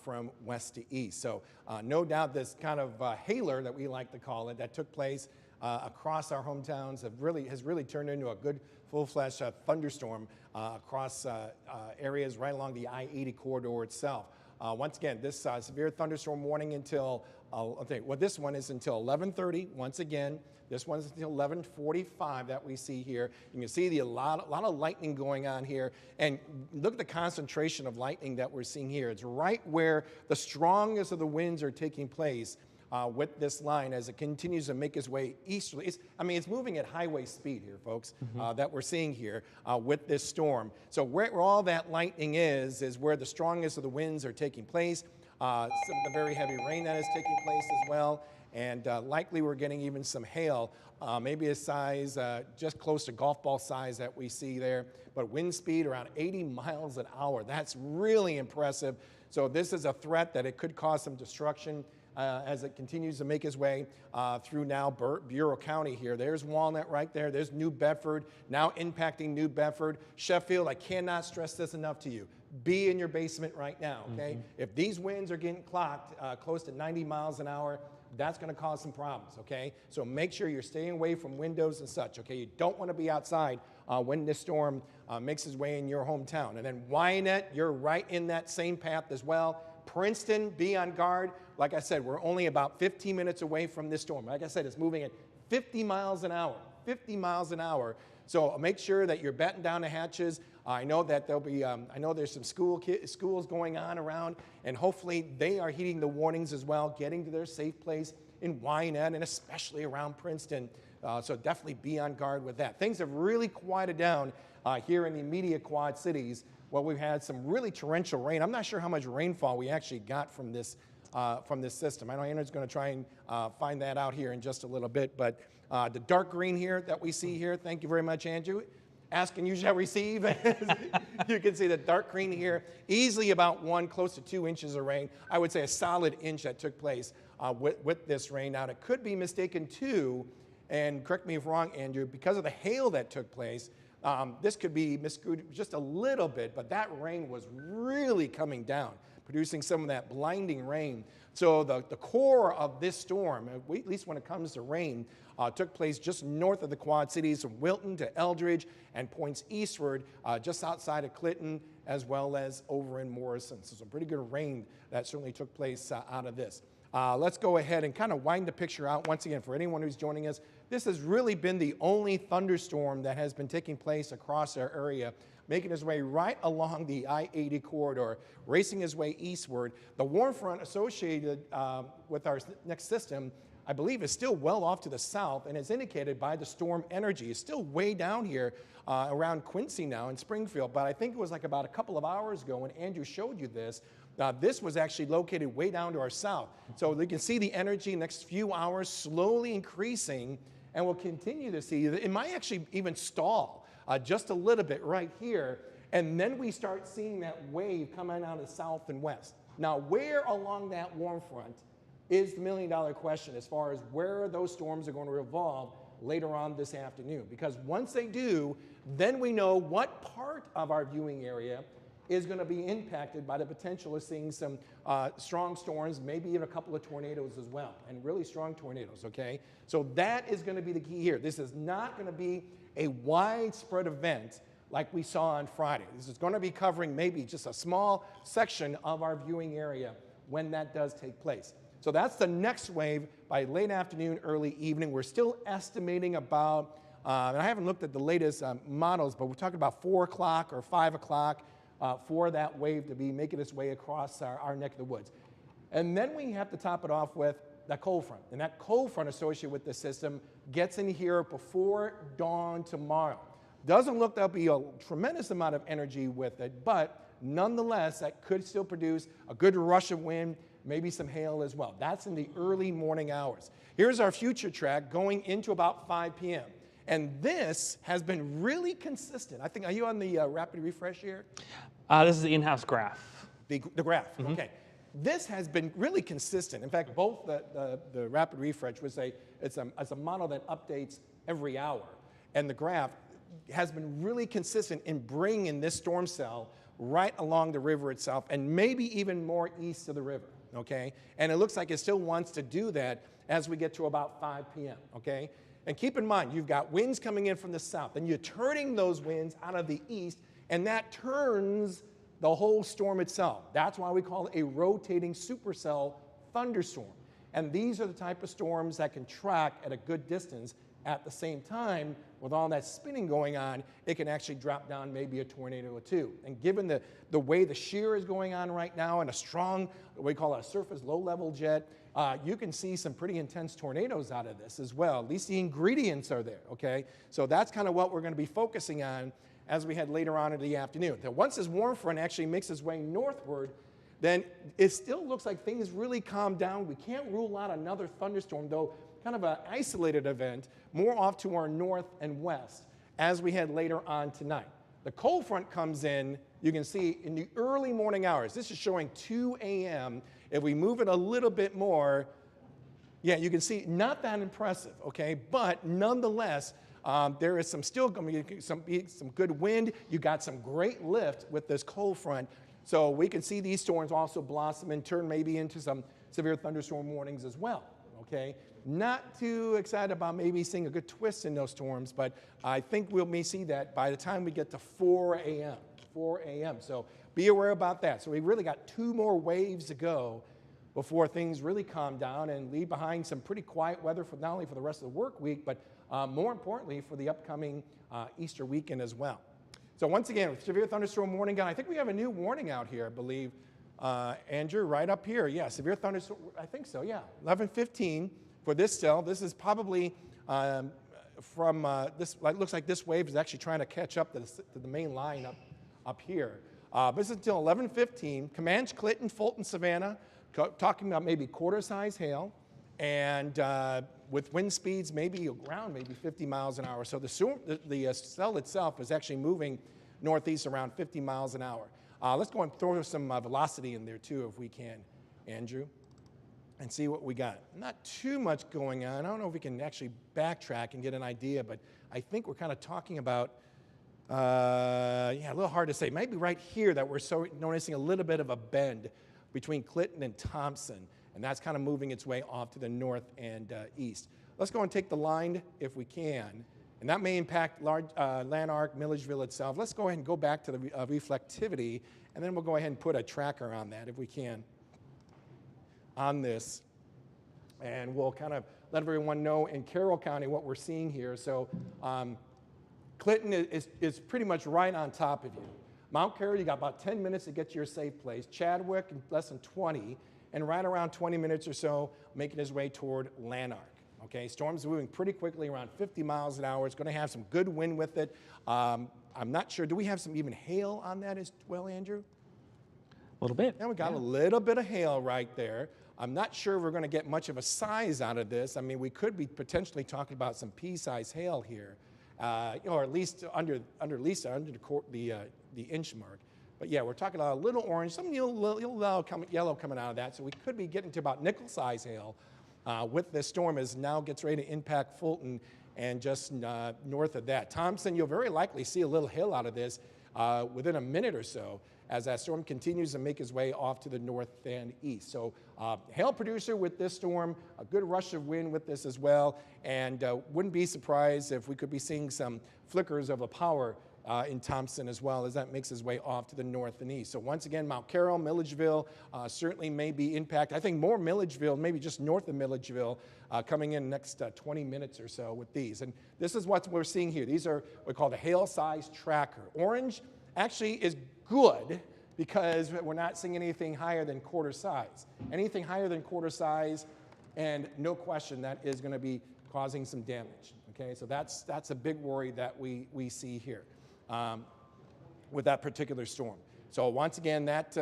from west to east. So no doubt this kind of hailer that we like to call it that took place across our hometowns has really turned into a good full-fledged thunderstorm across areas right along the I-80 corridor itself. Once again, this severe thunderstorm warning until, this one is until 11:30. Once again, this one's until 11:45 that we see here. You can see a lot of lightning going on here. And look at the concentration of lightning that we're seeing here. It's right where the strongest of the winds are taking place. With this line as it continues to make its way easterly. It's moving at highway speed here, folks, that we're seeing here with this storm. So where all that lightning is where the strongest of the winds are taking place. Some of the very heavy rain that is taking place as well. And likely we're getting even some hail, maybe a size just close to golf ball size that we see there. But wind speed around 80 miles an hour. That's really impressive. So this is a threat that it could cause some destruction as it continues to make its way through now Bureau County here. There's Walnut right there. There's New Bedford, now impacting New Bedford. Sheffield, I cannot stress this enough to you. Be in your basement right now, okay? If these winds are getting clocked close to 90 miles an hour, that's going to cause some problems, okay? So make sure you're staying away from windows and such, okay? You don't want to be outside when this storm makes its way in your hometown. And then Wyanett, you're right in that same path as well. Princeton, be on guard. Like I said, we're only about 15 minutes away from this storm. Like I said, it's moving at 50 miles an hour, 50 miles an hour. So make sure that you're batting down the hatches. I know that there'll be, I know there's some schools going on around, and hopefully they are heeding the warnings as well, getting to their safe place in Wyanett and especially around Princeton. So definitely be on guard with that. Things have really quieted down here in the immediate Quad Cities. Well, we've had some really torrential rain. I'm not sure how much rainfall we actually got from this system. I know Andrew's going to try and find that out here in just a little bit. But the dark green here that we see here, thank you very much, Andrew. Ask and you shall receive. You can see the dark green here, easily about close to 2 inches of rain. I would say a solid inch that took place with this rain. Now, it could be mistaken too, and correct me if wrong, Andrew, because of the hail that took place. This could be miscued just a little bit, but that rain was really coming down, producing some of that blinding rain. So the core of this storm, at least when it comes to rain, took place just north of the Quad Cities from Wilton to Eldridge and points eastward just outside of Clinton as well as over in Morrison. So some pretty good rain that certainly took place out of this. Let's go ahead and kind of wind the picture out once again for anyone who's joining us. This has really been the only thunderstorm that has been taking place across our area, making its way right along the I-80 corridor, racing its way eastward. The warm front associated with our next system, I believe, is still well off to the south and is indicated by the storm energy. It's still way down here around Quincy now in Springfield, but I think it was like about a couple of hours ago when Andrew showed you this. This was actually located way down to our south. So you can see the energy next few hours slowly increasing, and we'll continue to see. It might actually even stall just a little bit right here, and then we start seeing that wave coming out of the south and west. Now, where along that warm front is the million-dollar question as far as where those storms are going to revolve later on this afternoon. Because once they do, then we know what part of our viewing area is going to be impacted by the potential of seeing some strong storms, maybe even a couple of tornadoes as well, and really strong tornadoes, okay? So that is going to be the key here. This is not going to be a widespread event like we saw on Friday. This is going to be covering maybe just a small section of our viewing area when that does take place. So that's the next wave by late afternoon, early evening. We're still estimating about, and I haven't looked at the latest models, but we're talking about 4 o'clock or 5 o'clock for that wave to be making its way across our neck of the woods. And then we have to top it off with that cold front. And that cold front associated with the system gets in here before dawn tomorrow. Doesn't look there'll be a tremendous amount of energy with it, but nonetheless, that could still produce a good rush of wind, maybe some hail as well. That's in the early morning hours. Here's our future track going into about 5 p.m. And this has been really consistent. I think, are you on the rapid refresh here? This is the in-house graph. The graph, okay. This has been really consistent. In fact, both the rapid refresh was it's a model that updates every hour. And the graph has been really consistent in bringing this storm cell right along the river itself and maybe even more east of the river, okay? And it looks like it still wants to do that as we get to about 5 p.m., okay? And keep in mind, you've got winds coming in from the south, and you're turning those winds out of the east, and that turns the whole storm itself. That's why we call it a rotating supercell thunderstorm. And these are the type of storms that can track at a good distance. At the same time, with all that spinning going on, it can actually drop down maybe a tornado or two. And given the way the shear is going on right now and a strong, what we call a surface low-level jet, you can see some pretty intense tornadoes out of this as well. At least the ingredients are there, okay? So that's kind of what we're going to be focusing on as we head later on in the afternoon. Now, once this warm front actually makes its way northward, then it still looks like things really calm down. We can't rule out another thunderstorm, though kind of an isolated event, more off to our north and west as we head later on tonight. The cold front comes in, you can see, in the early morning hours. This is showing 2 a.m. If we move it a little bit more, yeah, you can see not that impressive, okay? But nonetheless, there is still going to be some good wind. You got some great lift with this cold front. So we can see these storms also blossom and turn maybe into some severe thunderstorm warnings as well, okay? Not too excited about maybe seeing a good twist in those storms, but I think we may see that by the time we get to 4 a.m. 4 a.m. So be aware about that. So we really got 2 more waves to go before things really calm down and leave behind some pretty quiet weather for not only for the rest of the work week, but more importantly for the upcoming Easter weekend as well. So once again, with severe thunderstorm warning, I think we have a new warning out here, I believe. Andrew, right up here. Yeah, severe thunderstorm, I think so, yeah. 11:15 for this cell. This is probably from this, it looks like this wave is actually trying to catch up to the main line up here. This is until 11:15. Comanche, Clinton, Fulton, Savannah, talking about maybe quarter-size hail, and with wind speeds maybe around 50 miles an hour. So the cell itself is actually moving northeast around 50 miles an hour. Let's go and throw some velocity in there too if we can, Andrew, and see what we got. Not too much going on. I don't know if we can actually backtrack and get an idea, but I think we're kind of talking about, yeah, a little hard to say. Maybe right here that we're noticing a little bit of a bend between Clinton and Thompson, and that's kind of moving its way off to the north and east. Let's go and take the line if we can, and that may impact Lanark, Milledgeville itself. Let's go ahead and go back to the reflectivity, and then we'll go ahead and put a tracker on that if we can on this, and we'll kind of let everyone know in Carroll County what we're seeing here. So Clinton is pretty much right on top of you. Mount Carroll, you got about 10 minutes to get to your safe place. Chadwick, less than 20, and right around 20 minutes or so, making his way toward Lanark. Okay, storm's moving pretty quickly, around 50 miles an hour. It's going to have some good wind with it. I'm not sure. Do we have some even hail on that as well, Andrew? A little bit. Yeah, we got a little bit of hail right there. I'm not sure we're going to get much of a size out of this. I mean, we could be potentially talking about some pea-size hail here, or at least under the inch mark. But yeah, we're talking about a little orange, some yellow coming out of that. So we could be getting to about nickel-size hail with this storm as now gets ready to impact Fulton and just north of that. Thompson, you'll very likely see a little hail out of this within a minute or so as that storm continues to make its way off to the north and east. So hail producer with this storm, a good rush of wind with this as well, and wouldn't be surprised if we could be seeing some flickers of a power in Thompson as well as that makes its way off to the north and east. So once again, Mount Carroll, Milledgeville certainly may be impacted. I think more Milledgeville, maybe just north of Milledgeville, coming in the next 20 minutes or so with these. And this is what we're seeing here. These are what we call the hail size tracker. Orange actually is good because we're not seeing anything higher than quarter size. Anything higher than quarter size, and no question that is going to be causing some damage. Okay, so that's a big worry that we see here with that particular storm. So once again, that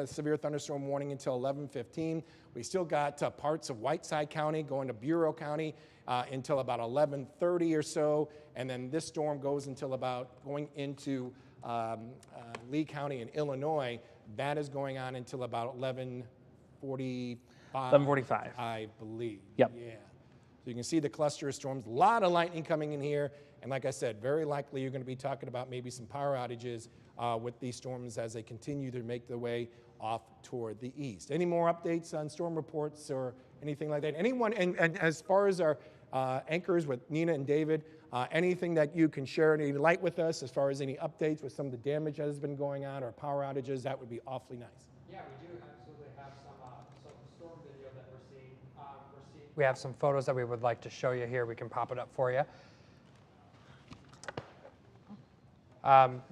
severe thunderstorm warning until 11:15. We still got parts of Whiteside County going to Bureau County until about 11:30 or so, and then this storm goes until about going into Lee County in Illinois. That is going on until about 11:45. 11:45. I believe. Yep. Yeah. So you can see the cluster of storms. A lot of lightning coming in here. And like I said, very likely you're going to be talking about maybe some power outages with these storms as they continue to make their way off toward the east. Any more updates on storm reports or anything like that? Anyone, and as far as our anchors with Nina and David, anything that you can share, any light with us as far as any updates with some of the damage that has been going on or power outages, that would be awfully nice. Yeah, we do absolutely have some storm video that we're seeing. We have some photos that we would like to show you here. We can pop it up for you.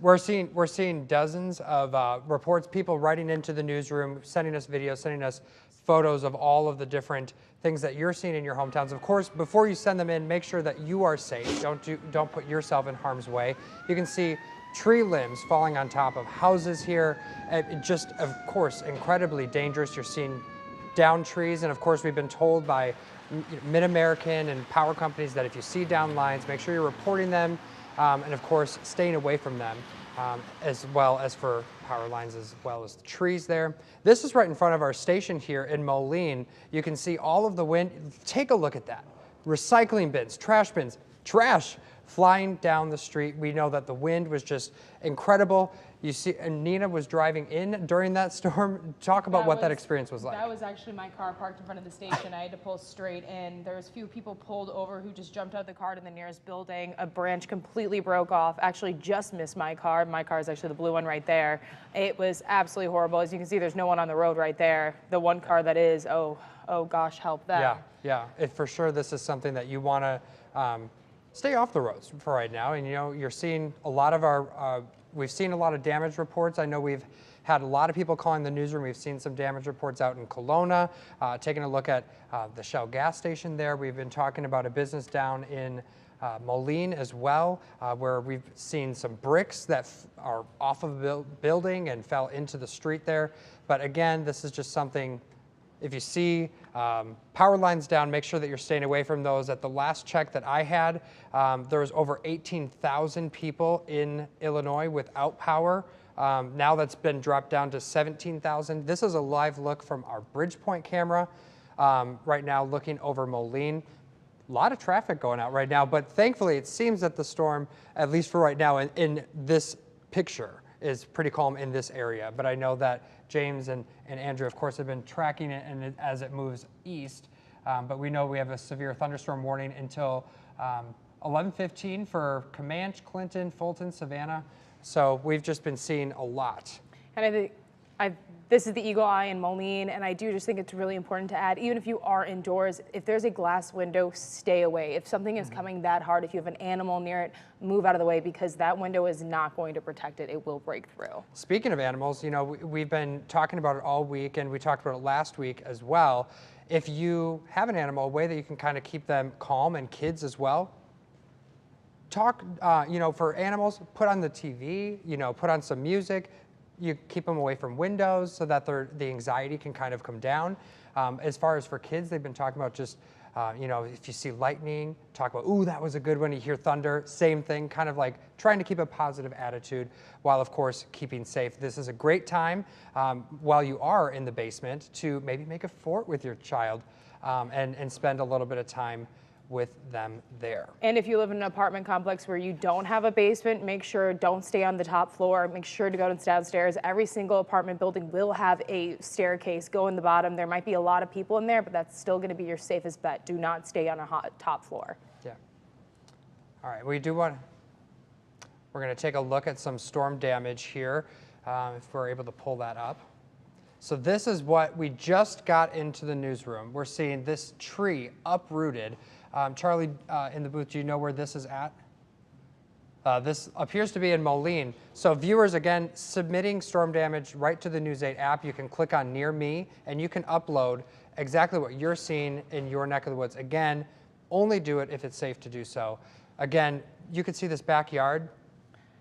We're seeing dozens of reports, people writing into the newsroom, sending us videos, sending us photos of all of the different things that you're seeing in your hometowns. Of course, before you send them in, make sure that you are safe. Don't put yourself in harm's way. You can see tree limbs falling on top of houses here. Just, of course, incredibly dangerous. You're seeing down trees, and of course, we've been told by Mid-American and power companies that if you see down lines, make sure you're reporting them, and of course, staying away from them, as well as for power lines, as well as the trees there. This is right in front of our station here in Moline. You can see all of the wind. Take a look at that. Recycling bins, trash flying down the street. We know that the wind was just incredible. You see, and Nina was driving in during that storm. Talk about what that experience was like. That was actually my car parked in front of the station. I had to pull straight in. There was a few people pulled over who just jumped out of the car to the nearest building. A branch completely broke off. Actually just missed my car. My car is actually the blue one right there. It was absolutely horrible. As you can see, there's no one on the road right there. The one car that is, oh gosh, help them. Yeah. For sure, this is something that you want to stay off the roads for right now. And you're seeing a lot of we've seen a lot of damage reports. I know we've had a lot of people calling the newsroom. We've seen some damage reports out in Kelowna, taking a look at the Shell gas station there. We've been talking about a business down in Moline as well, where we've seen some bricks that are off of a building and fell into the street there. But again, this is just something, if you see power lines down, make sure that you're staying away from those. At the last check that I had, there was over 18,000 people in Illinois without power. Now that's been dropped down to 17,000. This is a live look from our Bridgepoint camera right now looking over Moline. A lot of traffic going out right now, but thankfully it seems that the storm, at least for right now in this picture, is pretty calm in this area. But I know that James and Andrew, of course, have been tracking it and as it moves east. But we know we have a severe thunderstorm warning until 11:15 for Comanche, Clinton, Fulton, Savannah. So we've just been seeing a lot. And I think this is the Eagle Eye in Moline, and I do just think it's really important to add, even if you are indoors, if there's a glass window, stay away. If something is coming that hard, if you have an animal near it, move out of the way, because that window is not going to protect it. It will break through. Speaking of animals, we've been talking about it all week, and we talked about it last week as well. If you have an animal, a way that you can kind of keep them calm, and kids as well, talk, for animals, put on the TV, put on some music. You keep them away from windows so that the anxiety can kind of come down. As far as for kids, they've been talking about just, if you see lightning, talk about, ooh, that was a good one. You hear thunder, same thing, kind of like trying to keep a positive attitude while, of course, keeping safe. This is a great time while you are in the basement to maybe make a fort with your child and spend a little bit of time with them there. And if you live in an apartment complex where you don't have a basement, make sure don't stay on the top floor. Make sure to go downstairs. Every single apartment building will have a staircase. Go in the bottom. There might be a lot of people in there, but that's still going to be your safest bet. Do not stay on a top floor. Yeah. All right. We're going to take a look at some storm damage here, if we're able to pull that up. So this is what we just got into the newsroom. We're seeing this tree uprooted. Charlie, in the booth, do you know where this is at? This appears to be in Moline. So viewers, again, submitting storm damage right to the News 8 app. You can click on Near Me, and you can upload exactly what you're seeing in your neck of the woods. Again, only do it if it's safe to do so. Again, you can see this backyard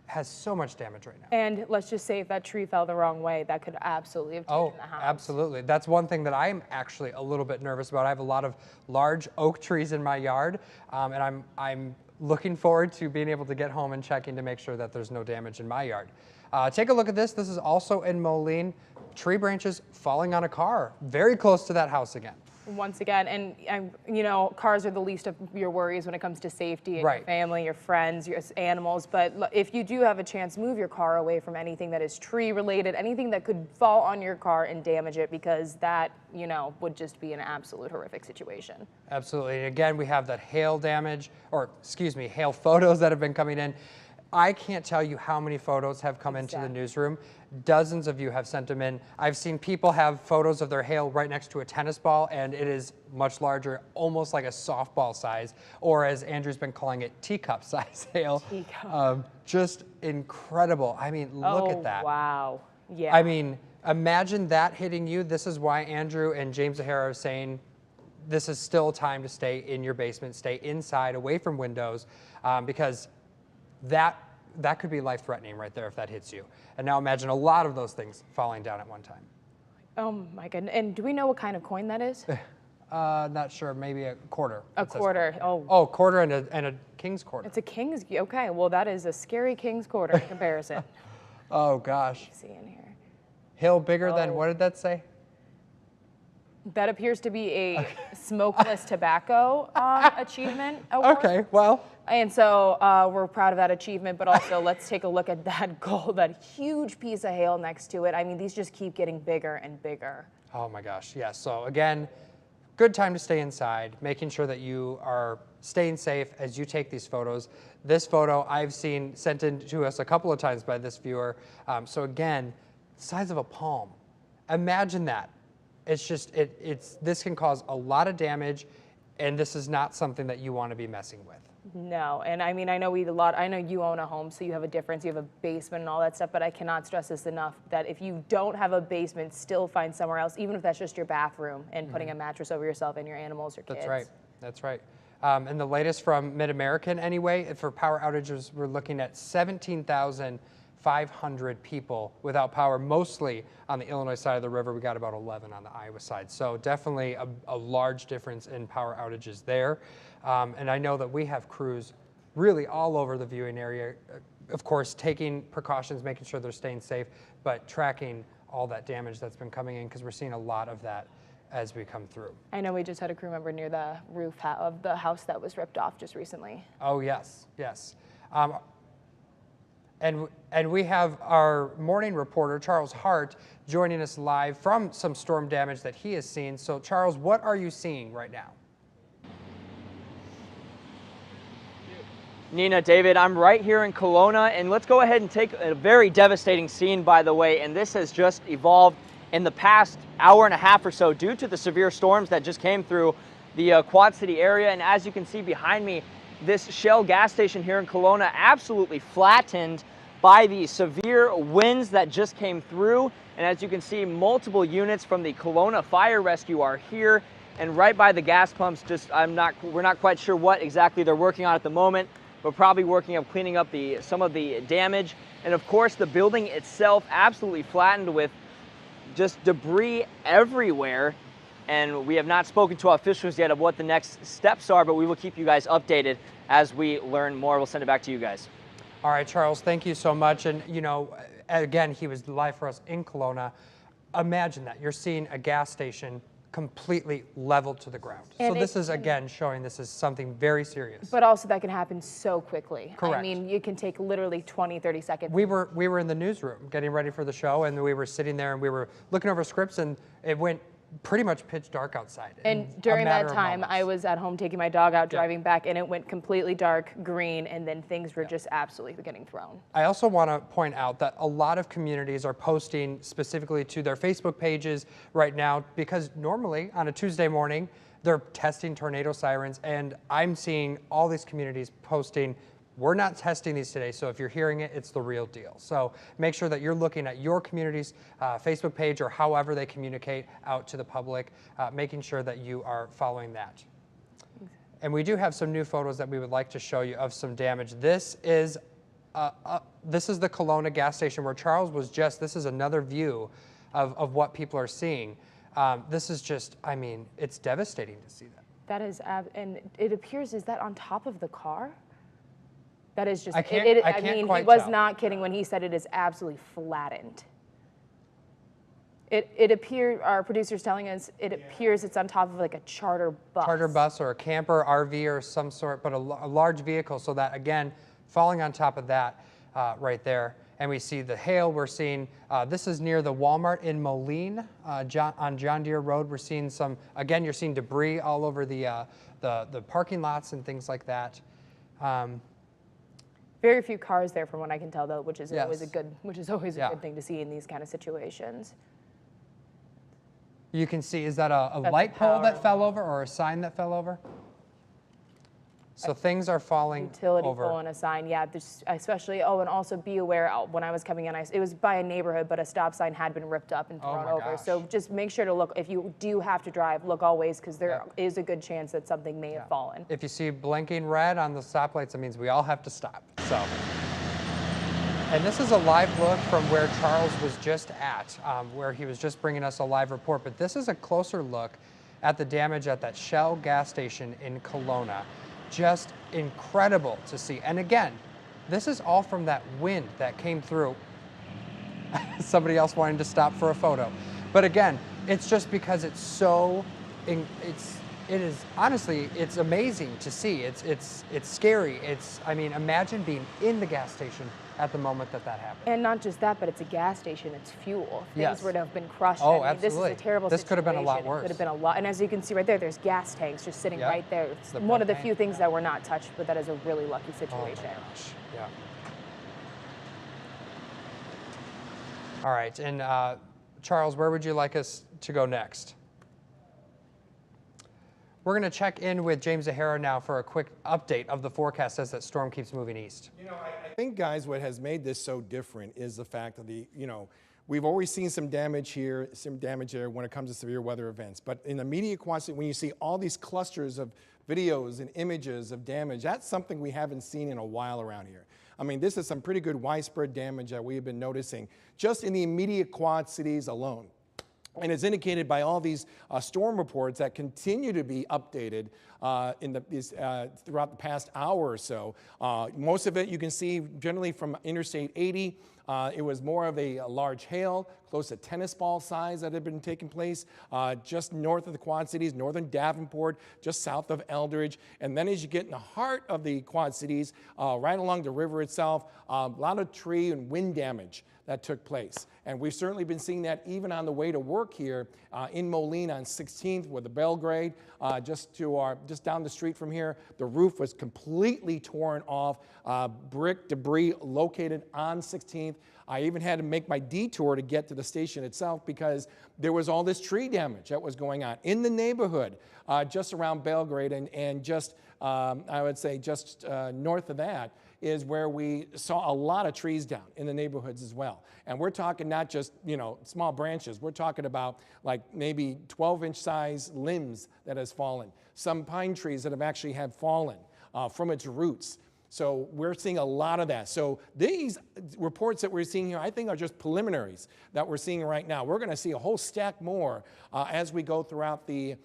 has so much damage right now. And let's just say if that tree fell the wrong way, that could absolutely have taken the house. Absolutely. That's one thing that I'm actually a little bit nervous about. I have a lot of large oak trees in my yard, and I'm looking forward to being able to get home and checking to make sure that there's no damage in my yard. Take a look at this. This is also in Moline. Tree branches falling on a car, very close to that house again. Once again, and you know, cars are the least of your worries when it comes to safety and Right. your family, your friends, your animals. But if you do have a chance, move your car away from anything that is tree related, anything that could fall on your car and damage it, because that, you know, would just be an absolute horrific situation. Absolutely. And again, we have that hail damage, or excuse me, hail photos that have been coming in. I can't tell you how many photos have come into the newsroom. Dozens of you have sent them in. I've seen people have photos of their hail right next to a tennis ball, and it is much larger, almost like a softball size, or as Andrew's been calling it, teacup size hail. Just incredible. I mean, look at that. Wow. Yeah. I mean, imagine that hitting you. This is why Andrew and James O'Hara are saying this is still time to stay in your basement, stay inside, away from windows, because that could be life-threatening right there if that hits you. And now imagine a lot of those things falling down at one time. Oh my goodness. And do we know what kind of coin that is? Not sure, maybe a quarter. A quarter. Oh, quarter and a king's quarter. It's a king's. Okay, well that is a scary king's quarter in comparison. Oh gosh. See in here. Hail bigger than, what did that say? That appears to be a smokeless tobacco achievement award. Okay, well. And so we're proud of that achievement, but also let's take a look at that gold, that huge piece of hail next to it. I mean, these just keep getting bigger and bigger. Oh my gosh, yes. So again, good time to stay inside, making sure that you are staying safe as you take these photos. This photo I've seen sent in to us a couple of times by this viewer. So again, size of a palm. Imagine that. It's just, this can cause a lot of damage, and this is not something that you want to be messing with. No, and I mean, I know you own a home, so you have a difference, you have a basement and all that stuff, but I cannot stress this enough, that if you don't have a basement, still find somewhere else, even if that's just your bathroom, and putting a mattress over yourself and your animals or kids. That's right, that's right. And the latest from Mid-American anyway, for power outages, we're looking at 17,500 people without power, mostly on the Illinois side of the river. We got about 11 on the Iowa side. So definitely a large difference in power outages there. And I know that we have crews really all over the viewing area, of course, taking precautions, making sure they're staying safe, but tracking all that damage that's been coming in, because we're seeing a lot of that as we come through. I know we just had a crew member near the roof of the house that was ripped off just recently. Oh, yes, yes. And we have our morning reporter, Charles Hart, joining us live from some storm damage that he has seen. So, Charles, what are you seeing right now? Nina, David, I'm right here in Kelowna, and let's go ahead and take a very devastating scene, by the way, and this has just evolved in the past hour and a half or so due to the severe storms that just came through the Quad City area. And as you can see behind me, this Shell gas station here in Kelowna absolutely flattened by the severe winds that just came through. And as you can see, multiple units from the Kelowna Fire Rescue are here, and right by the gas pumps, we're not quite sure what exactly they're working on at the moment, but probably working on cleaning up some of the damage. And of course, the building itself absolutely flattened with just debris everywhere. And we have not spoken to our officials yet of what the next steps are, but we will keep you guys updated as we learn more. We'll send it back to you guys. All right, Charles, thank you so much. And, you know, again, he was live for us in Kelowna. Imagine that. You're seeing a gas station completely leveled to the ground. So this is, again, showing this is something very serious. But also that can happen so quickly. Correct. I mean, you can take literally 20, 30 seconds. We were in the newsroom getting ready for the show, and we were sitting there and we were looking over scripts, and it went pretty much pitch dark outside. And during that time, I was at home taking my dog out, driving back, and it went completely dark green, and then things were just absolutely getting thrown. I also want to point out that a lot of communities are posting specifically to their Facebook pages right now, because normally on a Tuesday morning, they're testing tornado sirens, and I'm seeing all these communities posting, we're not testing these today, so if you're hearing it, it's the real deal. So make sure that you're looking at your community's Facebook page, or however they communicate out to the public, making sure that you are following that. And we do have some new photos that we would like to show you of some damage. This is the Kelowna gas station where Charles was just. This is another view of what people are seeing. This is just, I mean, it's devastating to see that. That is, and it appears, is that on top of the car? That is just, I mean, he was not kidding when he said it is absolutely flattened. It appears, our producer's telling us, it appears it's on top of like a charter bus. Charter bus or a camper, RV or some sort, but a large vehicle, so that, again, falling on top of that right there. And we see the hail. We're seeing, this is near the Walmart in Moline on John Deere Road. We're seeing some, again, you're seeing debris all over the parking lots and things like that. Very few cars there, from what I can tell, though, which is Yes. always a good, Yeah. good thing to see in these kind of situations. You can see, is that a That's light pole that power. fell over or a sign that fell over? So things are falling Utility over. pole and a sign, yeah. Especially, oh, and also be aware, when I was coming in, it was by a neighborhood, but a stop sign had been ripped up and thrown my over. So gosh. just make sure to look, if you do have to drive, look always, because there is a good chance that something may have fallen. If you see blinking red on the stoplights, it means we all have to stop. So, and this is a live look from where Charles was just at, where he was just bringing us a live report. But this is a closer look at the damage at that Shell gas station in Kelowna. Just incredible to see. And again, this is all from that wind that came through. Somebody else wanting to stop for a photo. But again, it's just because it's so, it is honestly, it's amazing to see. It's scary. I mean, imagine being in the gas station at the moment that happened. And not just that, but it's a gas station, it's fuel. Things Yes. were to have been crushed. Oh, I mean, This absolutely. is a terrible This could have been a lot situation. worse. It could have been a lot. And as you can see right there, there's gas tanks just sitting Yep. right there. It's The one of the propane. few things that were not touched, but that is a really lucky Oh my situation. gosh. Yeah. All right, and Charles, where would you like us to go next? We're going to check in with James Zahara now for a quick update of the forecast as that storm keeps moving east. You know, I think, guys, what has made this so different is the fact that we've always seen some damage here, some damage there when it comes to severe weather events. But in the immediate quantity, when you see all these clusters of videos and images of damage, that's something we haven't seen in a while around here. I mean, this is some pretty good widespread damage that we have been noticing just in the immediate quad cities alone. And it's indicated by all these storm reports that continue to be updated throughout the past hour or so. Most of it you can see generally from Interstate 80. It was more of a large hail, close to tennis ball size that had been taking place just north of the Quad Cities, northern Davenport, just south of Eldridge. And then as you get in the heart of the Quad Cities, right along the river itself, a lot of tree and wind damage that took place. And we've certainly been seeing that even on the way to work here in Moline on 16th with the Belgrade, just down the street from here. The roof was completely torn off, brick debris located on 16th. I even had to make my detour to get to the station itself because there was all this tree damage that was going on in the neighborhood just around Belgrade and just, I would say, just north of that is where we saw a lot of trees down in the neighborhoods as well. And we're talking not just, small branches. We're talking about like maybe 12-inch size limbs that has fallen. Some pine trees that have actually had fallen from its roots. So we're seeing a lot of that. So these reports that we're seeing here, I think, are just preliminaries that we're seeing right now. We're going to see a whole stack more as we go throughout the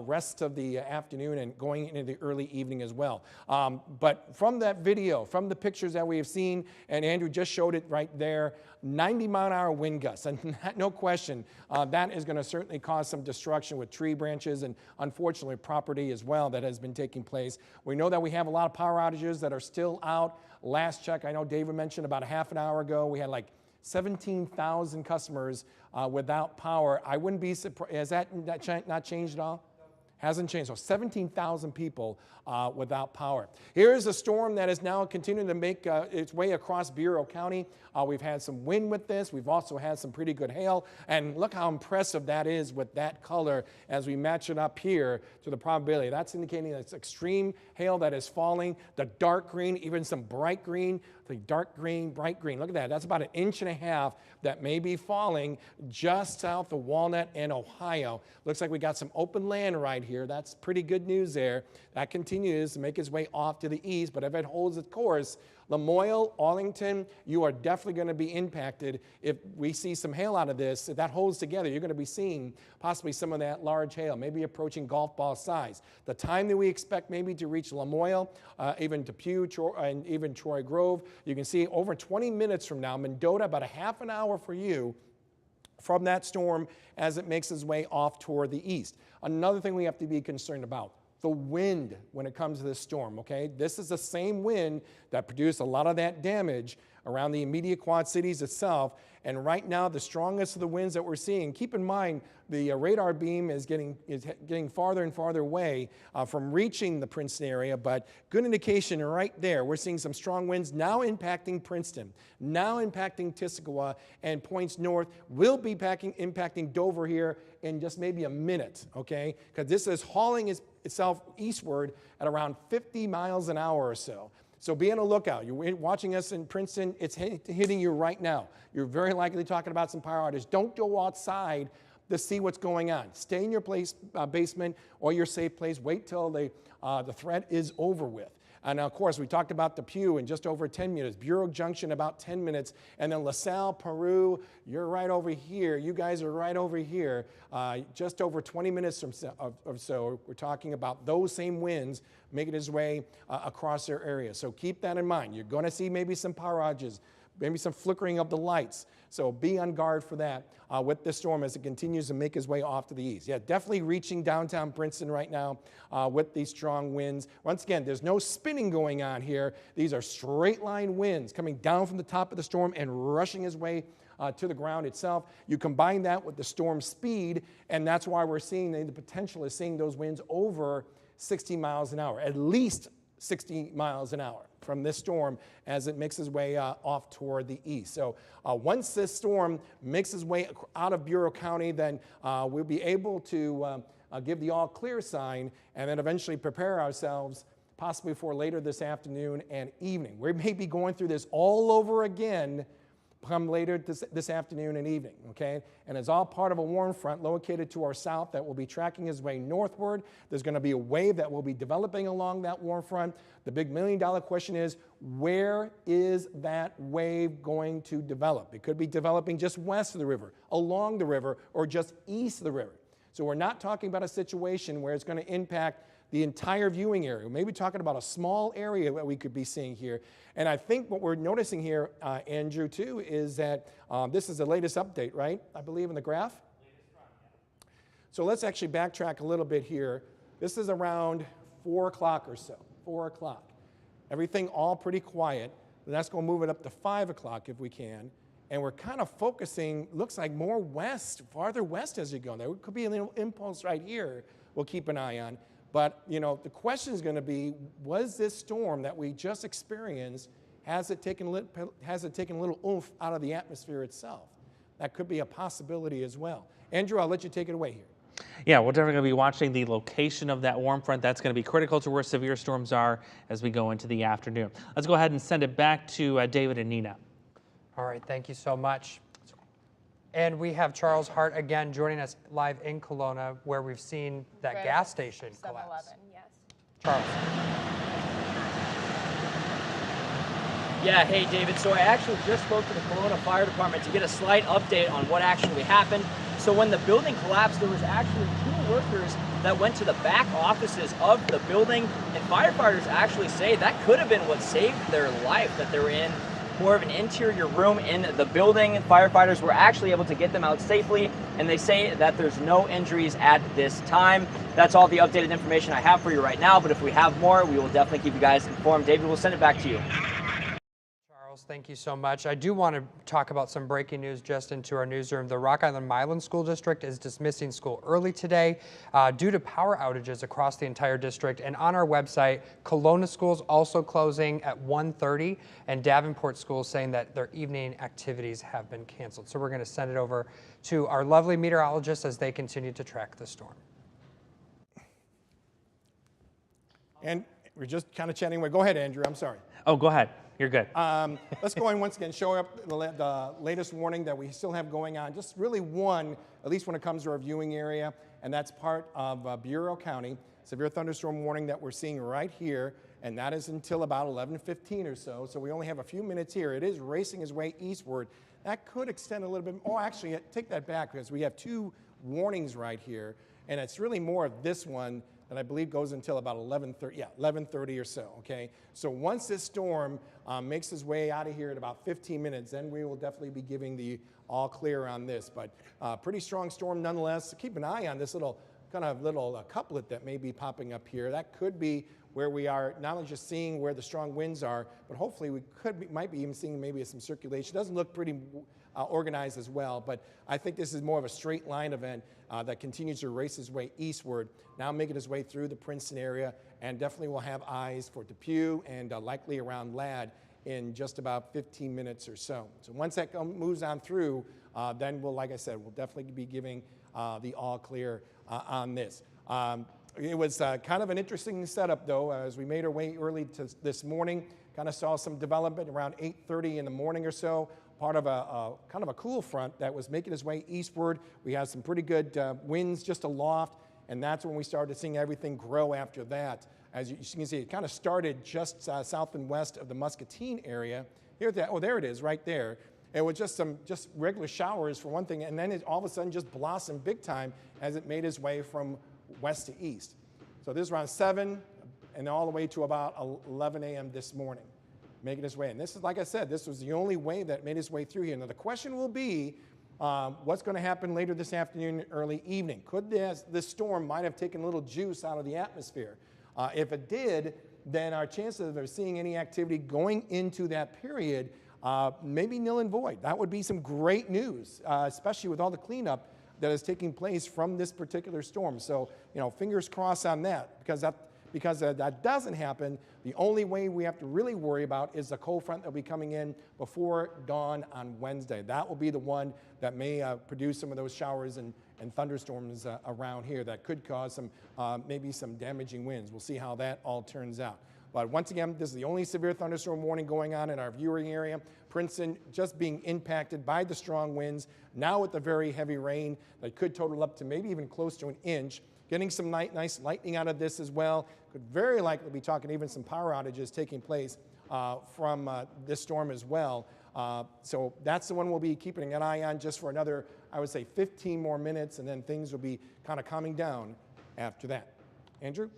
rest of the afternoon and going into the early evening as well. But from that video, from the pictures that we have seen, and Andrew just showed it right there, 90-mile-an-hour wind gusts, and no question, that is going to certainly cause some destruction with tree branches and, unfortunately, property as well that has been taking place. We know that we have a lot of power outages that are still out. Last check, I know David mentioned about a half an hour ago, we had like 17,000 customers without power. I wouldn't be surprised. Has that not changed at all? Hasn't changed. So 17,000 people without power. Here's a storm that is now continuing to make its way across Bureau County. We've had some wind with this. We've also had some pretty good hail. And look how impressive that is with that color as we match it up here to the probability. That's indicating that it's extreme hail that is falling. The dark green, even some bright green. The dark green, bright green. Look at that. That's about 1.5 inches that may be falling just south of Walnut and Ohio. Looks like we got some open land right here. That's pretty good news there. That continues to make its way off to the east, but if it holds its course, Lamoille, Arlington, you are definitely going to be impacted if we see some hail out of this. If that holds together, you're going to be seeing possibly some of that large hail, maybe approaching golf ball size. The time that we expect maybe to reach Lamoille, even Depew, and even Troy Grove, you can see over 20 minutes from now, Mendota, about a half an hour for you, from that storm as it makes its way off toward the east. Another thing we have to be concerned about, the wind when it comes to this storm, okay? This is the same wind that produced a lot of that damage around the immediate Quad Cities itself. And right now, the strongest of the winds that we're seeing, keep in mind, the radar beam is getting farther and farther away from reaching the Princeton area, but good indication right there. We're seeing some strong winds now impacting Princeton, now impacting Tuscaloosa, and points north, will be impacting Dover here in just maybe a minute, okay? Because this is hauling itself eastward at around 50 miles an hour or so. So be on the lookout. You're watching us in Princeton, it's hitting you right now. You're very likely talking about some power outages. Don't go outside to see what's going on. Stay in your basement or your safe place. Wait till the threat is over with. And of course, we talked about the Pew in just over 10 minutes, Bureau Junction about 10 minutes, and then LaSalle, Peru, you're right over here. You guys are right over here. Just over 20 minutes or so, we're talking about those same winds making its way across their area. So keep that in mind. You're going to see maybe some power outages, maybe some flickering of the lights. So be on guard for that with this storm as it continues to make its way off to the east. Yeah, definitely reaching downtown Princeton right now with these strong winds. Once again, there's no spinning going on here. These are straight line winds coming down from the top of the storm and rushing its way to the ground itself. You combine that with the storm speed, and that's why we're seeing the potential is seeing those winds over 60 miles an hour, at least 60 miles an hour from this storm as it makes its way off toward the east. So once this storm makes its way out of Bureau County, then we'll be able to give the all clear sign and then eventually prepare ourselves possibly for later this afternoon and evening. We may be going through this all over again come later this afternoon and evening, okay? And it's all part of a warm front located to our south that will be tracking its way northward. There's going to be a wave that will be developing along that warm front. The big million-dollar question is, where is that wave going to develop? It could be developing just west of the river, along the river, or just east of the river. So we're not talking about a situation where it's going to impact the entire viewing area. We may be talking about a small area that we could be seeing here. And I think what we're noticing here, Andrew, too, is that this is the latest update, right? I believe in the graph? Latest front, yeah. So let's actually backtrack a little bit here. This is around 4 o'clock or so, 4 o'clock. Everything all pretty quiet. And that's going to move it up to 5 o'clock if we can. And we're kind of focusing, looks like more west, farther west as you go. There could be a little impulse right here we'll keep an eye on. But, you know, the question is going to be, was this storm that we just experienced, has it taken a little oomph out of the atmosphere itself? That could be a possibility as well. Andrew, I'll let you take it away here. Yeah, we're definitely going to be watching the location of that warm front. That's going to be critical to where severe storms are as we go into the afternoon. Let's go ahead and send it back to David and Nina. All right, thank you so much. And we have Charles Hart again joining us live in Kelowna, where we've seen that Right gas station 7-Eleven, collapse. yes. Charles. Yeah, hey David, so I actually just spoke to the Kelowna Fire Department to get a slight update on what actually happened. So when the building collapsed, there was actually 2 workers that went to the back offices of the building, and firefighters actually say that could have been what saved their life, that they were in more of an interior room in the building. Firefighters were actually able to get them out safely, and they say that there's no injuries at this time. That's all the updated information I have for you right now, but if we have more, we will definitely keep you guys informed. David, we'll send it back to you. Charles, thank you so much. I do want to talk about some breaking news just into our newsroom. The Rock Island Milan School District is dismissing school early today due to power outages across the entire district. And on our website, Kelowna schools also closing at 1:30, and Davenport schools saying that their evening activities have been canceled. So we're going to send it over to our lovely meteorologists as they continue to track the storm. And we're just kind of chatting away. Go ahead, Andrew. I'm sorry. Oh, go ahead. You're good. Let's go in once again, show up the latest warning that we still have going on. Just really one, at least when it comes to our viewing area, and that's part of Bureau County. Severe thunderstorm warning that we're seeing right here, and that is until about 11:15 or so. So we only have a few minutes here. It is racing its way eastward. That could extend a little bit. Oh, actually, take that back because we have 2 warnings right here, and it's really more of this one that I believe goes until about 11:30, yeah, 11:30 or so, okay? So once this storm makes its way out of here in about 15 minutes, then we will definitely be giving the all clear on this. But pretty strong storm nonetheless. Keep an eye on this little couplet that may be popping up here. That could be where we are not only just seeing where the strong winds are, but hopefully we might be even seeing maybe some circulation. Doesn't look pretty organized as well, but I think this is more of a straight line event that continues to race its way eastward, now making its way through the Princeton area, and definitely will have eyes for Depew and likely around Ladd in just about 15 minutes or so. So once that moves on through, then we'll, like I said, we'll definitely be giving the all clear on this. It was kind of an interesting setup, though, as we made our way early to this morning. Kind of saw some development around 8:30 in the morning or so, part of a kind of a cool front that was making its way eastward. We had some pretty good winds just aloft, and that's when we started seeing everything grow after that. As you can see, it kind of started just south and west of the Muscatine area. Here, there it is, right there. It was just regular showers for one thing, and then it all of a sudden just blossomed big time as it made its way from west to east. So this is around 7 and all the way to about 11 a.m. this morning, making its way. And this is, like I said, this was the only wave that made its way through here. Now the question will be, what's going to happen later this afternoon, early evening? Could this storm might have taken a little juice out of the atmosphere? If it did, then our chances of seeing any activity going into that period may be nil and void. That would be some great news, especially with all the cleanup that is taking place from this particular storm. So, fingers crossed on that, because that doesn't happen, the only way we have to really worry about is the cold front that will be coming in before dawn on Wednesday. That will be the one that may produce some of those showers and thunderstorms around here that could cause some maybe some damaging winds. We'll see how that all turns out. But once again, this is the only severe thunderstorm warning going on in our viewing area. Princeton just being impacted by the strong winds, now with the very heavy rain that could total up to maybe even close to an inch. Getting some nice lightning out of this as well. Could very likely be talking even some power outages taking place from this storm as well. So that's the one we'll be keeping an eye on just for another, I would say, 15 more minutes, and then things will be kind of calming down after that. Andrew?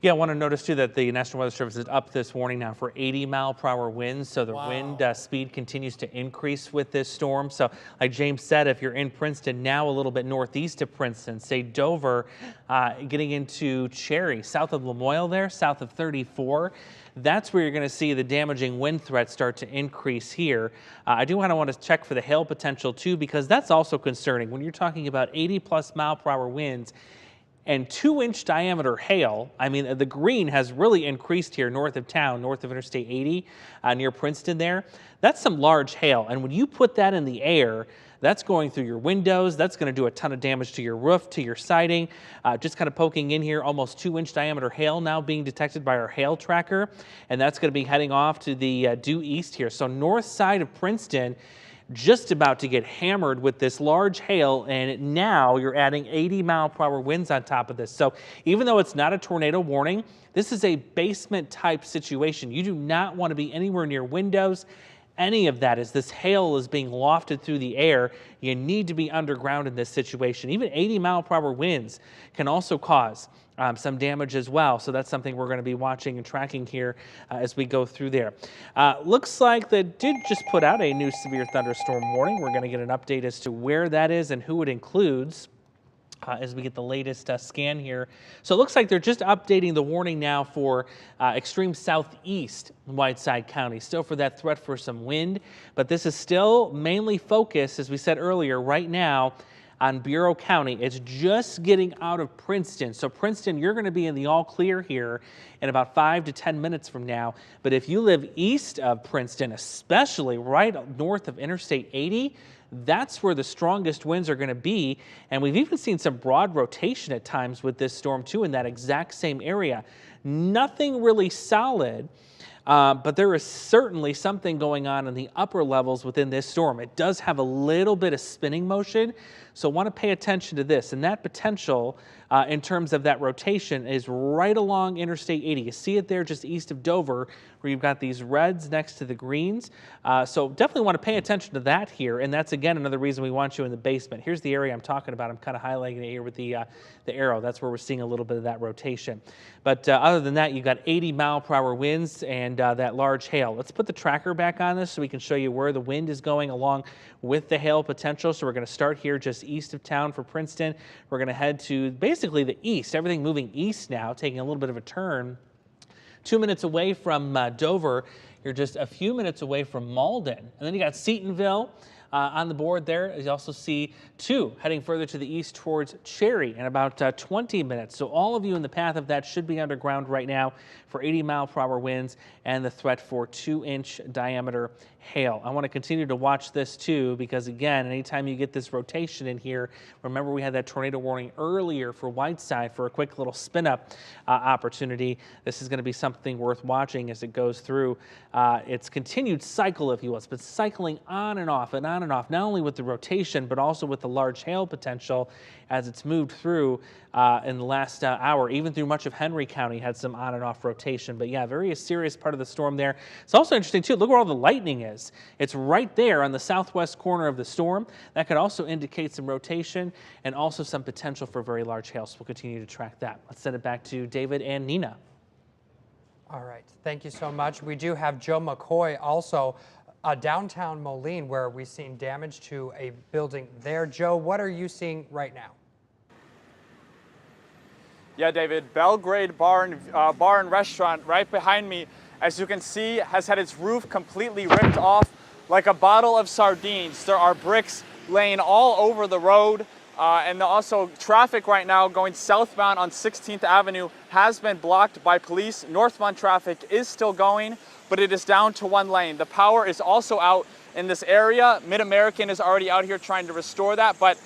Yeah, I want to notice too that the National Weather Service is up this warning now for 80-mile-per-hour winds. So the wind speed continues to increase with this storm. So like James said, if you're in Princeton, now a little bit northeast of Princeton, say Dover, getting into Cherry, south of Lamoille there, south of 34. That's where you're going to see the damaging wind threat start to increase here. I do want to check for the hail potential too, because that's also concerning. When you're talking about 80+ mile-per-hour winds, and 2-inch diameter hail, I mean, the green has really increased here north of town, north of Interstate 80, near Princeton there. That's some large hail. And when you put that in the air, that's going through your windows. That's going to do a ton of damage to your roof, to your siding. Just kind of poking in here, almost 2-inch diameter hail now being detected by our hail tracker. And that's going to be heading off to the due east here. So north side of Princeton, just about to get hammered with this large hail, and now you're adding 80-mile-per-hour winds on top of this. So even though it's not a tornado warning, this is a basement type situation. You do not want to be anywhere near windows, any of that. As this hail is being lofted through the air, you need to be underground in this situation. Even 80-mile-per-hour winds can also cause some damage as well. So that's something we're going to be watching and tracking here as we go through there. Looks like they did just put out a new severe thunderstorm warning. We're going to get an update as to where that is and who it includes as we get the latest scan here. So it looks like they're just updating the warning now for extreme southeast Whiteside County, still for that threat for some wind, but this is still mainly focused, as we said earlier, right now on Bureau County. It's just getting out of Princeton. So Princeton, you're going to be in the all clear here in about 5 to 10 minutes from now. But if you live east of Princeton, especially right north of Interstate 80, that's where the strongest winds are going to be. And we've even seen some broad rotation at times with this storm too in that exact same area. Nothing really solid but there is certainly something going on in the upper levels within this storm. It does have a little bit of spinning motion, so want to pay attention to this. And that potential in terms of that rotation is right along Interstate 80. You see it there just east of Dover, where you've got these reds next to the greens. So definitely want to pay attention to that here. And that's, again, another reason we want you in the basement. Here's the area I'm talking about. I'm kind of highlighting it here with the arrow. That's where we're seeing a little bit of that rotation. But other than that, you've got 80-mile-per-hour winds and that large hail. Let's put the tracker back on this so we can show you where the wind is going along with the hail potential. So we're going to start here just east of town for Princeton. We're going to head to basically the east, everything moving east now, taking a little bit of a turn. 2 minutes away from Dover, you're just a few minutes away from Malden. And then you got Seatonville on the board there. You also see 2 heading further to the east towards Cherry in about 20 minutes. So all of you in the path of that should be underground right now for 80-mile-per-hour winds and the threat for 2-inch diameter hail. I want to continue to watch this too, because again, anytime you get this rotation in here, remember we had that tornado warning earlier for Whiteside for a quick little spin up opportunity. This is going to be something worth watching as it goes through its continued cycle, if you will. It's been cycling on and off and on and off, not only with the rotation, but also with the large hail potential as it's moved through in the last hour. Even through much of Henry County had some on and off rotation. But yeah, very serious part of the storm there. It's also interesting too, look where all the lightning is. It's right there on the southwest corner of the storm. That could also indicate some rotation and also some potential for very large hail. So we'll continue to track that. Let's send it back to David and Nina. All right, thank you so much. We do have Joe McCoy also downtown Moline, where we've seen damage to a building there. Joe, what are you seeing right now? Yeah, David, Belgrade Bar and Restaurant right behind me, as you can see, has had its roof completely ripped off like a bottle of sardines. There are bricks laying all over the road, and also traffic right now going southbound on 16th Avenue has been blocked by police. Northbound traffic is still going, but it is down to 1 lane. The power is also out in this area. Mid-American is already out here trying to restore that, but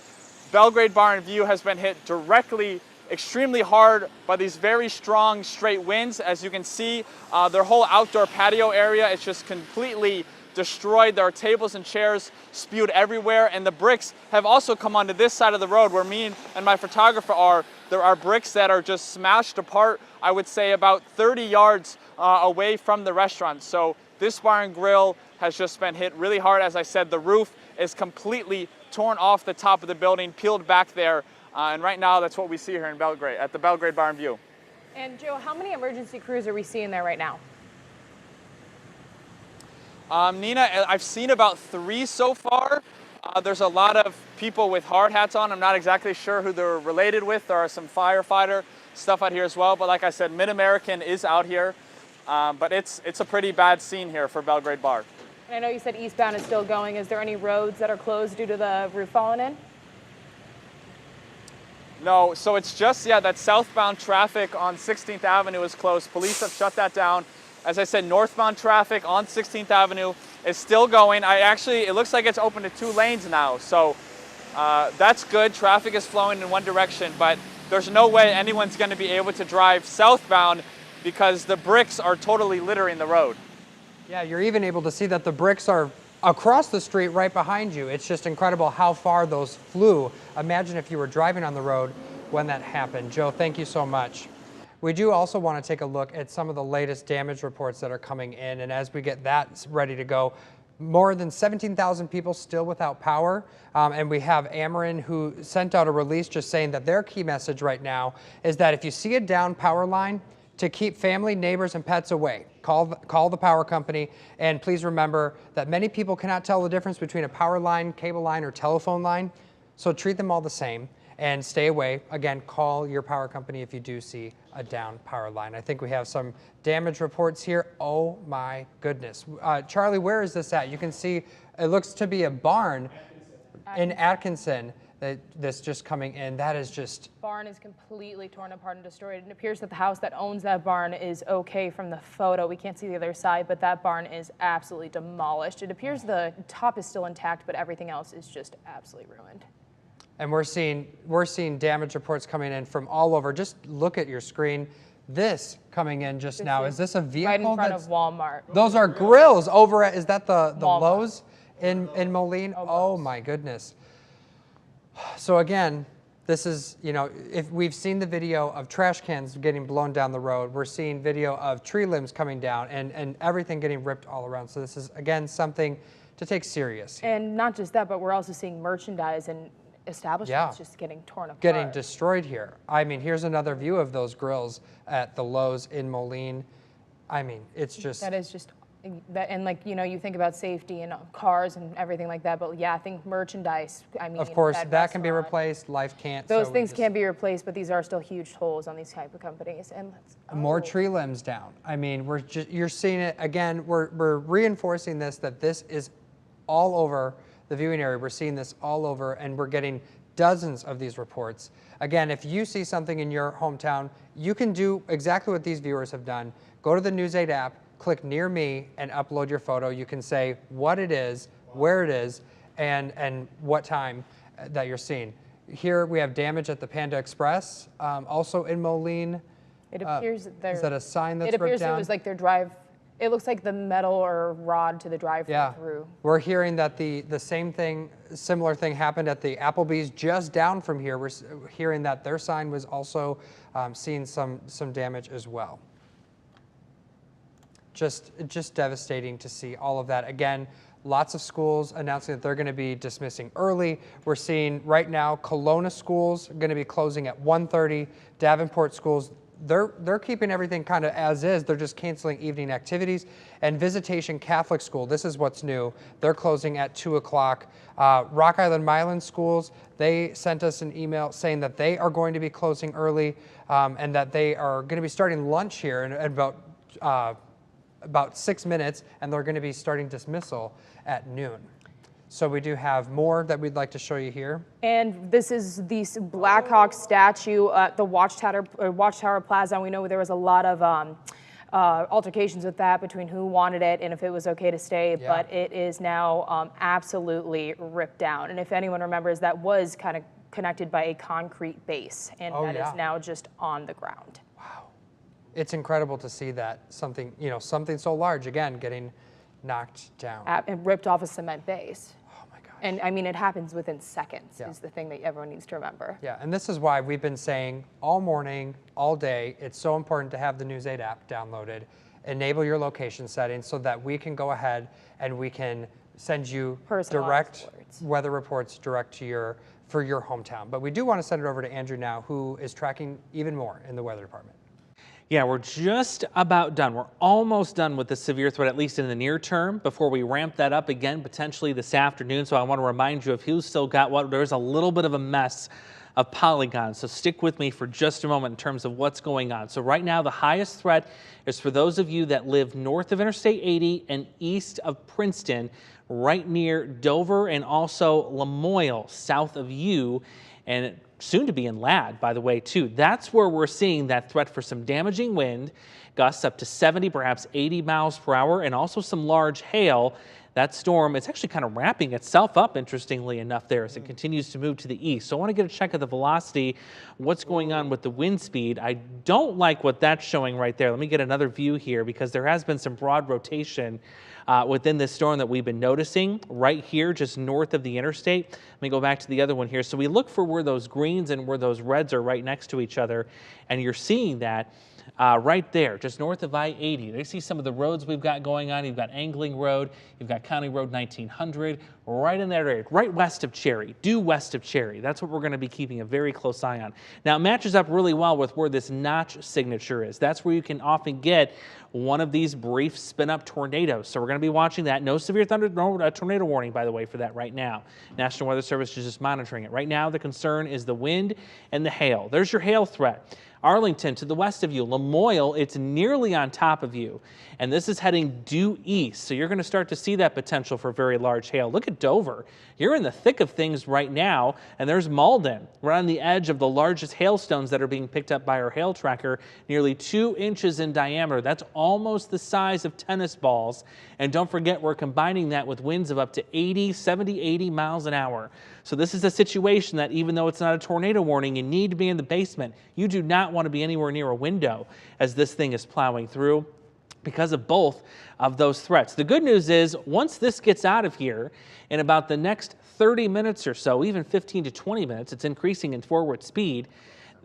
Belgrade Bar and View has been hit directly extremely hard by these very strong straight winds. As you can see, their whole outdoor patio area is just completely destroyed. There are tables and chairs spewed everywhere, and the bricks have also come onto this side of the road where me and my photographer are. There are bricks that are just smashed apart, I would say about 30 yards away from the restaurant. So this bar and grill has just been hit really hard. As I said, the roof is completely torn off the top of the building, peeled back there. And right now, that's what we see here in Belgrade, at the Belgrade Bar and View. And Joe, how many emergency crews are we seeing there right now? Nina, I've seen about 3 so far. There's a lot of people with hard hats on. I'm not exactly sure who they're related with. There are some firefighter stuff out here as well. But like I said, Mid-American is out here. But it's a pretty bad scene here for Belgrade Bar. And I know you said eastbound is still going. Is there any roads that are closed due to the roof falling in? No, so it's just, that southbound traffic on 16th Avenue is closed. Police have shut that down. As I said, northbound traffic on 16th Avenue is still going. It looks like it's open to 2 lanes now. So that's good. Traffic is flowing in one direction, but there's no way anyone's going to be able to drive southbound because the bricks are totally littering the road. Yeah, you're even able to see that the bricks are across the street right behind you. It's just incredible how far those flew. Imagine if you were driving on the road when that happened. Joe, thank you so much. We do also want to take a look at some of the latest damage reports that are coming in, and as we get that ready to go, more than 17,000 people still without power, and we have Ameren who sent out a release just saying that their key message right now is that if you see a down power line, to keep family, neighbors, and pets away. Call the power company, and please remember that many people cannot tell the difference between a power line, cable line, or telephone line, so treat them all the same and stay away. Again, call your power company if you do see a down power line. I think we have some damage reports here. Oh my goodness. Charlie, where is this at? You can see it looks to be a barn in Atkinson. That's just coming in. That is just... Barn is completely torn apart and destroyed. It appears that the house that owns that barn is okay from the photo. We can't see the other side, but that barn is absolutely demolished. It appears the top is still intact, but everything else is just absolutely ruined. And we're seeing damage reports coming in from all over. Just look at your screen. This coming in just now, is this a vehicle? Right in front of Walmart. Those are grills over at, is that the Walmart. Lowe's in Moline? Oh my goodness. So again, this is, you know, if we've seen the video of trash cans getting blown down the road, we're seeing video of tree limbs coming down and everything getting ripped all around. So this is, again, something to take serious. And not just that, but we're also seeing merchandise and establishments just getting torn apart. Getting destroyed here. I mean, here's another view of those grills at the Lowe's in Moline. I mean, it's just... That is just, that, and like, you know, you think about safety and cars and everything like that, but yeah, I think merchandise, I mean... Of course, that can be restaurant, replaced, life can't. Those so things can be replaced, but these are still huge tolls on these type of companies. And more tree limbs down. I mean, we're just, you're seeing it, again, we're reinforcing this, that this is all over the viewing area. We're seeing this all over, and we're getting dozens of these reports. Again, if you see something in your hometown, you can do exactly what these viewers have done. Go to the News 8 app, click Near Me, and upload your photo. You can say what it is, where it is, and what time that you're seeing. Here we have damage at the Panda Express, also in Moline. It appears that is that a sign that's it appears ripped down? it was like their drive. It looks like the metal or rod to the drive-through. We're hearing that the same thing, similar thing happened at the Applebee's just down from here. We're hearing that their sign was also seeing some damage as well. Just devastating to see all of that. Again, lots of schools announcing that they're going to be dismissing early. We're seeing right now Kelowna schools are going to be closing at 1:30. Davenport schools, they're keeping everything kind of as is. They're just canceling evening activities. And Visitation Catholic School, this is what's new. They're closing at 2 o'clock. Rock Island Milan schools, they sent us an email saying that they are going to be closing early and that they are going to be starting lunch here in about 6 minutes, and they're going to be starting dismissal at noon. So we do have more that we'd like to show you here. And this is the Blackhawk statue at the Watchtower Plaza. And we know there was a lot of altercations with that between who wanted it and if it was okay to stay. Yeah. But it is now absolutely ripped down. And if anyone remembers, that was kind of connected by a concrete base, and that is now just on the ground. Wow, it's incredible to see that something so large again getting knocked down And ripped off a cement base. Oh my gosh. And I mean, it happens within seconds, Yeah. is the thing that everyone needs to remember. Yeah, and this is why we've been saying all morning, all day, it's so important to have the News 8 app downloaded, enable your location settings so that we can go ahead and we can send you Personalized direct weather reports direct to for your hometown. But we do want to send it over to Andrew now, who is tracking even more in the weather department. Yeah, we're just about done. We're almost done with the severe threat, at least in the near term, before we ramp that up again, potentially this afternoon. So I want to remind you of who's still got what. There's a little bit of a mess of polygons. So stick with me for just a moment in terms of what's going on. So right now, the highest threat is for those of you that live north of Interstate 80 and east of Princeton, right near Dover, and also Lamoille, south of you, and soon to be in Ladd, by the way, too. That's where we're seeing that threat for some damaging wind, gusts up to 70, perhaps 80 miles per hour, and also some large hail. That storm, it's actually kind of wrapping itself up, interestingly enough, there as it continues to move to the east. So I want to get a check of the velocity, what's going on with the wind speed. I don't like what that's showing right there. Let me get another view here, because there has been some broad rotation within this storm that we've been noticing right here just north of the interstate. Let me go back to the other one here. So we look for where those greens and where those reds are right next to each other, and you're seeing that right there, just north of I-80. You see some of the roads we've got going on. You've got Angling Road, you've got County Road 1900, right in that area, right west of Cherry, due west of Cherry. That's what we're going to be keeping a very close eye on. Now, it matches up really well with where this notch signature is. That's where you can often get one of these brief spin-up tornadoes. So we're going to be watching that. No severe tornado warning, by the way, for that right now. National Weather Service is just monitoring it. Right now, the concern is the wind and the hail. There's your hail threat. Arlington to the west of you. Lamoille, it's nearly on top of you. And this is heading due east. So you're going to start to see that potential for very large hail. Look at Dover. You're in the thick of things right now. And there's Malden. We're on the edge of the largest hailstones that are being picked up by our hail tracker, nearly 2 inches in diameter. That's almost the size of tennis balls. And don't forget, we're combining that with winds of up to 70, 80 miles an hour. So this is a situation that, even though it's not a tornado warning, you need to be in the basement. You do not want to be anywhere near a window as this thing is plowing through, because of both of those threats. The good news is once this gets out of here in about the next 30 minutes or so, even 15 to 20 minutes, it's increasing in forward speed.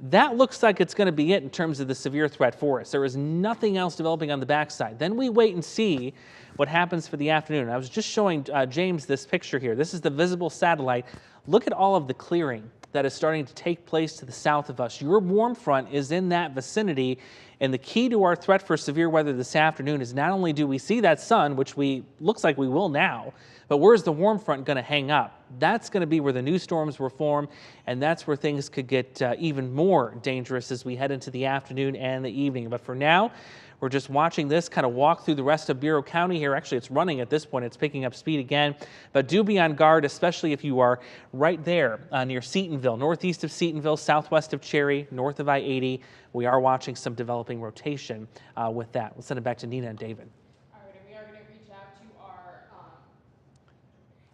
That looks like it's going to be it in terms of the severe threat for us. There is nothing else developing on the backside. Then we wait and see what happens for the afternoon. I was just showing James this picture here. This is the visible satellite. Look at all of the clearing that is starting to take place to the south of us. Your warm front is in that vicinity, and the key to our threat for severe weather this afternoon is not only do we see that sun, which looks like we will now, but where's the warm front going to hang up? That's going to be where the new storms will form, and that's where things could get even more dangerous as we head into the afternoon and the evening. But for now, we're just watching this kind of walk through the rest of Bureau County here. Actually, it's running at this point. It's picking up speed again. But do be on guard, especially if you are right there near Seatonville, northeast of Seatonville, southwest of Cherry, north of I-80. We are watching some developing rotation with that. We'll send it back to Nina and David. All right,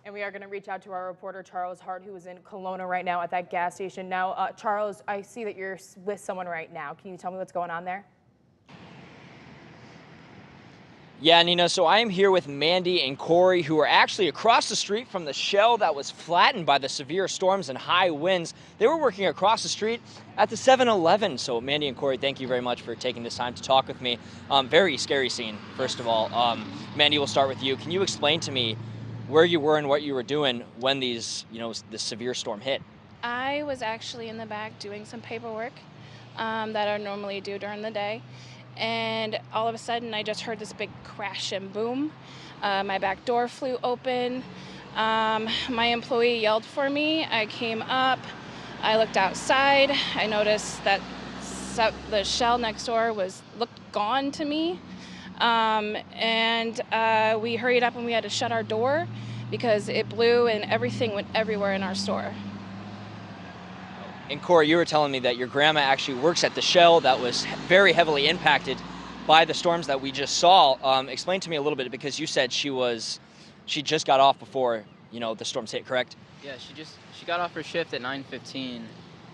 and we are going to reach out to our reporter, Charles Hart, who is in Kelowna right now at that gas station. Now, Charles, I see that you're with someone right now. Can you tell me what's going on there? Yeah, Nina, so I am here with Mandy and Corey, who are actually across the street from the shell that was flattened by the severe storms and high winds. They were working across the street at the 7-Eleven. So Mandy and Corey, thank you very much for taking this time to talk with me. Very scary scene, first of all. Mandy, we'll start with you. Can you explain to me where you were and what you were doing when this severe storm hit? I was actually in the back doing some paperwork that I normally do during the day. And all of a sudden, I just heard this big crash and boom. My back door flew open. My employee yelled for me. I came up. I looked outside. I noticed that the shell next door looked gone to me. And we hurried up and we had to shut our door because it blew and everything went everywhere in our store. And Corey, you were telling me that your grandma actually works at the shell that was very heavily impacted by the storms that we just saw. Explain to me a little bit, because you said she just got off before the storms hit, correct? Yeah, she got off her shift at 9:15,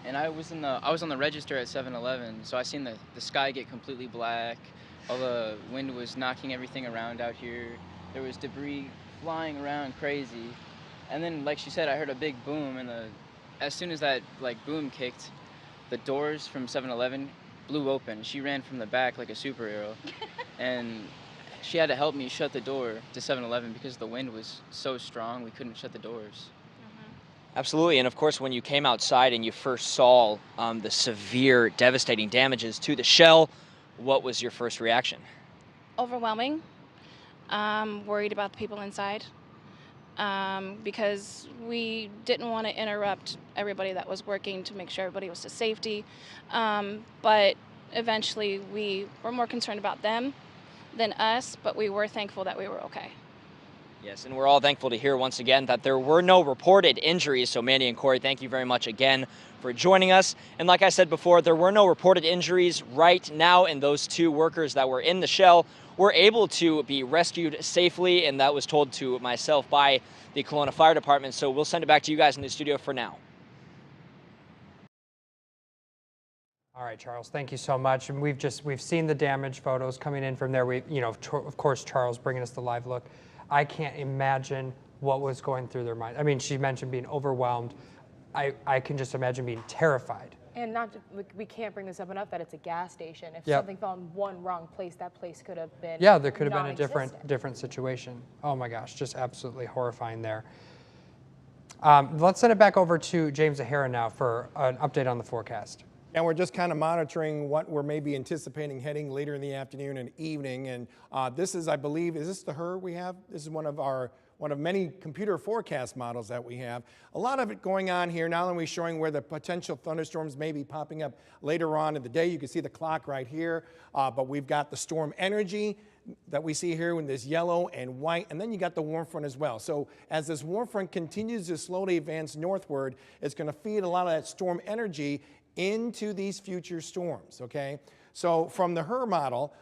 and I was on the register at 7-Eleven, so I seen the sky get completely black. All the wind was knocking everything around out here. There was debris flying around crazy, and then, like she said, I heard a big boom, and as soon as that boom kicked, the doors from 7-Eleven blew open. She ran from the back like a superhero, and she had to help me shut the door to 7-Eleven because the wind was so strong we couldn't shut the doors. Absolutely, and of course when you came outside and you first saw the severe, devastating damages to the shell, what was your first reaction? Overwhelming. Worried about the people inside. Because we didn't want to interrupt everybody that was working to make sure everybody was to safety. But eventually we were more concerned about them than us, but we were thankful that we were okay. Yes, and we're all thankful to hear once again that there were no reported injuries. So Mandy and Corey, thank you very much again for joining us. And like I said before, there were no reported injuries right now, and those two workers that were in the shell were able to be rescued safely, and that was told to myself by the Kelowna Fire Department. So we'll send it back to you guys in the studio for now. All right, Charles, thank you so much. And we've seen the damage photos coming in from there. Of course, Charles bringing us the live look. I can't imagine what was going through their mind. I mean, she mentioned being overwhelmed. I can just imagine being terrified. And we can't bring this up enough that it's a gas station. If Yep. something fell in one wrong place, that place could have been Yeah, there could have been a non-existent. different situation. Oh my gosh, just absolutely horrifying there. Let's send it back over to James O'Hara now for an update on the forecast. And we're just kind of monitoring what we're maybe anticipating heading later in the afternoon and evening. And this is, I believe, is this the HER we have? This is one of many computer forecast models that we have. A lot of it going on here, not only showing where the potential thunderstorms may be popping up later on in the day. You can see the clock right here, but we've got the storm energy that we see here in this yellow and white, and then you got the warm front as well. So as this warm front continues to slowly advance northward, it's going to feed a lot of that storm energy into these future storms, okay? So from the HER model,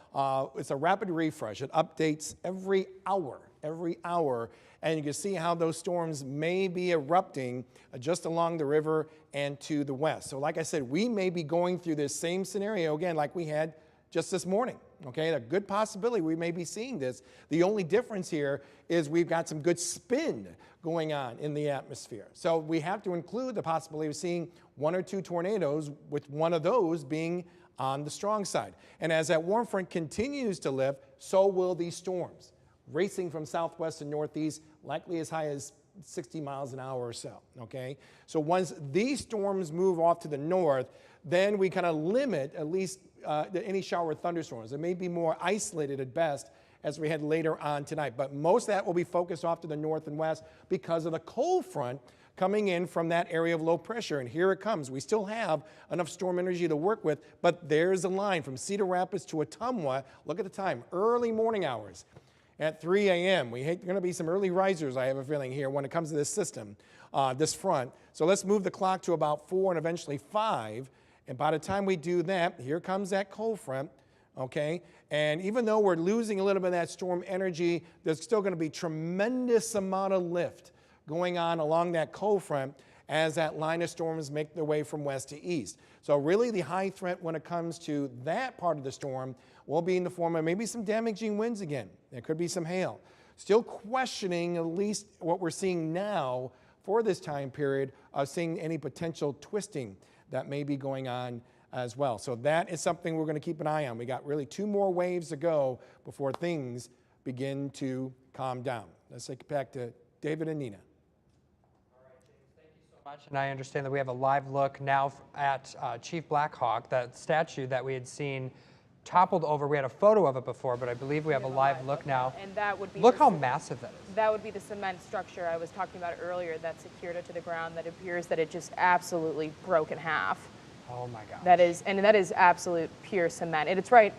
it's a rapid refresh. It updates every hour, and you can see how those storms may be erupting just along the river and to the west. So like I said, we may be going through this same scenario again like we had just this morning. Okay, a good possibility we may be seeing this. The only difference here is we've got some good spin going on in the atmosphere. So we have to include the possibility of seeing 1 or 2 tornadoes, with one of those being on the strong side. And as that warm front continues to lift, so will these storms, racing from southwest and northeast, likely as high as 60 miles an hour or so, okay? So once these storms move off to the north, then we kind of limit at least any shower thunderstorms. It may be more isolated at best as we head later on tonight, but most of that will be focused off to the north and west because of the cold front coming in from that area of low pressure. And here it comes. We still have enough storm energy to work with, but there's a line from Cedar Rapids to Ottumwa. Look at the time, early morning hours at 3 a.m. We're going to be some early risers, I have a feeling, here when it comes to this system, this front. So let's move the clock to about 4 and eventually 5. And by the time we do that, here comes that cold front, okay? And even though we're losing a little bit of that storm energy, there's still going to be tremendous amount of lift going on along that cold front as that line of storms make their way from west to east. So really the high threat when it comes to that part of the storm will be in the form of maybe some damaging winds again. There could be some hail. Still questioning at least what we're seeing now for this time period of seeing any potential twisting that may be going on as well. So that is something we're going to keep an eye on. We got really 2 more waves to go before things begin to calm down. Let's take it back to David and Nina. And I understand that we have a live look now at Chief Blackhawk, that statue that we had seen toppled over. We had a photo of it before, but I believe we have a live look now. And that would be look how massive that is. That would be the cement structure I was talking about earlier that secured it to the ground, that appears that it just absolutely broke in half. Oh my God. That is absolute pure cement. And it's right.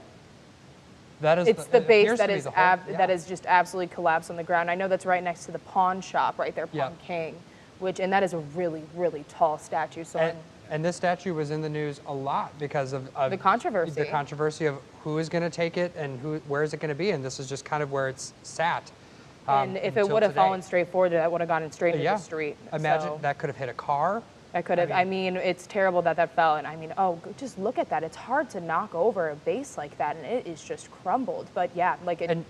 That is it's the base that is that is just absolutely collapsed on the ground. I know that's right next to the pawn shop right there, Pawn King, and that is a really, really tall statue. So and this statue was in the news a lot because of the controversy. The controversy of who is going to take it and where is it going to be, and this is just kind of where it's sat. And if it would have fallen straight forward, that would have gone straight into the street. Imagine that could have hit a car. That could have. I mean, it's terrible that fell, and I mean, just look at that. It's hard to knock over a base like that, and it is just crumbled. But yeah, like it. And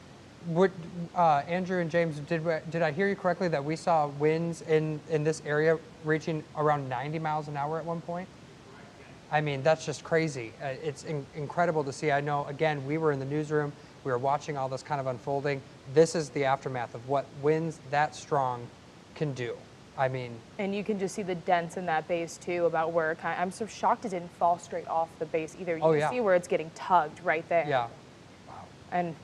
what, Andrew and James, did I hear you correctly that we saw winds in this area reaching around 90 miles an hour at one point? I mean, that's just crazy. It's incredible to see. I know, again, we were in the newsroom. We were watching all this kind of unfolding. This is the aftermath of what winds that strong can do. I mean, and you can just see the dents in that base too. About where I'm so shocked it didn't fall straight off the base either. You can see where it's getting tugged right there. Yeah. Wow. And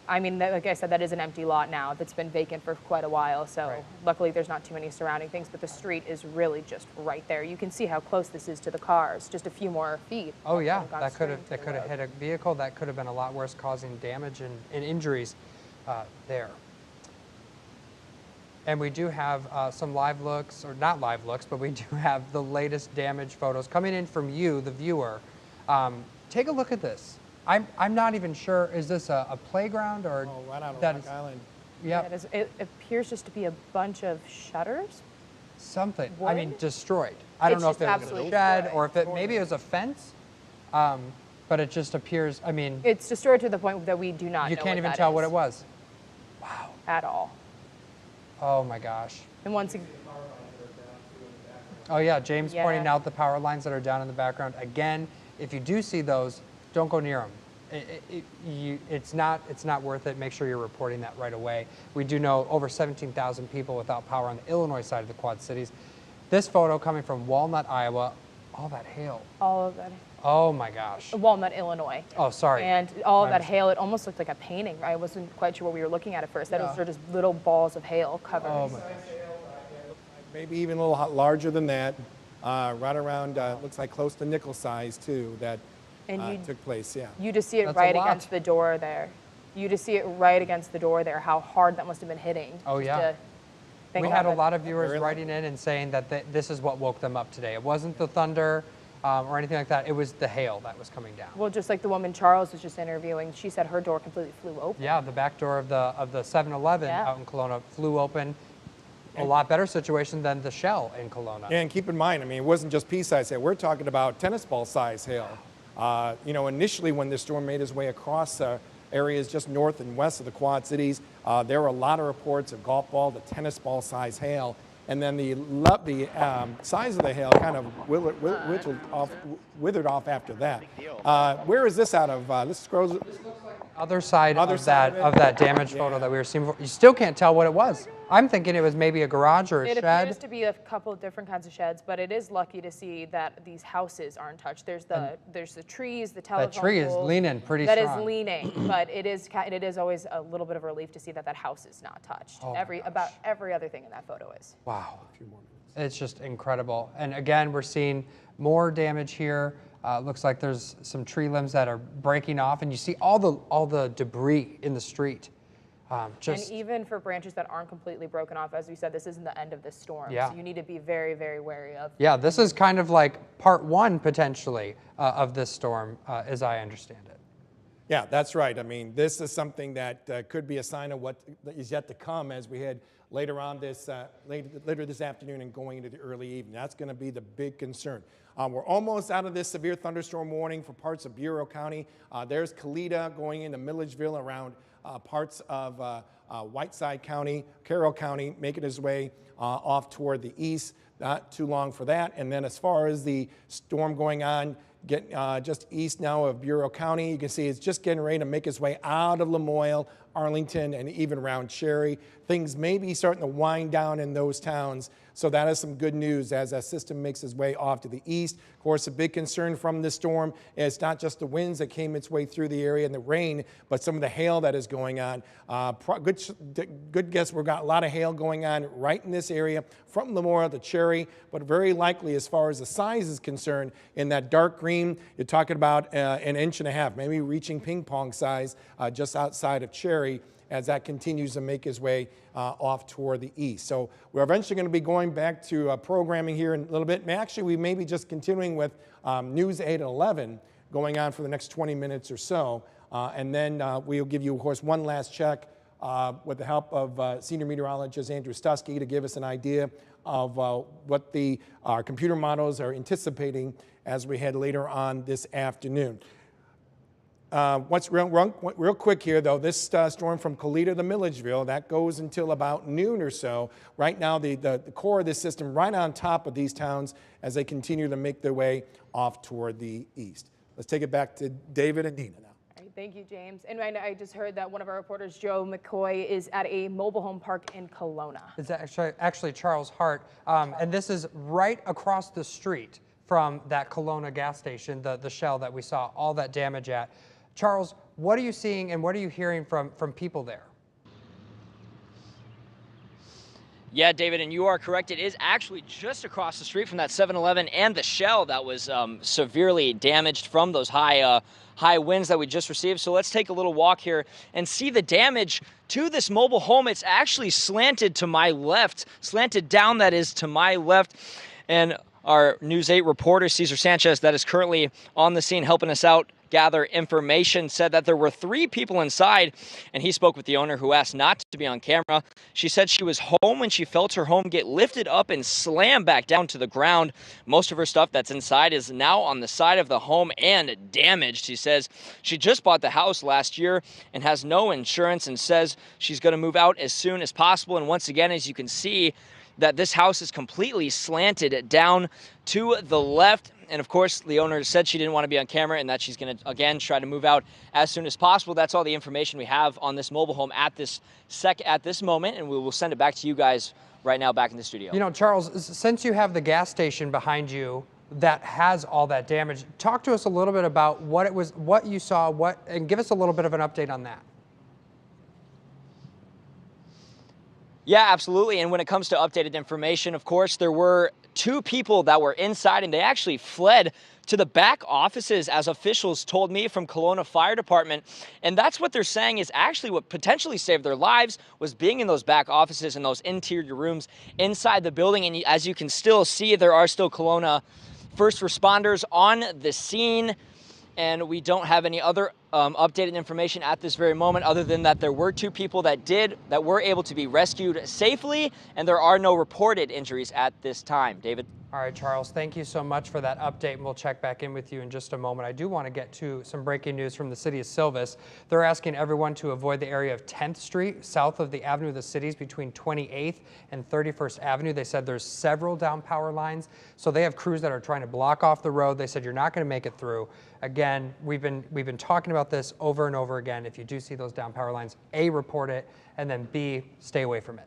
I mean, like I said, that is an empty lot now that's been vacant for quite a while. So luckily there's not too many surrounding things, but the street is really just right there. You can see how close this is to the cars, just a few more feet. Oh yeah, that could have hit a vehicle. That could have been a lot worse, causing damage and injuries there. And we do have some live looks, or not live looks, but we do have the latest damage photos coming in from you, the viewer. Take a look at this. I'm not even sure, is this a playground or? Oh, right on Rock Island. Yeah. It appears just to be a bunch of shutters. Something. Wood? I mean, destroyed. I don't know if it was a shed or if maybe it was a fence, but it just appears, I mean. It's destroyed to the point that we do not know You can't even tell what it was. Wow. At all. Oh my gosh. And once again. Oh yeah, James pointing out the power lines that are down in the background. Again, if you do see those, don't go near them. It's not worth it. Make sure you're reporting that right away. We do know over 17,000 people without power on the Illinois side of the Quad Cities. This photo coming from Walnut, Iowa. All that hail. All of that. Oh my gosh. Walnut, Illinois. Oh, sorry. And all of that hail, it almost looked like a painting. I wasn't quite sure what we were looking at first. That was just little balls of hail covered. Oh my gosh. Maybe even a little larger than that. Right around, looks like close to nickel size too, that took place, yeah. You just see it right against the door there. You just see it right against the door there, how hard that must have been hitting. Oh yeah. We had a lot of viewers writing in and saying that this is what woke them up today. It wasn't the thunder, or anything like that. It was the hail that was coming down. Well, just like the woman Charles was just interviewing, she said her door completely flew open. Yeah, the back door of the 7-Eleven out in Kelowna flew open. A lot better situation than the shell in Kelowna. And keep in mind, I mean, it wasn't just pea-size hail. We're talking about tennis ball size hail. You know, initially when this storm made its way across areas just north and west of the Quad Cities, there were a lot of reports of golf ball to tennis ball size hail. And then the size of the hail kind of withered off after that. Where is this out of? This scrolls. Other side of that damaged photo that we were seeing before. You still can't tell what it was. I'm thinking it was maybe a garage or a shed. It appears to be a couple of different kinds of sheds, but it is lucky to see that these houses aren't touched. There's the trees, the telephone That tree poles. is leaning pretty That strong. is leaning, but it is always a little bit of a relief to see that that house is not touched. About every other thing in that photo is. Wow. It's just incredible. And again, we're seeing more damage here. Looks like there's some tree limbs that are breaking off, and you see all the debris in the street. And even for branches that aren't completely broken off, as we said, this isn't the end of the storm. Yeah. So you need to be very, very wary of. Yeah, this is kind of like part one, potentially, of this storm, as I understand it. Yeah, that's right. I mean, this is something that could be a sign of what is yet to come as we head later on later this afternoon and going into the early evening. That's going to be the big concern. We're almost out of this severe thunderstorm warning for parts of Bureau County. There's Kalita going into Milledgeville around parts of Whiteside County, Carroll County, making his way off toward the east. Not too long for that. And then as far as the storm going on, just east now of Bureau County, you can see it's just getting ready to make its way out of Lamoille, Arlington, and even around Cherry. Things may be starting to wind down in those towns. So that is some good news as that system makes its way off to the east. Of course, a big concern from this storm is not just the winds that came its way through the area and the rain, but some of the hail that is going on. Good guess, we've got a lot of hail going on right in this area from Lamoille to Cherry, but very likely as far as the size is concerned, in that dark green, you're talking about 1.5 inches, maybe reaching ping pong size just outside of Cherry, as that continues to make its way off toward the east. So we're eventually going to be going back to programming here in a little bit. And actually, we may be just continuing with News 8 at 11 going on for the next 20 minutes or so. And then we'll give you, of course, one last check with the help of senior meteorologist Andrew Stusky to give us an idea of what our computer models are anticipating as we head later on this afternoon. What's real quick here, though, this storm from Kalita to Milledgeville, that goes until about noon or so. Right now, the core of this system right on top of these towns as they continue to make their way off toward the east. Let's take it back to David and Dina now. All right, thank you, James. And I just heard that one of our reporters, Joe McCoy, is at a mobile home park in Kelowna. It's actually Charles Hart, and this is right across the street from that Kelowna gas station, the shell that we saw all that damage at. Charles, what are you seeing and what are you hearing from people there? Yeah, David, and you are correct. It is actually just across the street from that 7-Eleven and the shell that was severely damaged from those high winds that we just received. So let's take a little walk here and see the damage to this mobile home. It's actually slanted to my left, slanted down, that is, to my left. And our News 8 reporter, Cesar Sanchez, that is currently on the scene helping us out gather information, said that there were 3 people inside, and he spoke with the owner, who asked not to be on camera. She said she was home when she felt her home get lifted up and slammed back down to the ground. Most of her stuff that's inside is now on the side of the home and damaged. She says she just bought the house last year and has no insurance, and says she's going to move out as soon as possible. And once again, as you can see, that this house is completely slanted down to the left. And of course, the owner said she didn't want to be on camera and that she's going to, again, try to move out as soon as possible. That's all the information we have on this mobile home at this moment, and we will send it back to you guys right now back in the studio. You know, Charles, since you have the gas station behind you that has all that damage, talk to us a little bit about what it was, what you saw, and give us a little bit of an update on that. Yeah, absolutely. And when it comes to updated information, of course, there were 2 people that were inside, and they actually fled to the back offices, as officials told me from Kelowna Fire Department. And that's what they're saying is actually what potentially saved their lives, was being in those back offices and those interior rooms inside the building. And as you can still see, there are still Kelowna first responders on the scene, and we don't have any other updated information at this very moment other than that there were 2 people that were able to be rescued safely, and there are no reported injuries at this time. David? All right, Charles, thank you so much for that update, and we'll check back in with you in just a moment. I do want to get to some breaking news from the city of Silvis. They're asking everyone to avoid the area of 10th Street, south of the Avenue of the Cities, between 28th and 31st Avenue. They said there's several down power lines, so they have crews that are trying to block off the road. They said you're not going to make it through. Again, we've been talking about this over and over again. If you do see those down power lines, A, report it, and then B, stay away from it.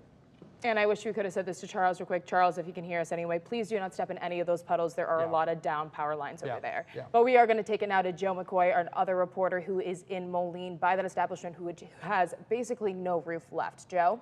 And I wish we could have said this to Charles real quick. Charles, if you can hear us anyway, please do not step in any of those puddles. There are a lot of down power lines over there. But we are going to take it now to Joe McCoy, our other reporter who is in Moline by that establishment who has basically no roof left. Joe?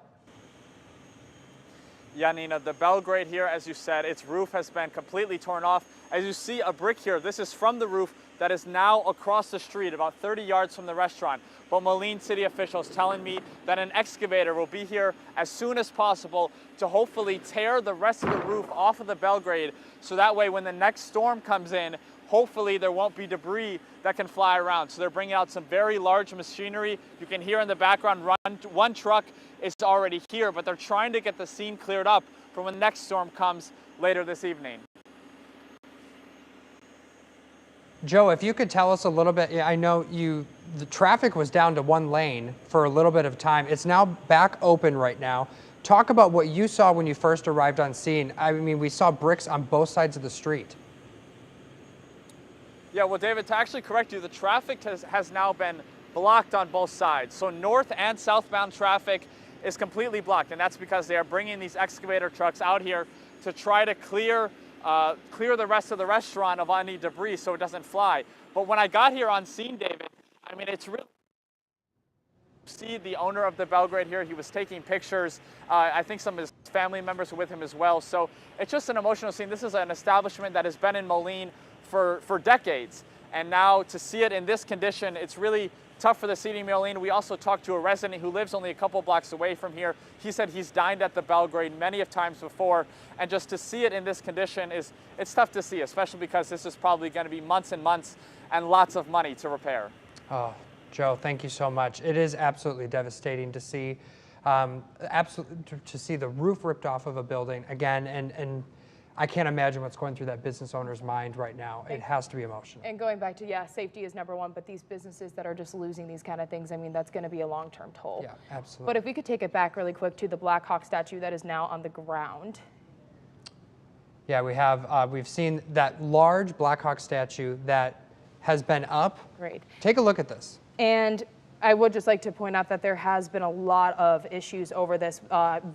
Yeah, Nina, the Belgrade here, as you said, its roof has been completely torn off. As you see a brick here, this is from the roof that is now across the street, about 30 yards from the restaurant. But Moline city officials telling me that an excavator will be here as soon as possible to hopefully tear the rest of the roof off of the Belgrade, so that way when the next storm comes in, hopefully there won't be debris that can fly around. So they're bringing out some very large machinery. You can hear in the background one truck is already here, but they're trying to get the scene cleared up for when the next storm comes later this evening. Joe, if you could tell us a little bit, I know the traffic was down to 1 lane for a little bit of time. It's now back open right now. Talk about what you saw when you first arrived on scene. I mean, we saw bricks on both sides of the street. Yeah, well, David, to actually correct you, the traffic has now been blocked on both sides. So north and southbound traffic is completely blocked, and that's because they are bringing these excavator trucks out here to try to clear the rest of the restaurant of any debris so it doesn't fly. But when I got here on scene, David, I mean, it's really... See the owner of the Belgrade here, he was taking pictures. I think some of his family members were with him as well. So it's just an emotional scene. This is an establishment that has been in Moline for decades. And now to see it in this condition, it's really tough for the city of Moline. We also talked to a resident who lives only a couple blocks away from here. He said he's dined at the Belgrade many of times before, and just to see it in this condition it's tough to see, especially because this is probably going to be months and months and lots of money to repair. Oh, Joe, thank you so much. It is absolutely devastating to see, to see the roof ripped off of a building again, and I can't imagine what's going through that business owner's mind right now. It has to be emotional. And going back to, yeah, safety is #1, but these businesses that are just losing these kind of things, I mean, that's going to be a long-term toll. Yeah, absolutely. But if we could take it back really quick to the Blackhawk statue that is now on the ground. Yeah, we've seen that large Blackhawk statue that has been up. Great. Take a look at this. And I would just like to point out that there has been a lot of issues over this.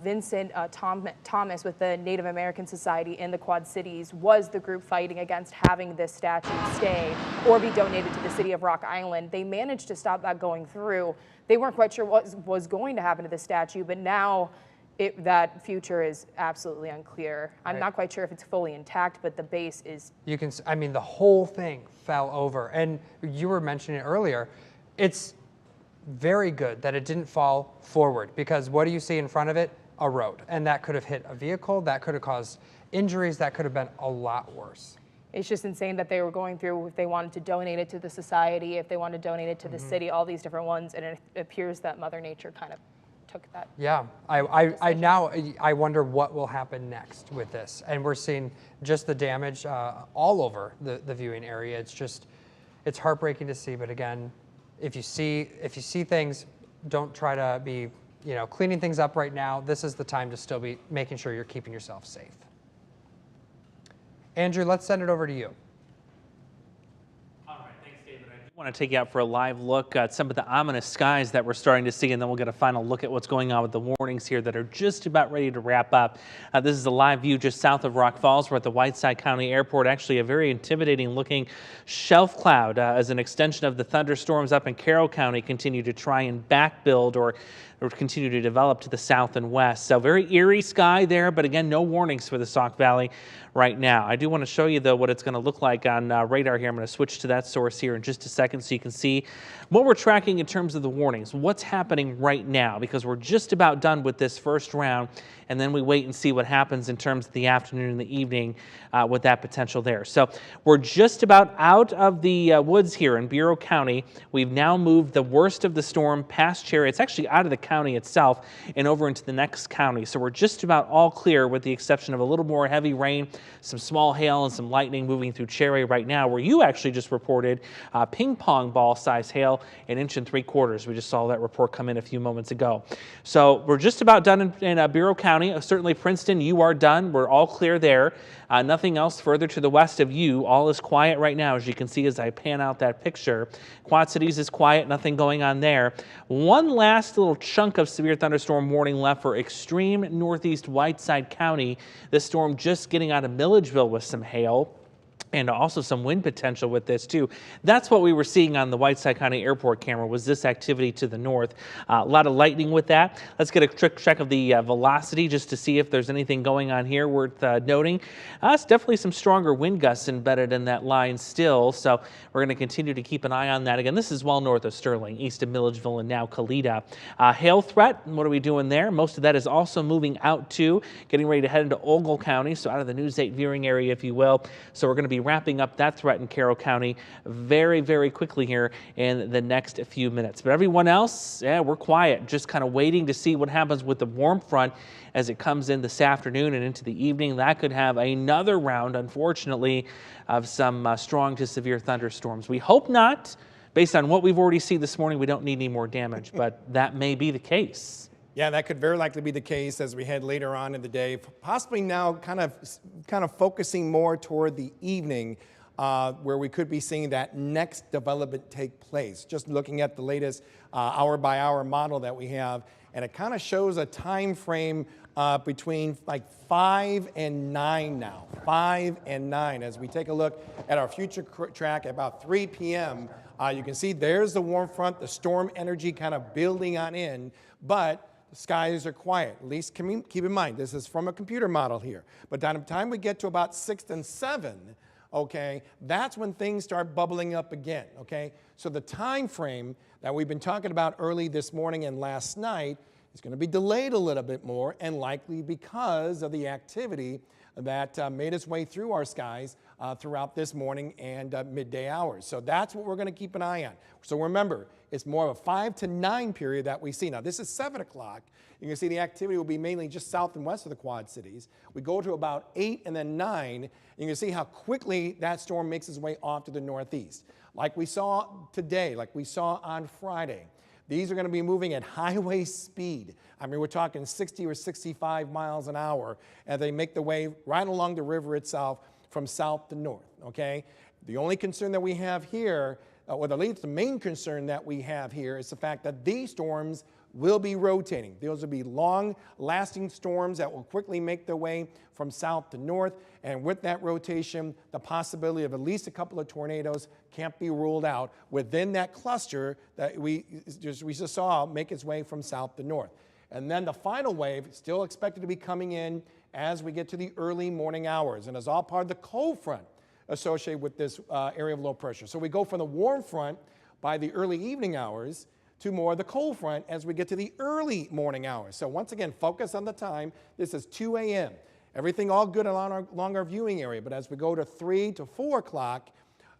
Vincent Thomas with the Native American Society in the Quad Cities was the group fighting against having this statue stay or be donated to the city of Rock Island. They managed to stop that going through. They weren't quite sure what was going to happen to the statue, but now that future is absolutely unclear. I'm not quite sure if it's fully intact, but the base is... I mean, the whole thing fell over. And you were mentioning it earlier. It's very good that it didn't fall forward, because what do you see in front of it? A road. And that could have hit a vehicle, that could have caused injuries, that could have been a lot worse. It's just insane that they were going through, if they wanted to donate it to the society, if they wanted to donate it to the city, all these different ones, and it appears that Mother Nature kind of took that. Yeah, I wonder what will happen next with this. And we're seeing just the damage all over the viewing area. It's heartbreaking to see, but again, if you see things, don't try to be, cleaning things up right now. This is the time to still be making sure you're keeping yourself safe. Andrew, let's send it over to you. All right, thanks, David. I do want to take you out for a live look at some of the ominous skies that we're starting to see, and then we'll get a final look at what's going on with the warnings here that are just about ready to wrap up. This is a live view just south of Rock Falls. We're at the Whiteside County Airport. Actually, a very intimidating looking shelf cloud as an extension of the thunderstorms up in Carroll County continue to try and back build or continue to develop to the south and west. So very eerie sky there, but again, no warnings for the Sauk Valley right now. I do want to show you, though, what it's going to look like on radar here. I'm going to switch to that source here in just a second. second so you can see what we're tracking in terms of the warnings, what's happening right now, because we're just about done with this first round, and then we wait and see what happens in terms of the afternoon and the evening with that potential there. So we're just about out of the woods here in Bureau County. We've now moved the worst of the storm past Cherry. It's actually out of the county itself and over into the next county. So we're just about all clear with the exception of a little more heavy rain, some small hail and some lightning moving through Cherry right now, where you actually just reported ping pong ball size hail, 1 3/4 inches. We just saw that report come in a few moments ago. So we're just about done in Bureau County. Certainly Princeton, you are done. We're all clear there. Nothing else further to the west of you. All is quiet right now, as you can see as I pan out that picture. Quad Cities is quiet, nothing going on there. One last little chunk of severe thunderstorm warning left for extreme northeast Whiteside County. This storm just getting out of Milledgeville with some hail. And also some wind potential with this too. That's what we were seeing on the Whiteside County Airport camera, was this activity to the north. A lot of lightning with that. Let's get a quick check of the velocity just to see if there's anything going on here worth noting. It's definitely some stronger wind gusts embedded in that line still, so we're going to continue to keep an eye on that. Again, this is well north of Sterling, east of Milledgeville and now Kalita. Hail threat, what are we doing there? Most of that is also moving out to, getting ready to head into Ogle County, so out of the News 8 viewing area, if you will. So we're going to be wrapping up that threat in Carroll County very, very quickly here in the next few minutes. But everyone else, yeah, we're quiet, just kind of waiting to see what happens with the warm front as it comes in this afternoon and into the evening. That could have another round, unfortunately, of some strong to severe thunderstorms. We hope not. Based on what we've already seen this morning, we don't need any more damage, but that may be the case. Yeah, that could very likely be the case as we head later on in the day, possibly now kind of focusing more toward the evening, where we could be seeing that next development take place. Just looking at the latest hour-by-hour model that we have, and it kind of shows a time frame between like 5 and 9 now, 5 and 9. As we take a look at our future track at about 3 p.m., you can see there's the warm front, the storm energy kind of building on in, but the skies are quiet. At least keep in mind, this is from a computer model here. But by the time we get to about 6 and 7, okay, that's when things start bubbling up again, okay? So the time frame that we've been talking about early this morning and last night is going to be delayed a little bit more, and likely because of the activity that made its way through our skies throughout this morning and midday hours. So that's what we're going to keep an eye on. So remember, it's more of a 5 to 9 period that we see. Now, this is 7 o'clock. You can see the activity will be mainly just south and west of the Quad Cities. We go to about 8 and then 9. And you can see how quickly that storm makes its way off to the northeast. Like we saw today, like we saw on Friday. These are going to be moving at highway speed. I mean, we're talking 60 or 65 miles an hour as they make the way right along the river itself from south to north, okay? The only concern that we have here, or at least the main concern that we have here, is the fact that these storms will be rotating. Those will be long-lasting storms that will quickly make their way from south to north, and with that rotation, the possibility of at least a couple of tornadoes can't be ruled out within that cluster that we just saw make its way from south to north. And then the final wave is still expected to be coming in as we get to the early morning hours, and is all part of the cold front associated with this area of low pressure. So we go from the warm front by the early evening hours to more of the cold front as we get to the early morning hours. So once again, focus on the time. This is 2 a.m. Everything all good along our viewing area, but as we go to 3 to 4 o'clock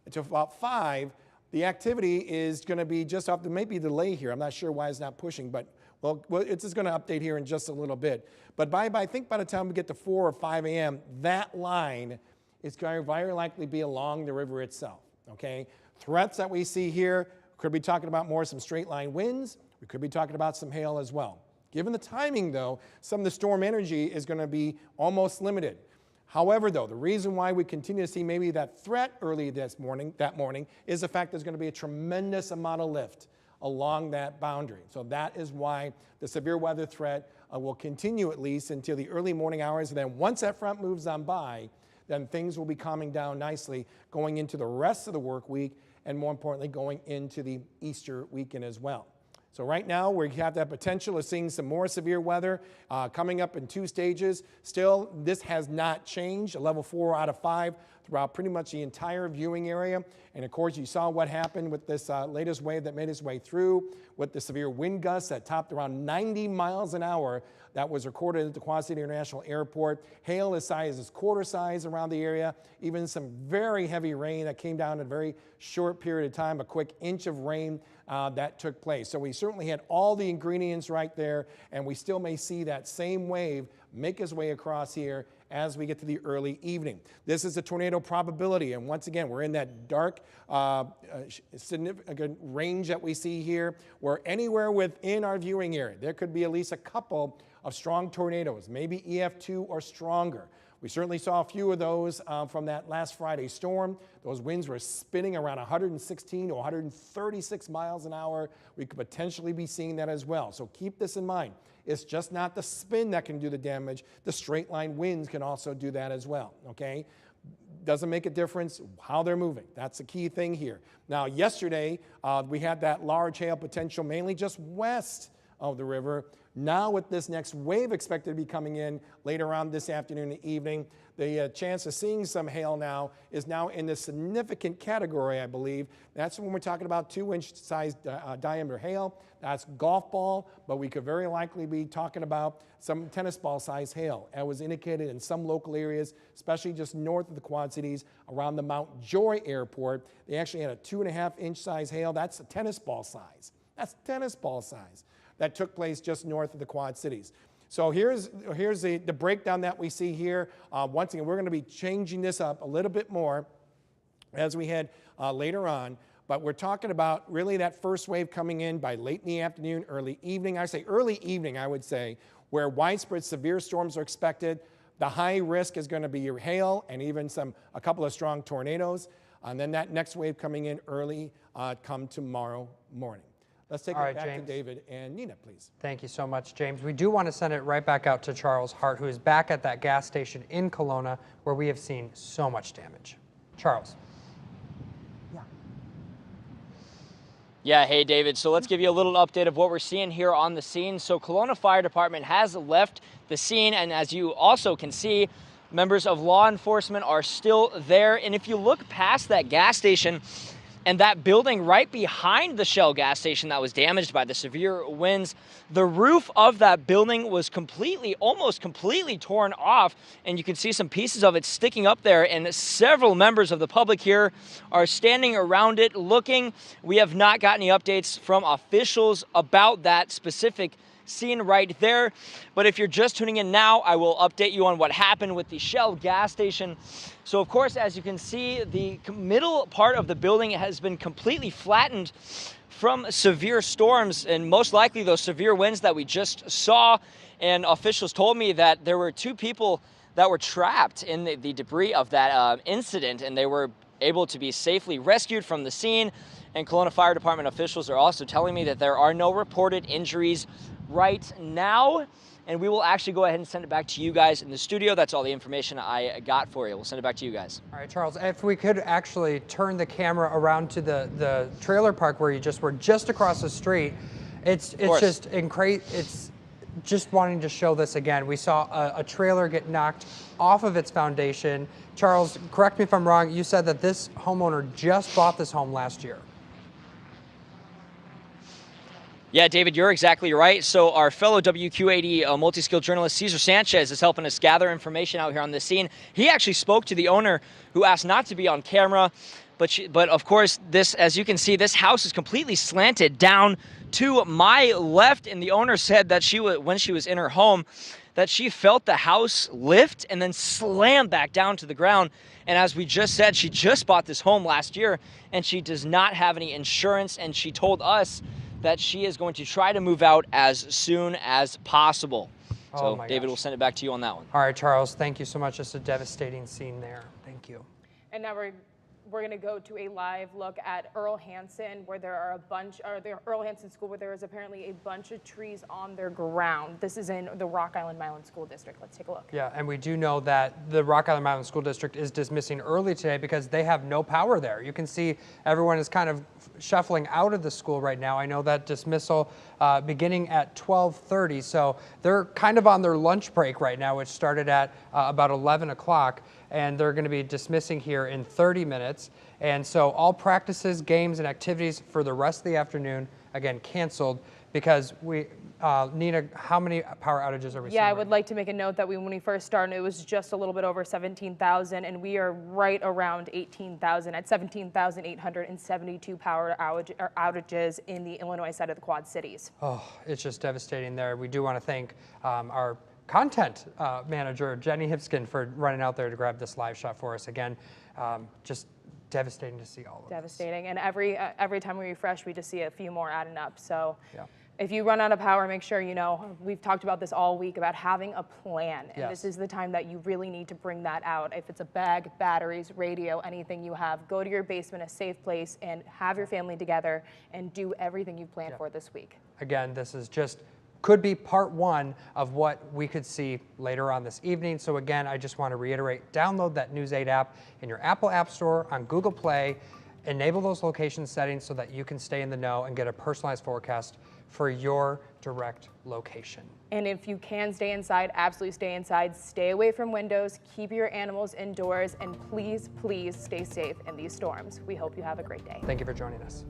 to about 5, the activity is going to be just off. There may be a delay here. I'm not sure why it's not pushing, but well, it's just going to update here in just a little bit. But I think by the time we get to 4 or 5 a.m., that line is going to very likely be along the river itself, okay? Threats that we see here, could be talking about more some straight line winds. We could be talking about some hail as well. Given the timing, though, some of the storm energy is going to be almost limited. However, though, the reason why we continue to see maybe that threat early that morning is the fact there's going to be a tremendous amount of lift along that boundary. So that is why the severe weather threat will continue at least until the early morning hours. And then once that front moves on by, then things will be calming down nicely going into the rest of the work week, and more importantly, going into the Easter weekend as well. So right now we have that potential of seeing some more severe weather coming up in 2 stages. Still, this has not changed, a level 4 out of 5 throughout pretty much the entire viewing area. And of course, you saw what happened with this latest wave that made its way through with the severe wind gusts that topped around 90 miles an hour that was recorded at the Quad City International Airport. Hail as size as quarter size around the area, even some very heavy rain that came down in a very short period of time, a quick inch of rain that took place. So we certainly had all the ingredients right there, and we still may see that same wave make its way across here as we get to the early evening. This is a tornado probability, and once again, we're in that dark significant range that we see here, where anywhere within our viewing area, there could be at least a couple of strong tornadoes, maybe EF2 or stronger. We certainly saw a few of those from that last Friday storm. Those winds were spinning around 116 to 136 miles an hour. We could potentially be seeing that as well. So keep this in mind. It's just not the spin that can do the damage. The straight line winds can also do that as well, okay? Doesn't make a difference how they're moving. That's the key thing here. Now, yesterday, we had that large hail potential mainly just west of the river. Now with this next wave expected to be coming in later on this afternoon and evening, the chance of seeing some hail now is now in the significant category, I believe. That's when we're talking about 2-inch size diameter hail. That's golf ball, but we could very likely be talking about some tennis ball size hail. That was indicated in some local areas, especially just north of the Quad Cities around the Mount Joy Airport. They actually had a 2.5-inch size hail. That's a tennis ball size. That's tennis ball size. That took place just north of the Quad Cities. So here's the breakdown that we see here. Once again, we're going to be changing this up a little bit more as we head later on. But we're talking about really that first wave coming in by late in the afternoon, early evening. I say early evening, I would say, where widespread severe storms are expected. The high risk is going to be your hail and even a couple of strong tornadoes. And then that next wave coming in early come tomorrow morning. Let's take it back to David and Nina, please. Thank you so much, James. We do want to send it right back out to Charles Hart, who is back at that gas station in Kelowna, where we have seen so much damage. Charles. Yeah, hey David, so let's give you a little update of what we're seeing here on the scene. So Kelowna Fire Department has left the scene, and as you also can see, members of law enforcement are still there. And if you look past that gas station and that building right behind the Shell gas station that was damaged by the severe winds, the roof of that building was almost completely torn off, and you can see some pieces of it sticking up there, and several members of the public here are standing around it looking. We have not got any updates from officials about that specific scene right there. But if you're just tuning in now, I will update you on what happened with the Shell gas station. So of course, as you can see, the middle part of the building has been completely flattened from severe storms, and most likely those severe winds that we just saw. And officials told me that there were 2 people that were trapped in the debris of that incident, and they were able to be safely rescued from the scene. And Kelowna Fire Department officials are also telling me that there are no reported injuries right now. And we will actually go ahead and send it back to you guys in the studio. That's all the information I got for you. We'll send it back to you guys. All right, Charles, if we could actually turn the camera around to the trailer park where you just were, just across the street. It's just incredible. It's just wanting to show this again. We saw a trailer get knocked off of its foundation. Charles, correct me if I'm wrong, you said that this homeowner just bought this home last year. Yeah, David, you're exactly right. So our fellow WQ80 multi-skilled journalist Cesar Sanchez is helping us gather information out here on the scene. He actually spoke to the owner, who asked not to be on camera. But of course, this, as you can see, this house is completely slanted down to my left. And the owner said that when she was in her home, that she felt the house lift and then slam back down to the ground. And as we just said, she just bought this home last year, and she does not have any insurance. And she told us that she is going to try to move out as soon as possible. So David, we'll send it back to you on that one. All right, Charles, thank you so much. It's a devastating scene there. Thank you. And now we're we're going to go to a live look at Earl Hansen, where there are the Earl Hansen School, where there is apparently a bunch of trees on their ground. This is in the Rock Island Milan School District. Let's take a look. Yeah, and we do know that the Rock Island Mountain School District is dismissing early today because they have no power there. You can see everyone is kind of shuffling out of the school right now. I know that dismissal beginning at 12:30, so they're kind of on their lunch break right now, which started at about 11 o'clock, and they're going to be dismissing here in 30 minutes. And so all practices, games, and activities for the rest of the afternoon, again, canceled because we, Nina, how many power outages are we seeing? Yeah, I would like to make a note that when we first started, it was just a little bit over 17,000, and we are right around 18,000 at 17,872 power outages in the Illinois side of the Quad Cities. Oh, it's just devastating there. We do want to thank our content manager, Jenny Hipskin, for running out there to grab this live shot for us. Again, just devastating to see all of Devastating, and every time we refresh, we just see a few more adding up. So yeah. If you run out of power, make sure you know, we've talked about this all week about having a plan, and Yes. this is the time that you really need to bring that out. If it's a bag, batteries, radio, anything you have, go to your basement, a safe place, and have your family together and do everything you've planned for this week. Again, this is just could be part one of what we could see later on this evening. So again, I just want to reiterate, download that News 8 app in your Apple App Store, on Google Play, enable those location settings so that you can stay in the know and get a personalized forecast for your direct location. And if you can stay inside, absolutely stay inside. Stay away from windows, keep your animals indoors, and please, please stay safe in these storms. We hope you have a great day. Thank you for joining us.